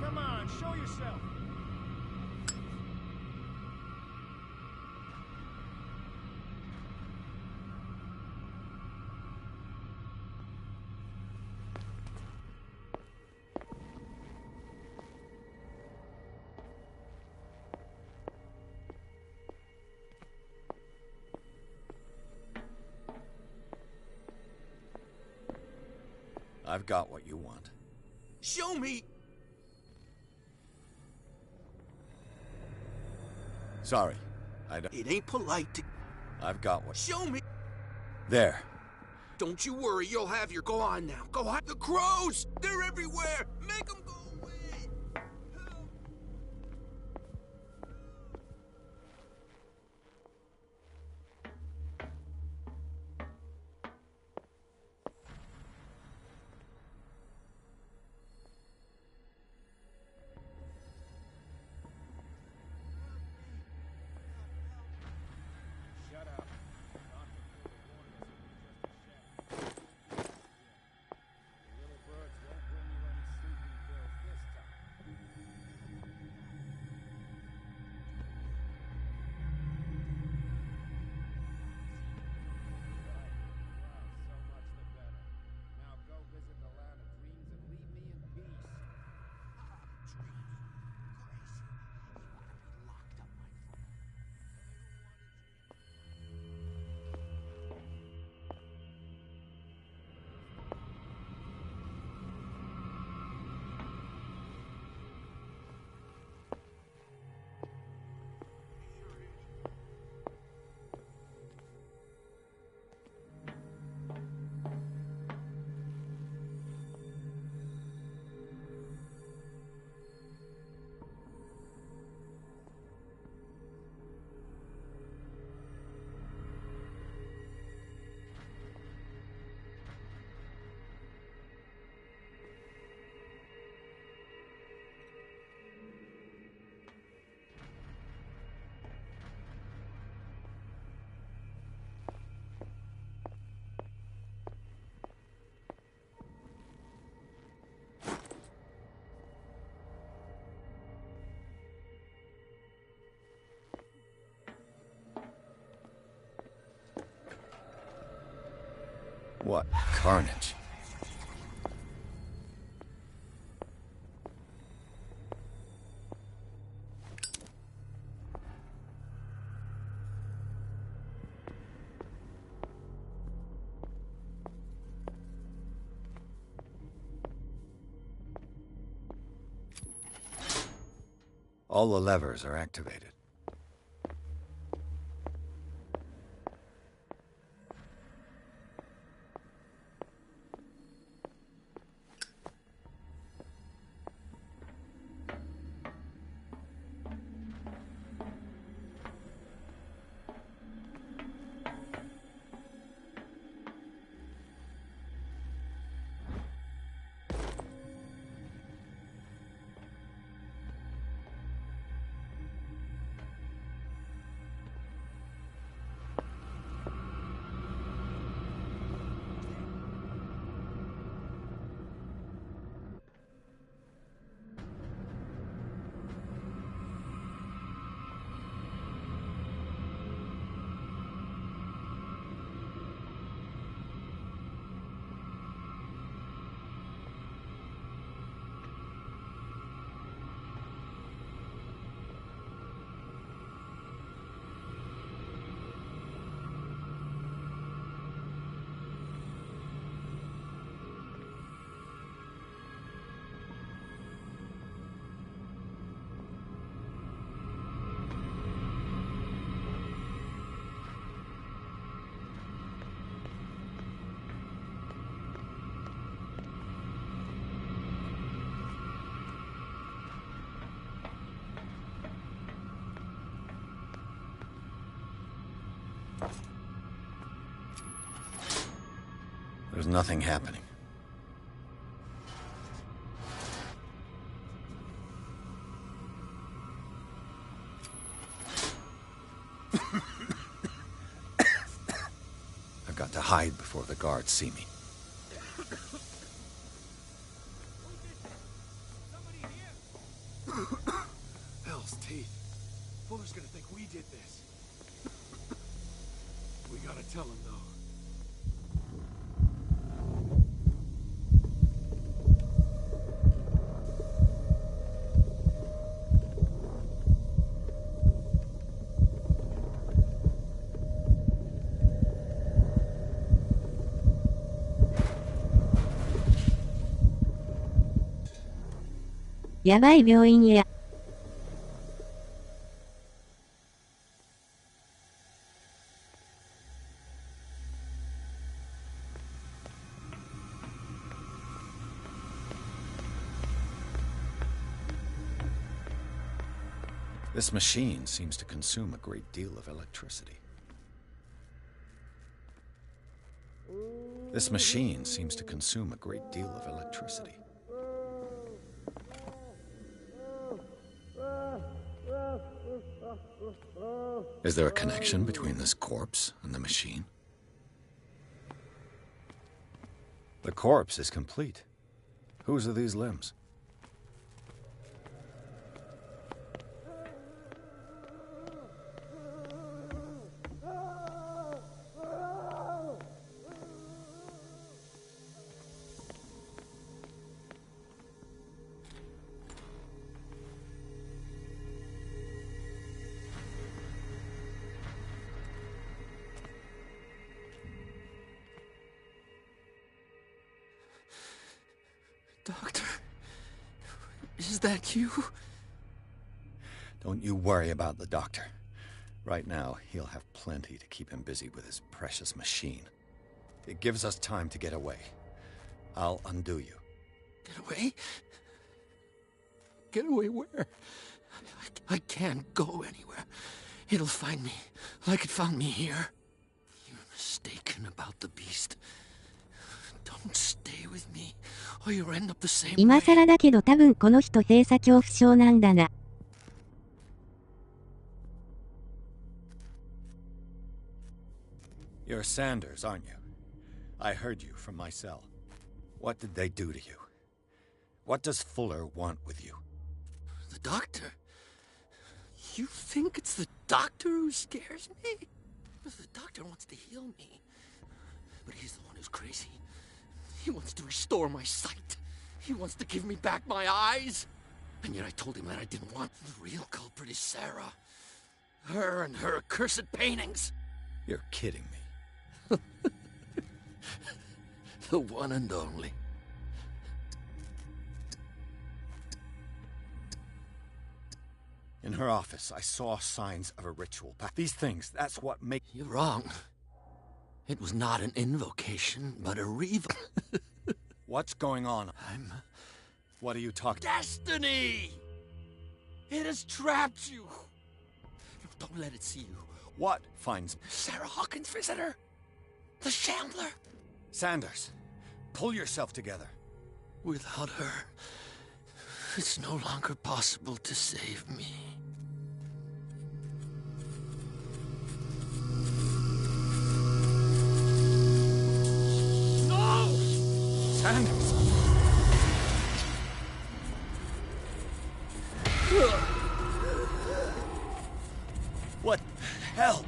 P: Come on, show yourself.
J: I've got what you want.
K: Show me!
J: Sorry, I don't...
K: It ain't polite to...
J: I've got what...
K: Show me!
J: There.
K: Don't you worry, you'll have your... Go on now, go on! The crows! They're everywhere! Make them go away!
J: What carnage. All the levers are activated. There's nothing happening. I've got to hide before the guards see me.
O: Hell's teeth. Fuller's gonna think we did this. We gotta tell him, though.
T: やばい病院や。
B: This machine seems to consume a great deal of electricity. This machine seems to consume a great deal of electricity. Is there a connection between this corpse and the machine? The corpse is complete. Whose are these limbs?
K: Doctor, is that you?
B: Don't you worry about the doctor. Right now, he'll have plenty to keep him busy with his precious machine. It gives us time to get away. I'll undo you.
K: Get away? Get away where? I can't go anywhere. It'll find me, like it found me here. You're mistaken about the beast. Don't stay with me, or you'll end up the same way.
T: 今更だけど多分この人閉鎖恐怖症なんだな。
B: You're Sanders, aren't you? I heard you from my cell. What did they do to you? What does Fuller want with you?
K: The doctor? You think it's the doctor who scares me? The doctor wants to heal me. But he's the one who's crazy. He wants to restore my sight. He wants to give me back my eyes. And yet I told him that I didn't want. The real culprit is Sarah. Her and her accursed paintings.
B: You're kidding me.
K: The one and only.
B: In her office, I saw signs of a ritual. These things, that's what make...
K: You're wrong. It was not an invocation, but a revo...
B: What's going on? What are you talking...
K: Destiny! It has trapped you. No, don't let it see you.
B: What finds...
K: Sarah Hawkins' visitor. The Shambler.
B: Sanders, pull yourself together.
K: Without her, it's no longer possible to save me.
B: No! Sanders! What the hell?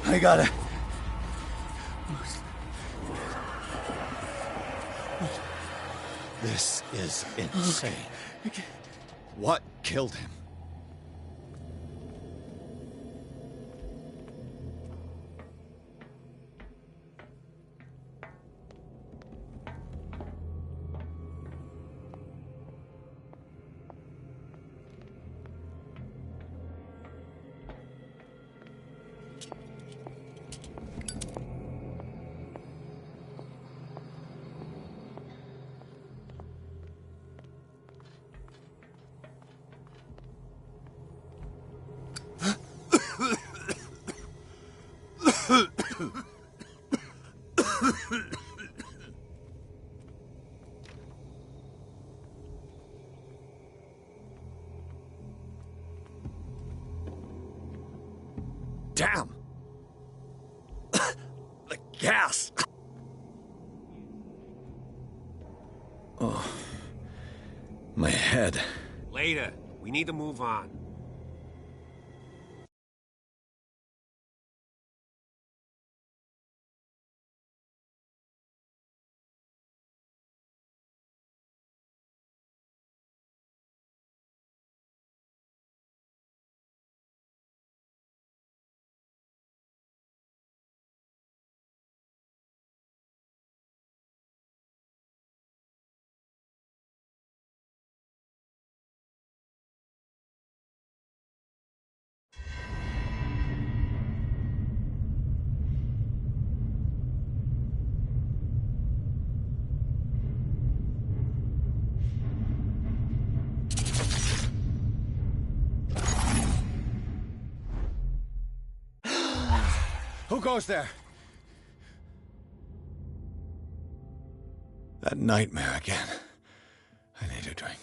B: I gotta... This is insane. Okay. What killed him? Damn! The gas! Oh. My head.
F: Later. We need to move on.
J: goes there? That nightmare again. I need a drink.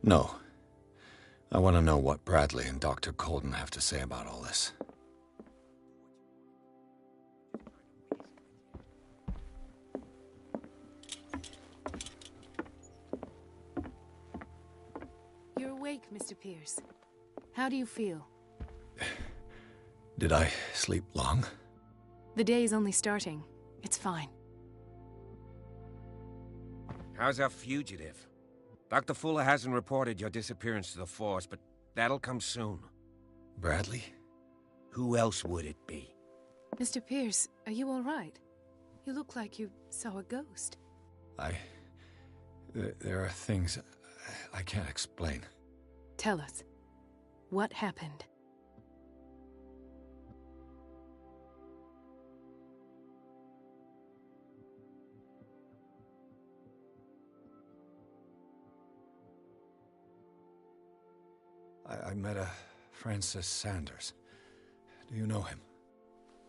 J: No. I want to know what Bradley and Dr. Colden have to say about all this.
W: You're awake, Mr. Pierce. How do you feel?
J: Did I sleep long?
W: The day is only starting. It's fine.
F: How's our fugitive? Dr. Fuller hasn't reported your disappearance to the force, but that'll come soon.
J: Bradley?
F: Who else would it be?
W: Mr. Pierce, are you all right? You look like you saw a ghost.
J: There are things I can't explain.
W: Tell us. What happened?
J: I met a Francis Sanders. Do you know him?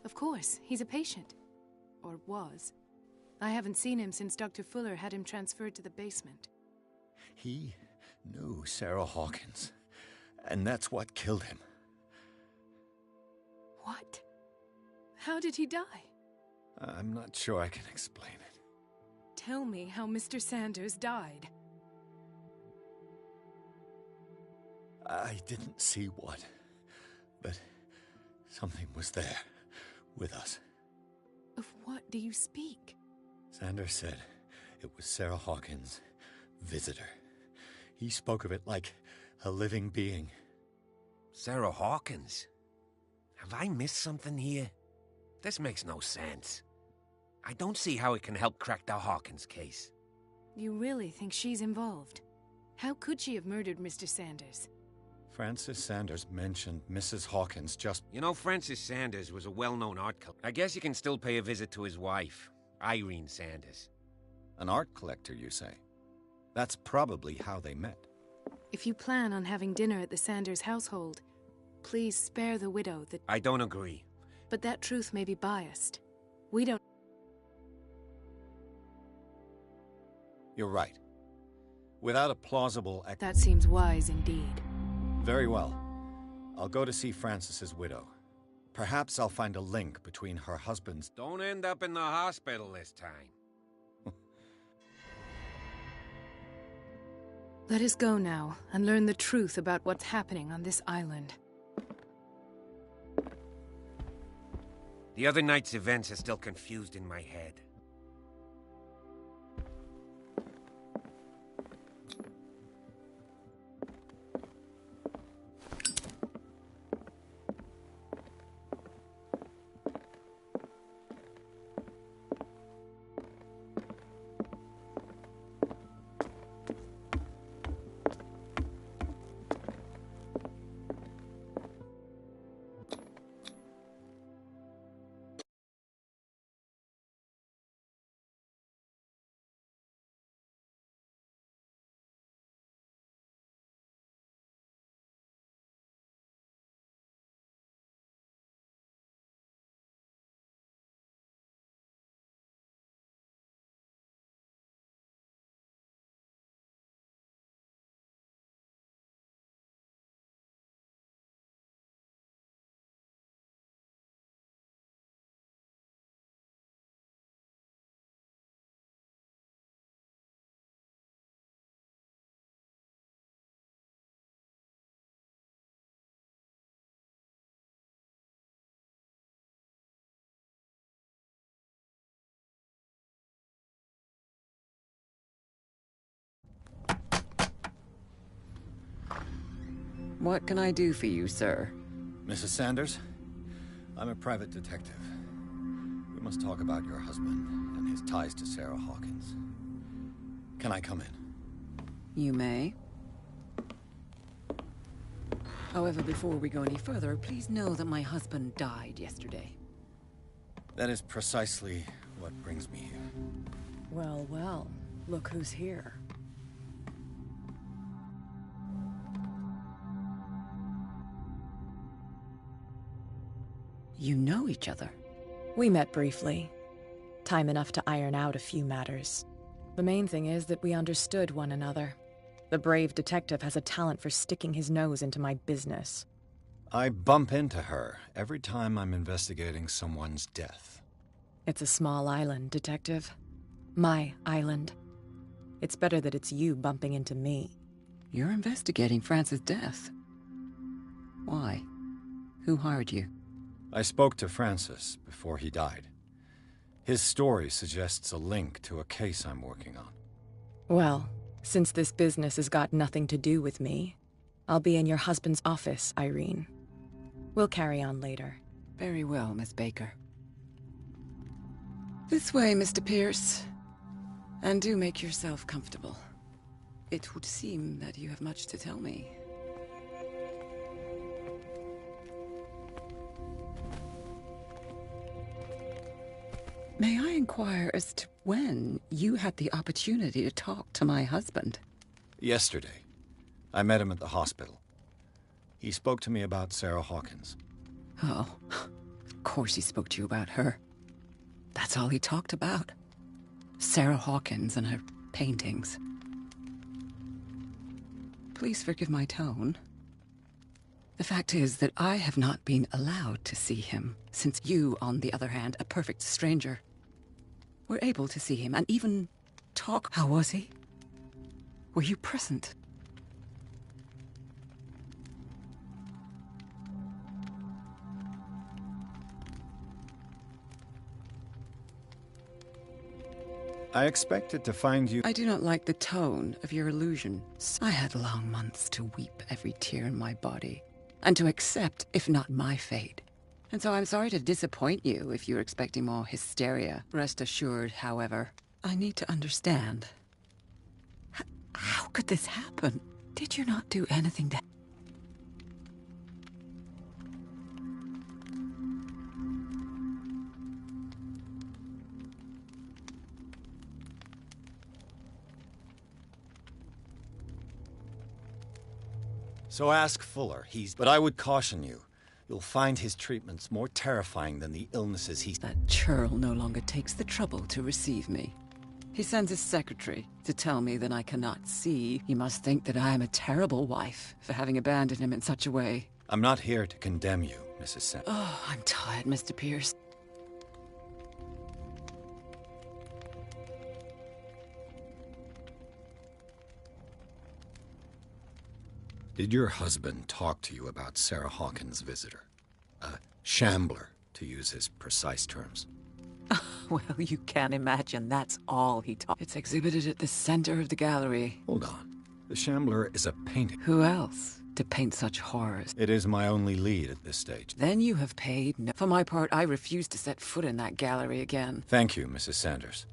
W: Of course, he's a patient. Or was. I haven't seen him since Dr. Fuller had him transferred to the basement.
J: He knew Sarah Hawkins, and that's what killed him.
W: What? How did he die?
J: I'm not sure I can explain it.
W: Tell me how Mr. Sanders died.
J: I didn't see what, but something was there, with us.
W: Of what do you speak?
J: Sanders said it was Sarah Hawkins' visitor. He spoke of it like a living being.
F: Sarah Hawkins? Have I missed something here? This makes no sense. I don't see how it can help crack the Hawkins case.
W: You really think she's involved? How could she have murdered Mr. Sanders?
J: Francis Sanders mentioned Mrs. Hawkins just...
F: You know, Francis Sanders was a well-known art collector. I guess you can still pay a visit to his wife, Irene Sanders.
J: An art collector, you say? That's probably how they met.
W: If you plan on having dinner at the Sanders household, please spare the widow the...
F: I don't agree.
W: But that truth may be biased. We don't...
J: You're right. Without a plausible...
W: That seems wise indeed.
J: Very well. I'll go to see Francis's widow. Perhaps I'll find a link between her husband's...
F: Don't end up in the hospital this time.
W: Let us go now and learn the truth about what's happening on this island.
F: The other night's events are still confused in my head.
I: What can I do for you, sir?
J: Mrs. Sanders? I'm a private detective. We must talk about your husband and his ties to Sarah Hawkins. Can I come in?
I: You may. However, before we go any further, please know that my husband died yesterday.
J: That is precisely what brings me here.
I: Well, well, look who's here. You know each other?
N: We met briefly. Time enough to iron out a few matters. The main thing is that we understood one another. The brave detective has a talent for sticking his nose into my business.
J: I bump into her every time I'm investigating someone's death.
N: It's a small island, Detective. My island. It's better that it's you bumping into me.
I: You're investigating Francis' death. Why? Who hired you?
J: I spoke to Francis before he died. His story suggests a link to a case I'm working on.
N: Well, since this business has got nothing to do with me, I'll be in your husband's office, Irene. We'll carry on later.
I: Very well, Miss Baker. This way, Mr. Pierce. And do make yourself comfortable. It would seem that you have much to tell me. May I inquire as to when you had the opportunity to talk to my husband?
J: Yesterday. I met him at the hospital. He spoke to me about Sarah Hawkins.
I: Oh, of course he spoke to you about her. That's all he talked about. Sarah Hawkins and her paintings. Please forgive my tone. The fact is that I have not been allowed to see him, since you, on the other hand, a perfect stranger, were able to see him and even talk. How was he? Were you present?
J: I expected to find you...
I: I do not like the tone of your allusion. I had long months to weep every tear in my body, and to accept, if not my fate. And so I'm sorry to disappoint you if you're expecting more hysteria. Rest assured, however, I need to understand. How could this happen? Did you not do anything to...
J: So ask Fuller. But I would caution you. You'll find his treatments more terrifying than the illnesses he's...
I: That churl no longer takes the trouble to receive me. He sends his secretary to tell me that I cannot see. He must think that I am a terrible wife for having abandoned him in such a way.
J: I'm not here to condemn you, Mrs. Sanders.
I: Oh, I'm tired, Mr. Pierce.
J: Did your husband talk to you about Sarah Hawkins' visitor? A shambler, to use his precise terms.
I: Well, you can't imagine that's all he taught. It's exhibited at the center of the gallery.
J: Hold on. The shambler is a painting.
I: Who else to paint such horrors?
J: It is my only lead at this stage.
I: Then you have paid no... For my part, I refuse to set foot in that gallery again.
J: Thank you, Mrs. Sanders.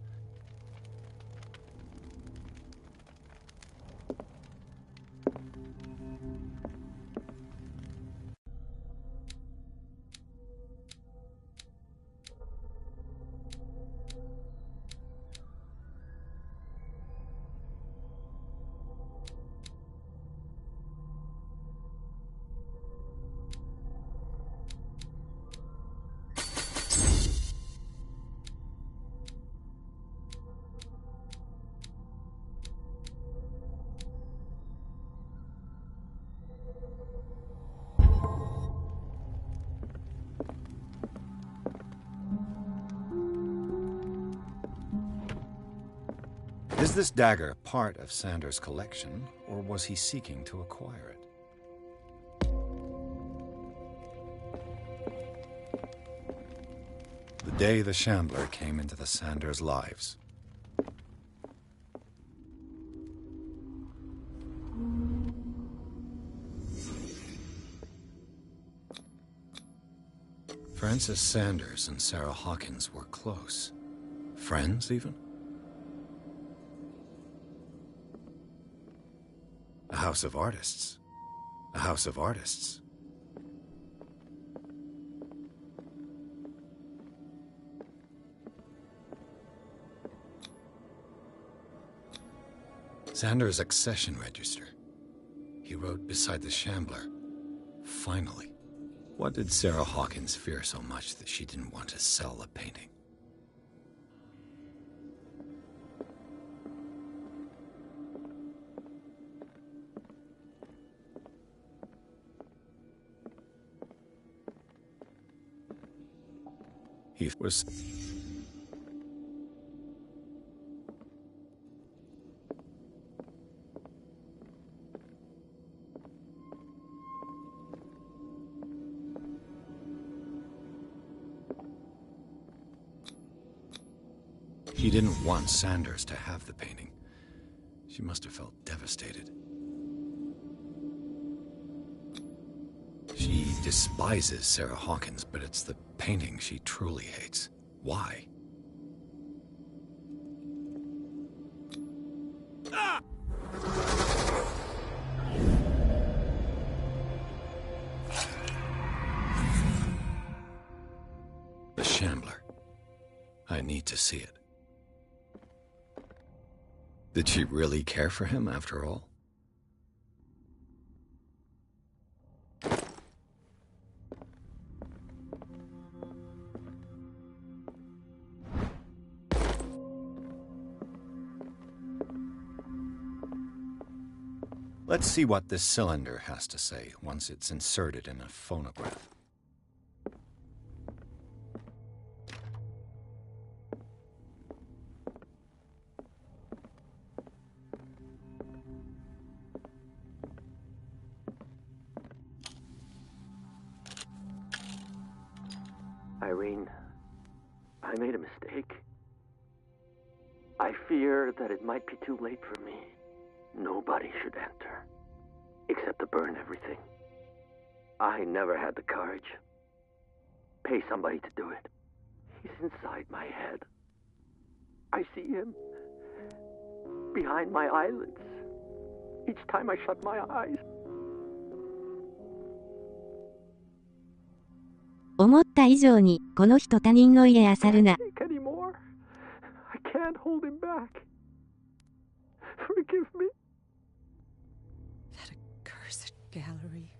J: Is this dagger part of Sanders' collection, or was he seeking to acquire it? The day the Shambler came into the Sanders' lives. Francis Sanders and Sarah Hawkins were close. Friends, even? A house of artists. A house of artists.
B: Sanders' accession register. He wrote beside the Shambler, "Finally." What did Sarah Hawkins fear so much that she didn't want to sell the painting? He was... He didn't want Sanders to have the painting. She must have felt devastated. She despises Sarah Hawkins, but it's the painting she truly hates. Why? The Shambler. I need to see it. Did she really care for him after all? Let's see what this cylinder has to say once it's inserted in a phonograph.
K: Irene, I made a mistake. I fear that it might be too late for me. Nobody should enter, except to burn everything. I never had the courage. Pay somebody to do it. He's inside my head. I see him behind my eyelids each time I shut my eyes.
T: 思った以上にこの人他人の家漁るな。
K: Take any more. I can't hold him back. Forgive me.
I: That accursed gallery.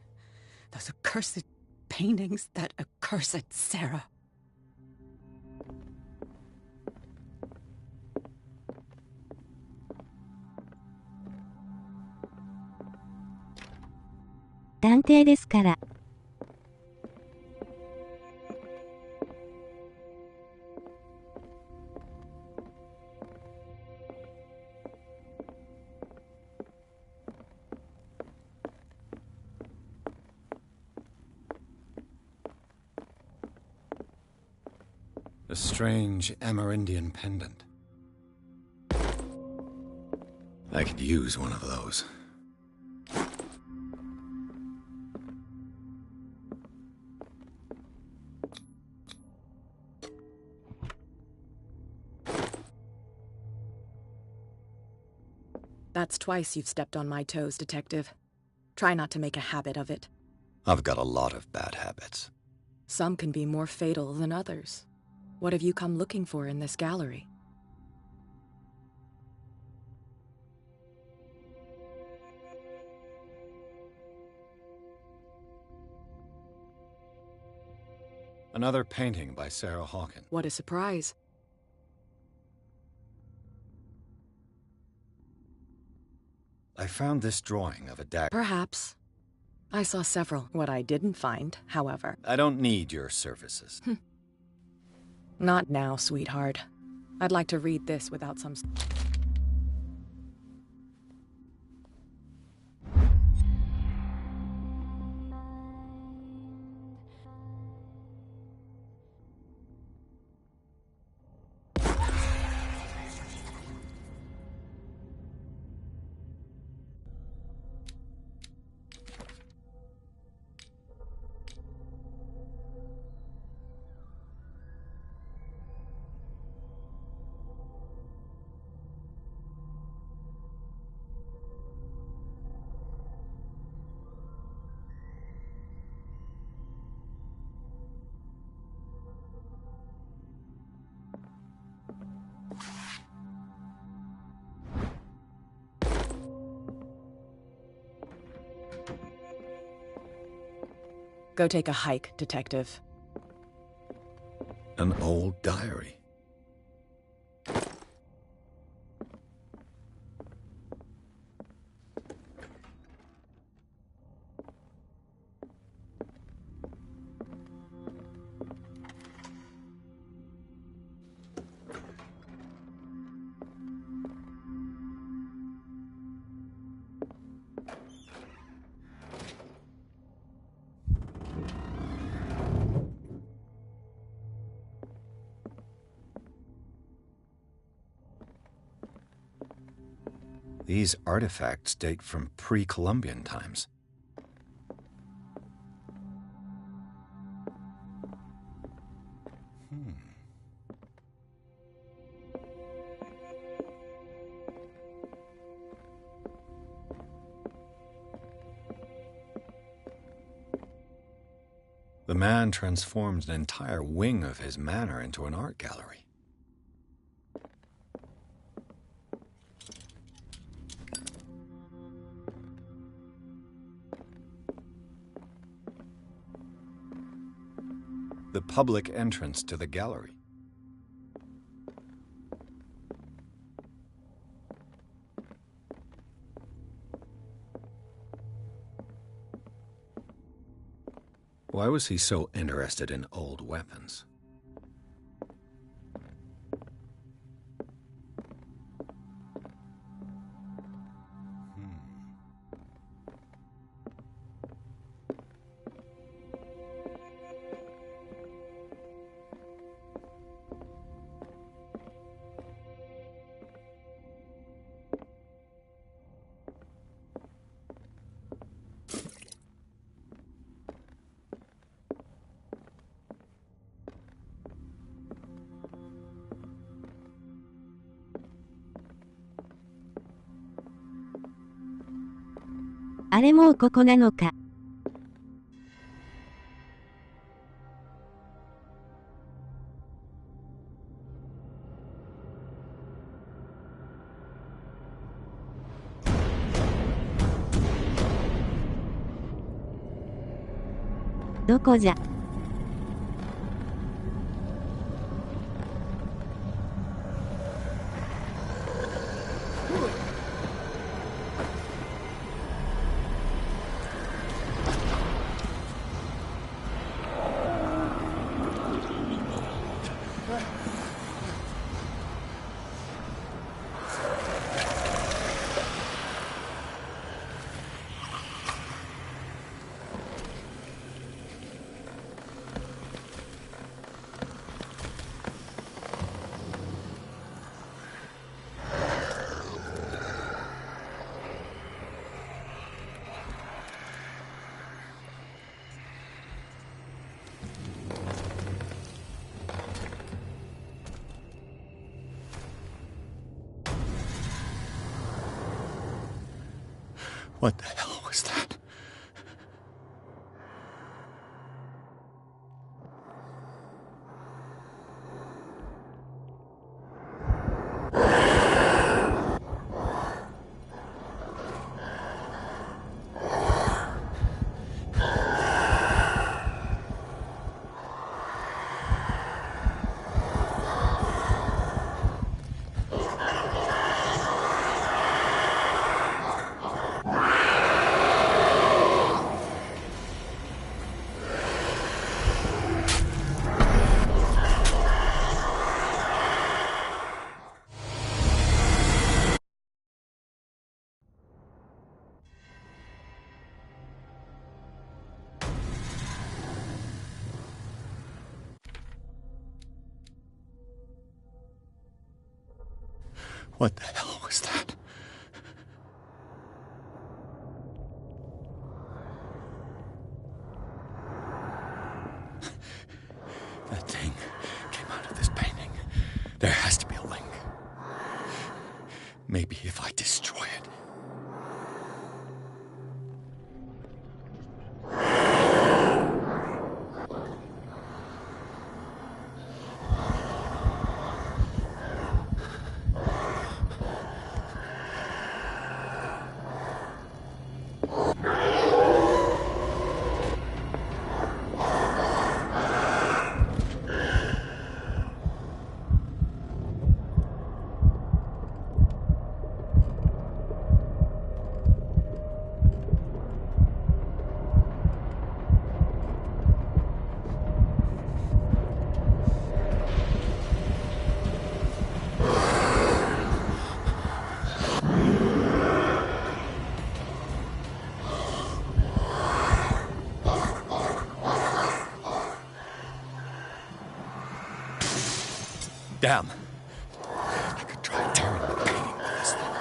I: Those accursed paintings. That accursed Sarah.
T: 「探偵ですから」
B: A strange Amerindian pendant. I could use one of those.
N: That's twice you've stepped on my toes, Detective. Try not to make a habit of it.
B: I've got a lot of bad habits.
N: Some can be more fatal than others. What have you come looking for in this gallery?
B: Another painting by Sarah Hawkins.
N: What a surprise.
B: I found this drawing of a dagger.
N: Perhaps. I saw several. What I didn't find, however...
B: I don't need your services.
N: Not now, sweetheart. I'd like to read this without some... Go take a hike, Detective.
B: An old diary. These artifacts date from pre-Columbian times. The man transforms an entire wing of his manor into an art gallery. The public entrance to the gallery. Why was he so interested in old weapons?
T: 「あれもうここなのか」どこじゃ。
B: What the hell was that? What the hell was that? That thing came out of this painting. There has to be a link. Maybe if I destroy it.
J: Damn. I could try tearing the painting with this thing.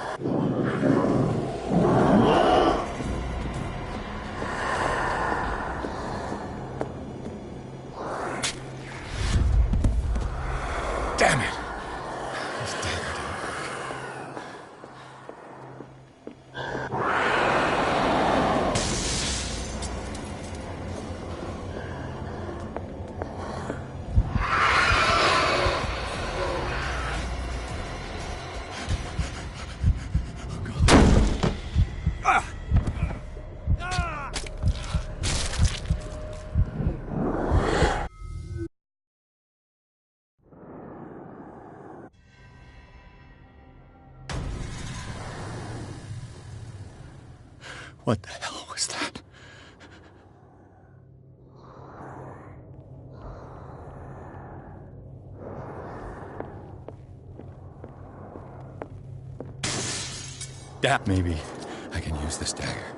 J: Damn it! This dagger didn't What the hell was that? Damn, maybe I can use this dagger.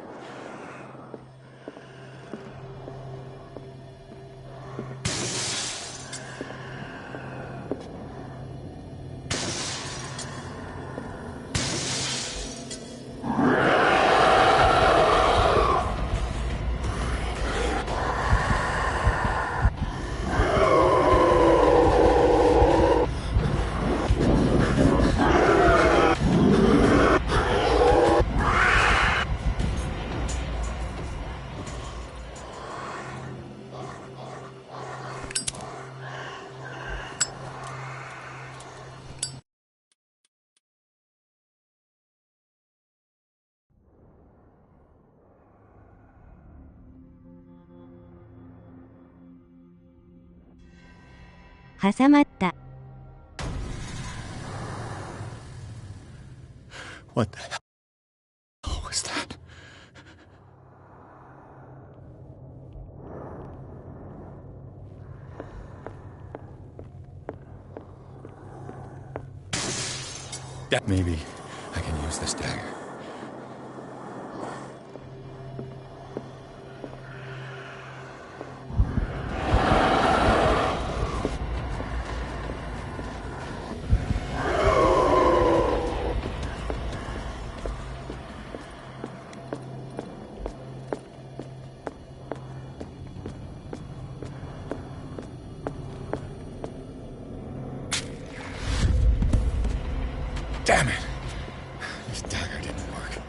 J: What the hell was that? Maybe I can use this dagger. Damn it! This dagger didn't work.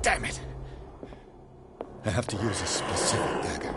J: Damn it! I have to use a specific dagger.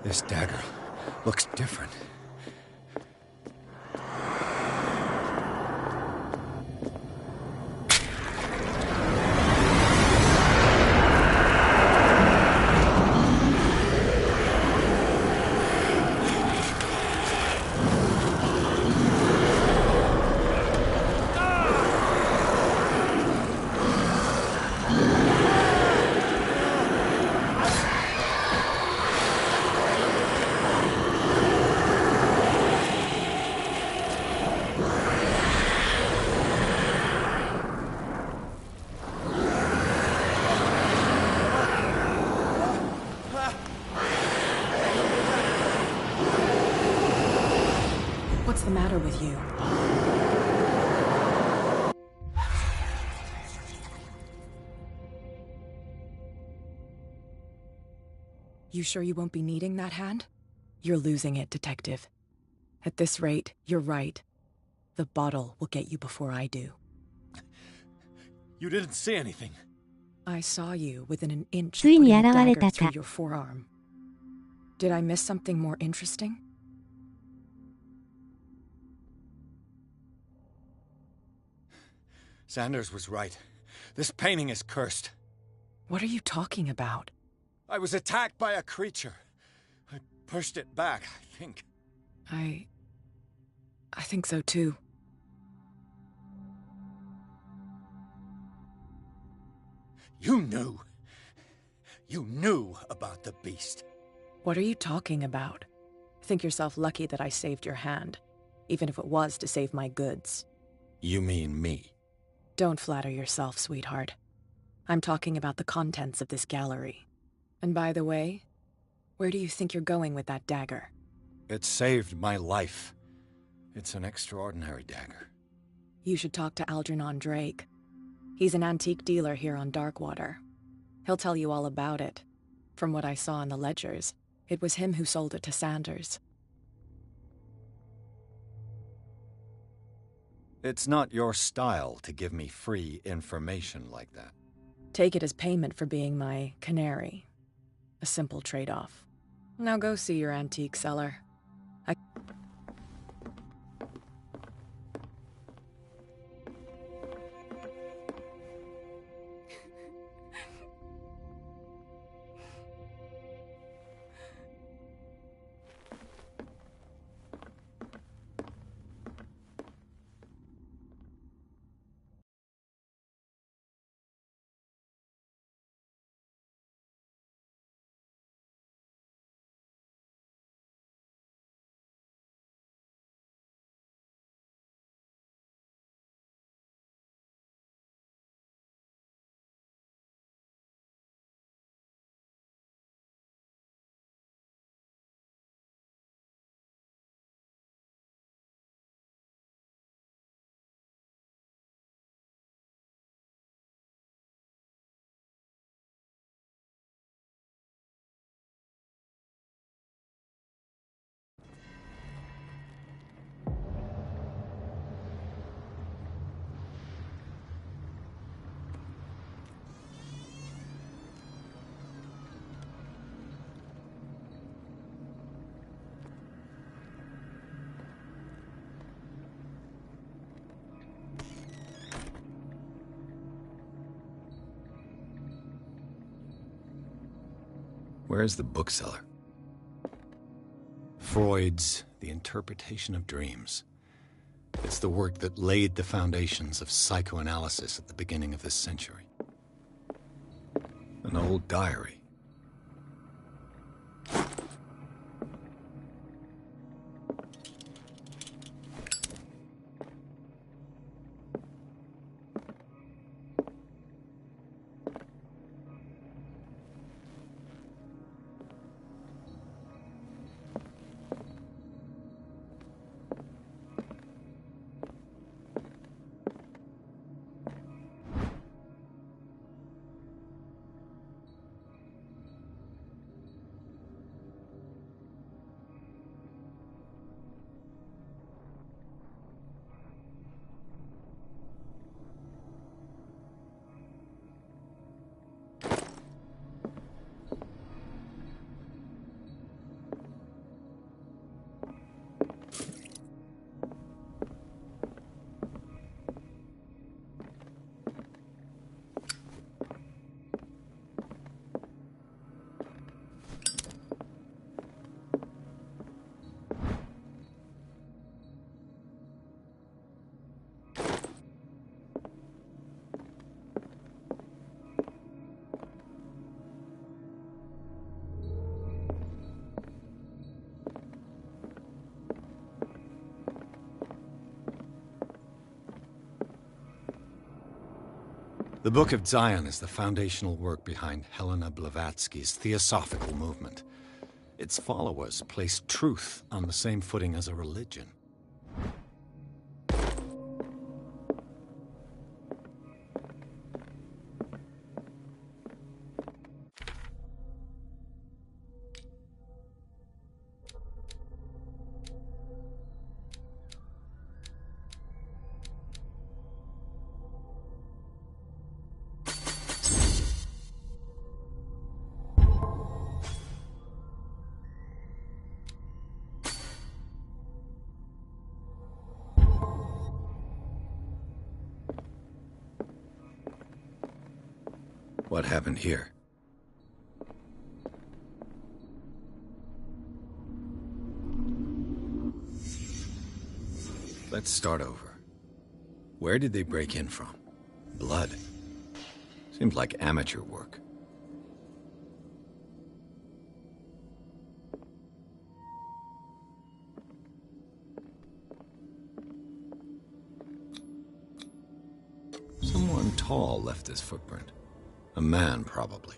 J: This dagger looks different.
N: What's the matter with you? You sure you won't be needing that hand? You're losing it, Detective. At this rate, you're right. The bottle will get you before I do.
J: You didn't see anything.
N: I saw you within an inch of
T: ついに
N: putting
T: 現
N: a
T: れ
N: dagger
T: た
N: through
T: か。
N: your forearm. Did I miss something more interesting?
J: Sanders was right. This painting is cursed.
N: What are you talking about?
J: I was attacked by a creature. I pushed it back, I think.
N: I think so too.
J: You knew. You knew about the beast.
N: What are you talking about? Think yourself lucky that I saved your hand, even if it was to save my goods.
J: You mean me?
N: Don't flatter yourself, sweetheart. I'm talking about the contents of this gallery. And by the way, where do you think you're going with that dagger?
J: It saved my life. It's an extraordinary dagger.
N: You should talk to Algernon Drake. He's an antique dealer here on Darkwater. He'll tell you all about it. From what I saw in the ledgers, it was him who sold it to Sanders.
J: It's not your style to give me free information like that.
N: Take it as payment for being my canary. A simple trade-off. Now go see your antique seller.
J: Where's the bookseller? Freud's The Interpretation of Dreams. It's the work that laid the foundations of psychoanalysis at the beginning of this century. An old diary.
B: The Book of Zion is the foundational work behind Helena Blavatsky's Theosophical movement. Its followers place truth on the same footing as a religion. What happened here? Let's start over. Where did they break in from? Blood. Seems like amateur work. Someone tall left this footprint. A man, probably.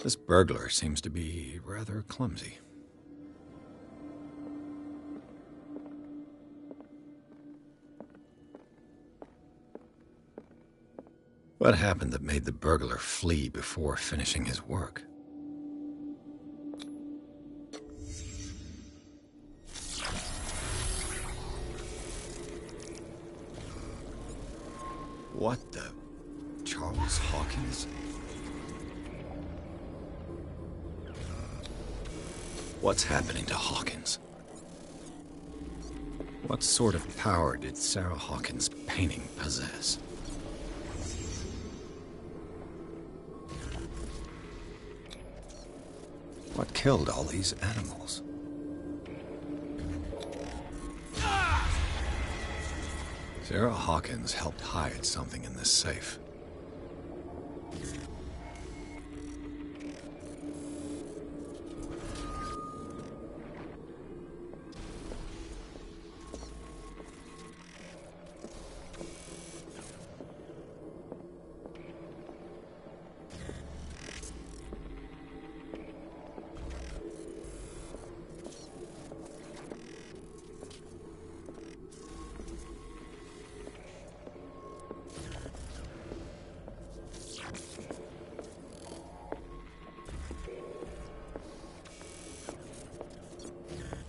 B: This burglar seems to be rather clumsy. What happened that made the burglar flee before finishing his work? What the... Charles Hawkins? What's happening to Hawkins? What sort of power did Sarah Hawkins' painting possess? What killed all these animals? Sarah Hawkins helped hide something in this safe.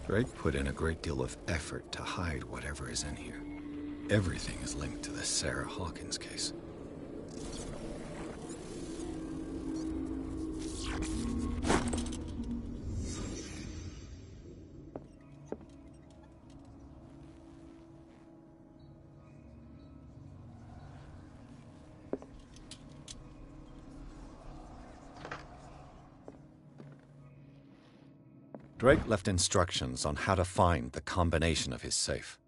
B: Drake put in a great deal of effort to hide whatever is in here. Everything is linked to the Sarah Hawkins case. Drake left instructions on how to find the combination of his safe.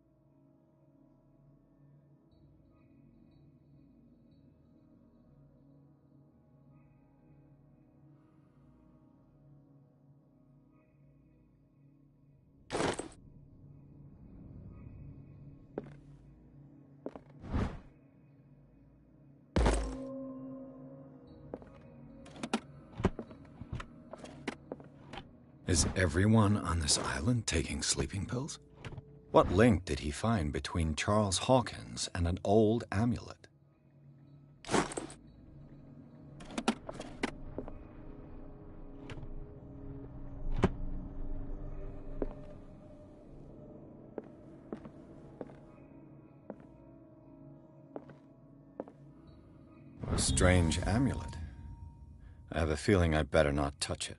B: Is everyone on this island taking sleeping pills? What link did he find between Charles Hawkins and an old amulet? A strange amulet. I have a feeling I'd better not touch it.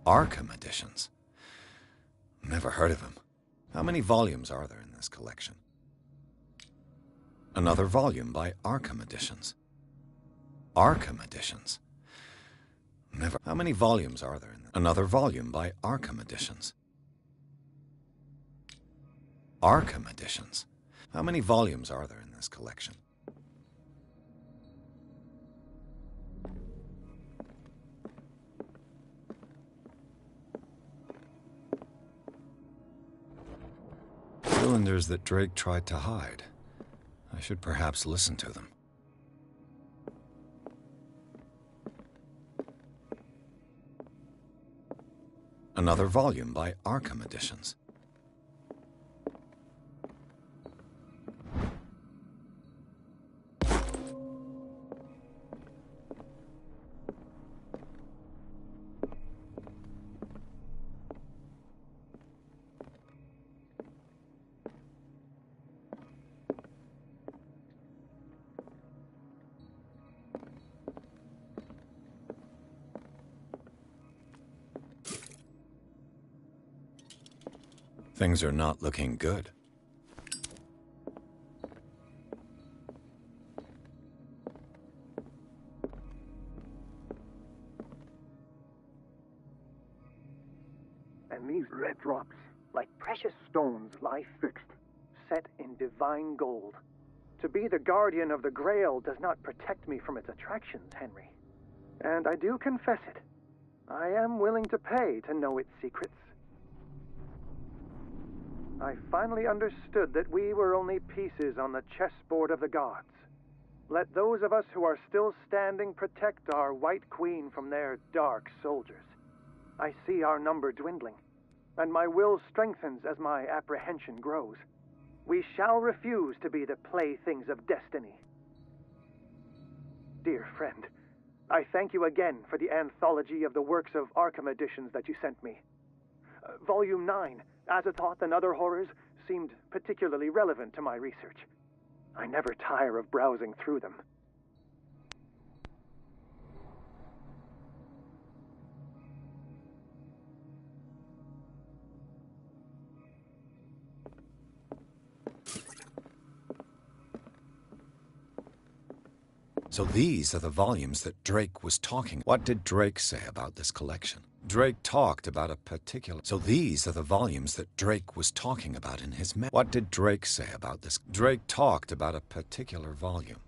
B: Arkham editions? Never heard of him. How many volumes are there in this collection? Another volume by Arkham Editions. Arkham Editions? Never. How many volumes are there in this? Another volume by Arkham Editions. Arkham Editions? How many volumes are there in this collection? Cylinders that Drake tried to hide. I should perhaps listen to them. Another volume by Arkham Editions. Things are not looking good.
L: And these red drops, like precious stones, lie fixed, set in divine gold. To be the guardian of the Grail does not protect me from its attractions, Henry. And I do confess it. I am willing to pay to know its secrets. I finally understood that we were only pieces on the chessboard of the gods. Let those of us who are still standing protect our White Queen from their dark soldiers. I see our number dwindling, and my will strengthens as my apprehension grows. We shall refuse to be the playthings of destiny. Dear friend, I thank you again for the anthology of the works of Arkham editions that you sent me. Volume 9, Azathoth and Other Horrors, seemed particularly relevant to my research. I never tire of browsing through them.
B: So these are the volumes that Drake was talking. What did Drake say about this collection? Drake talked about a particular... So these are the volumes that Drake was talking about in his... What did Drake say about this? Drake talked about a particular volume.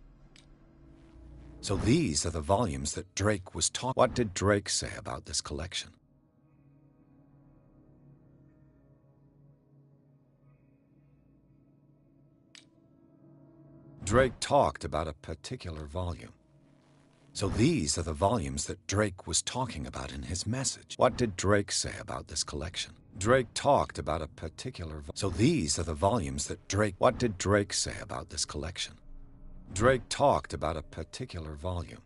B: So these are the volumes that Drake was talking... What did Drake say about this collection? Drake talked about a particular volume. So these are the volumes that Drake was talking about in his message. What did Drake say about this collection? Drake talked about a particular... So these are the volumes that Drake... What did Drake say about this collection? Drake talked about a particular volume.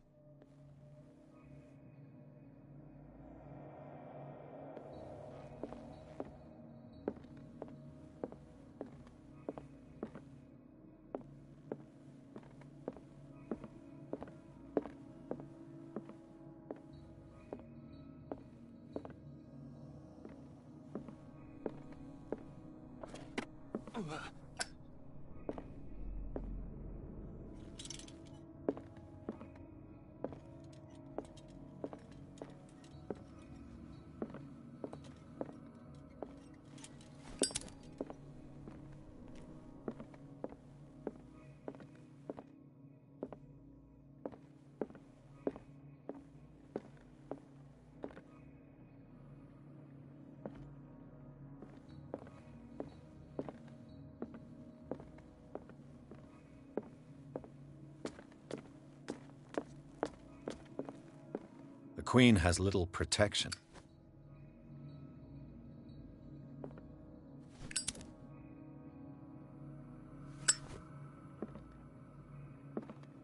B: The Queen has little protection.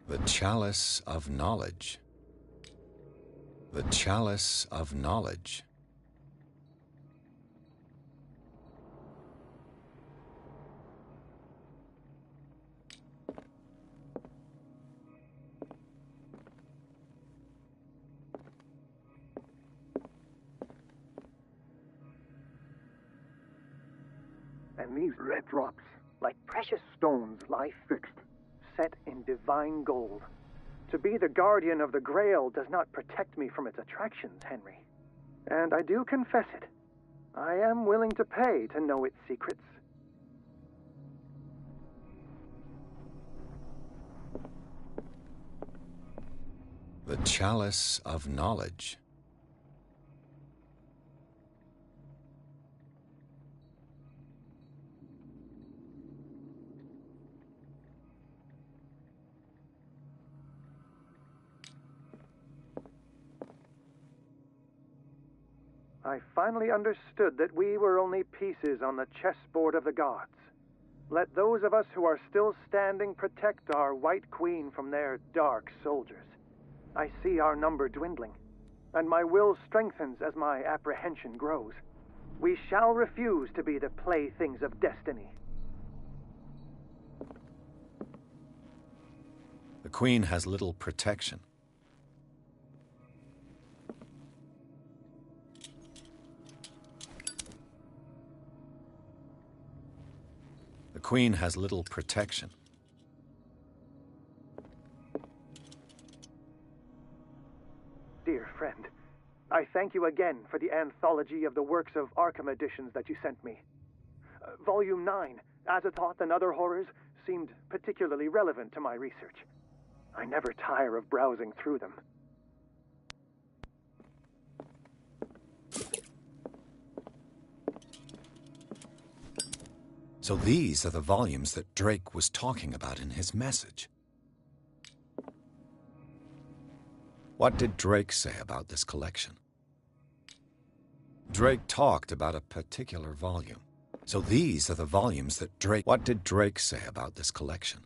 B: The Chalice of Knowledge. The Chalice of Knowledge.
L: And these red drops, like precious stones, lie fixed, set in divine gold. To be the guardian of the Grail does not protect me from its attractions, Henry. And I do confess it. I am willing to pay to know its secrets.
B: The Chalice of Knowledge.
L: I finally understood that we were only pieces on the chessboard of the gods. Let those of us who are still standing protect our White Queen from their dark soldiers. I see our number dwindling, and my will strengthens as my apprehension grows. We shall refuse to be the playthings of destiny.
B: The Queen has little protection. The Queen has little protection.
L: Dear friend, I thank you again for the anthology of the works of Arkham editions that you sent me. Volume 9, Azathoth and Other Horrors, seemed particularly relevant to my research. I never tire of browsing through them.
B: So these are the volumes that Drake was talking about in his message. What did Drake say about this collection? Drake talked about a particular volume. So these are the volumes that Drake... What did Drake say about this collection?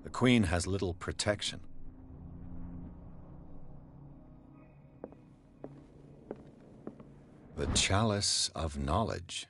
B: The Queen has little protection. The Chalice of Knowledge.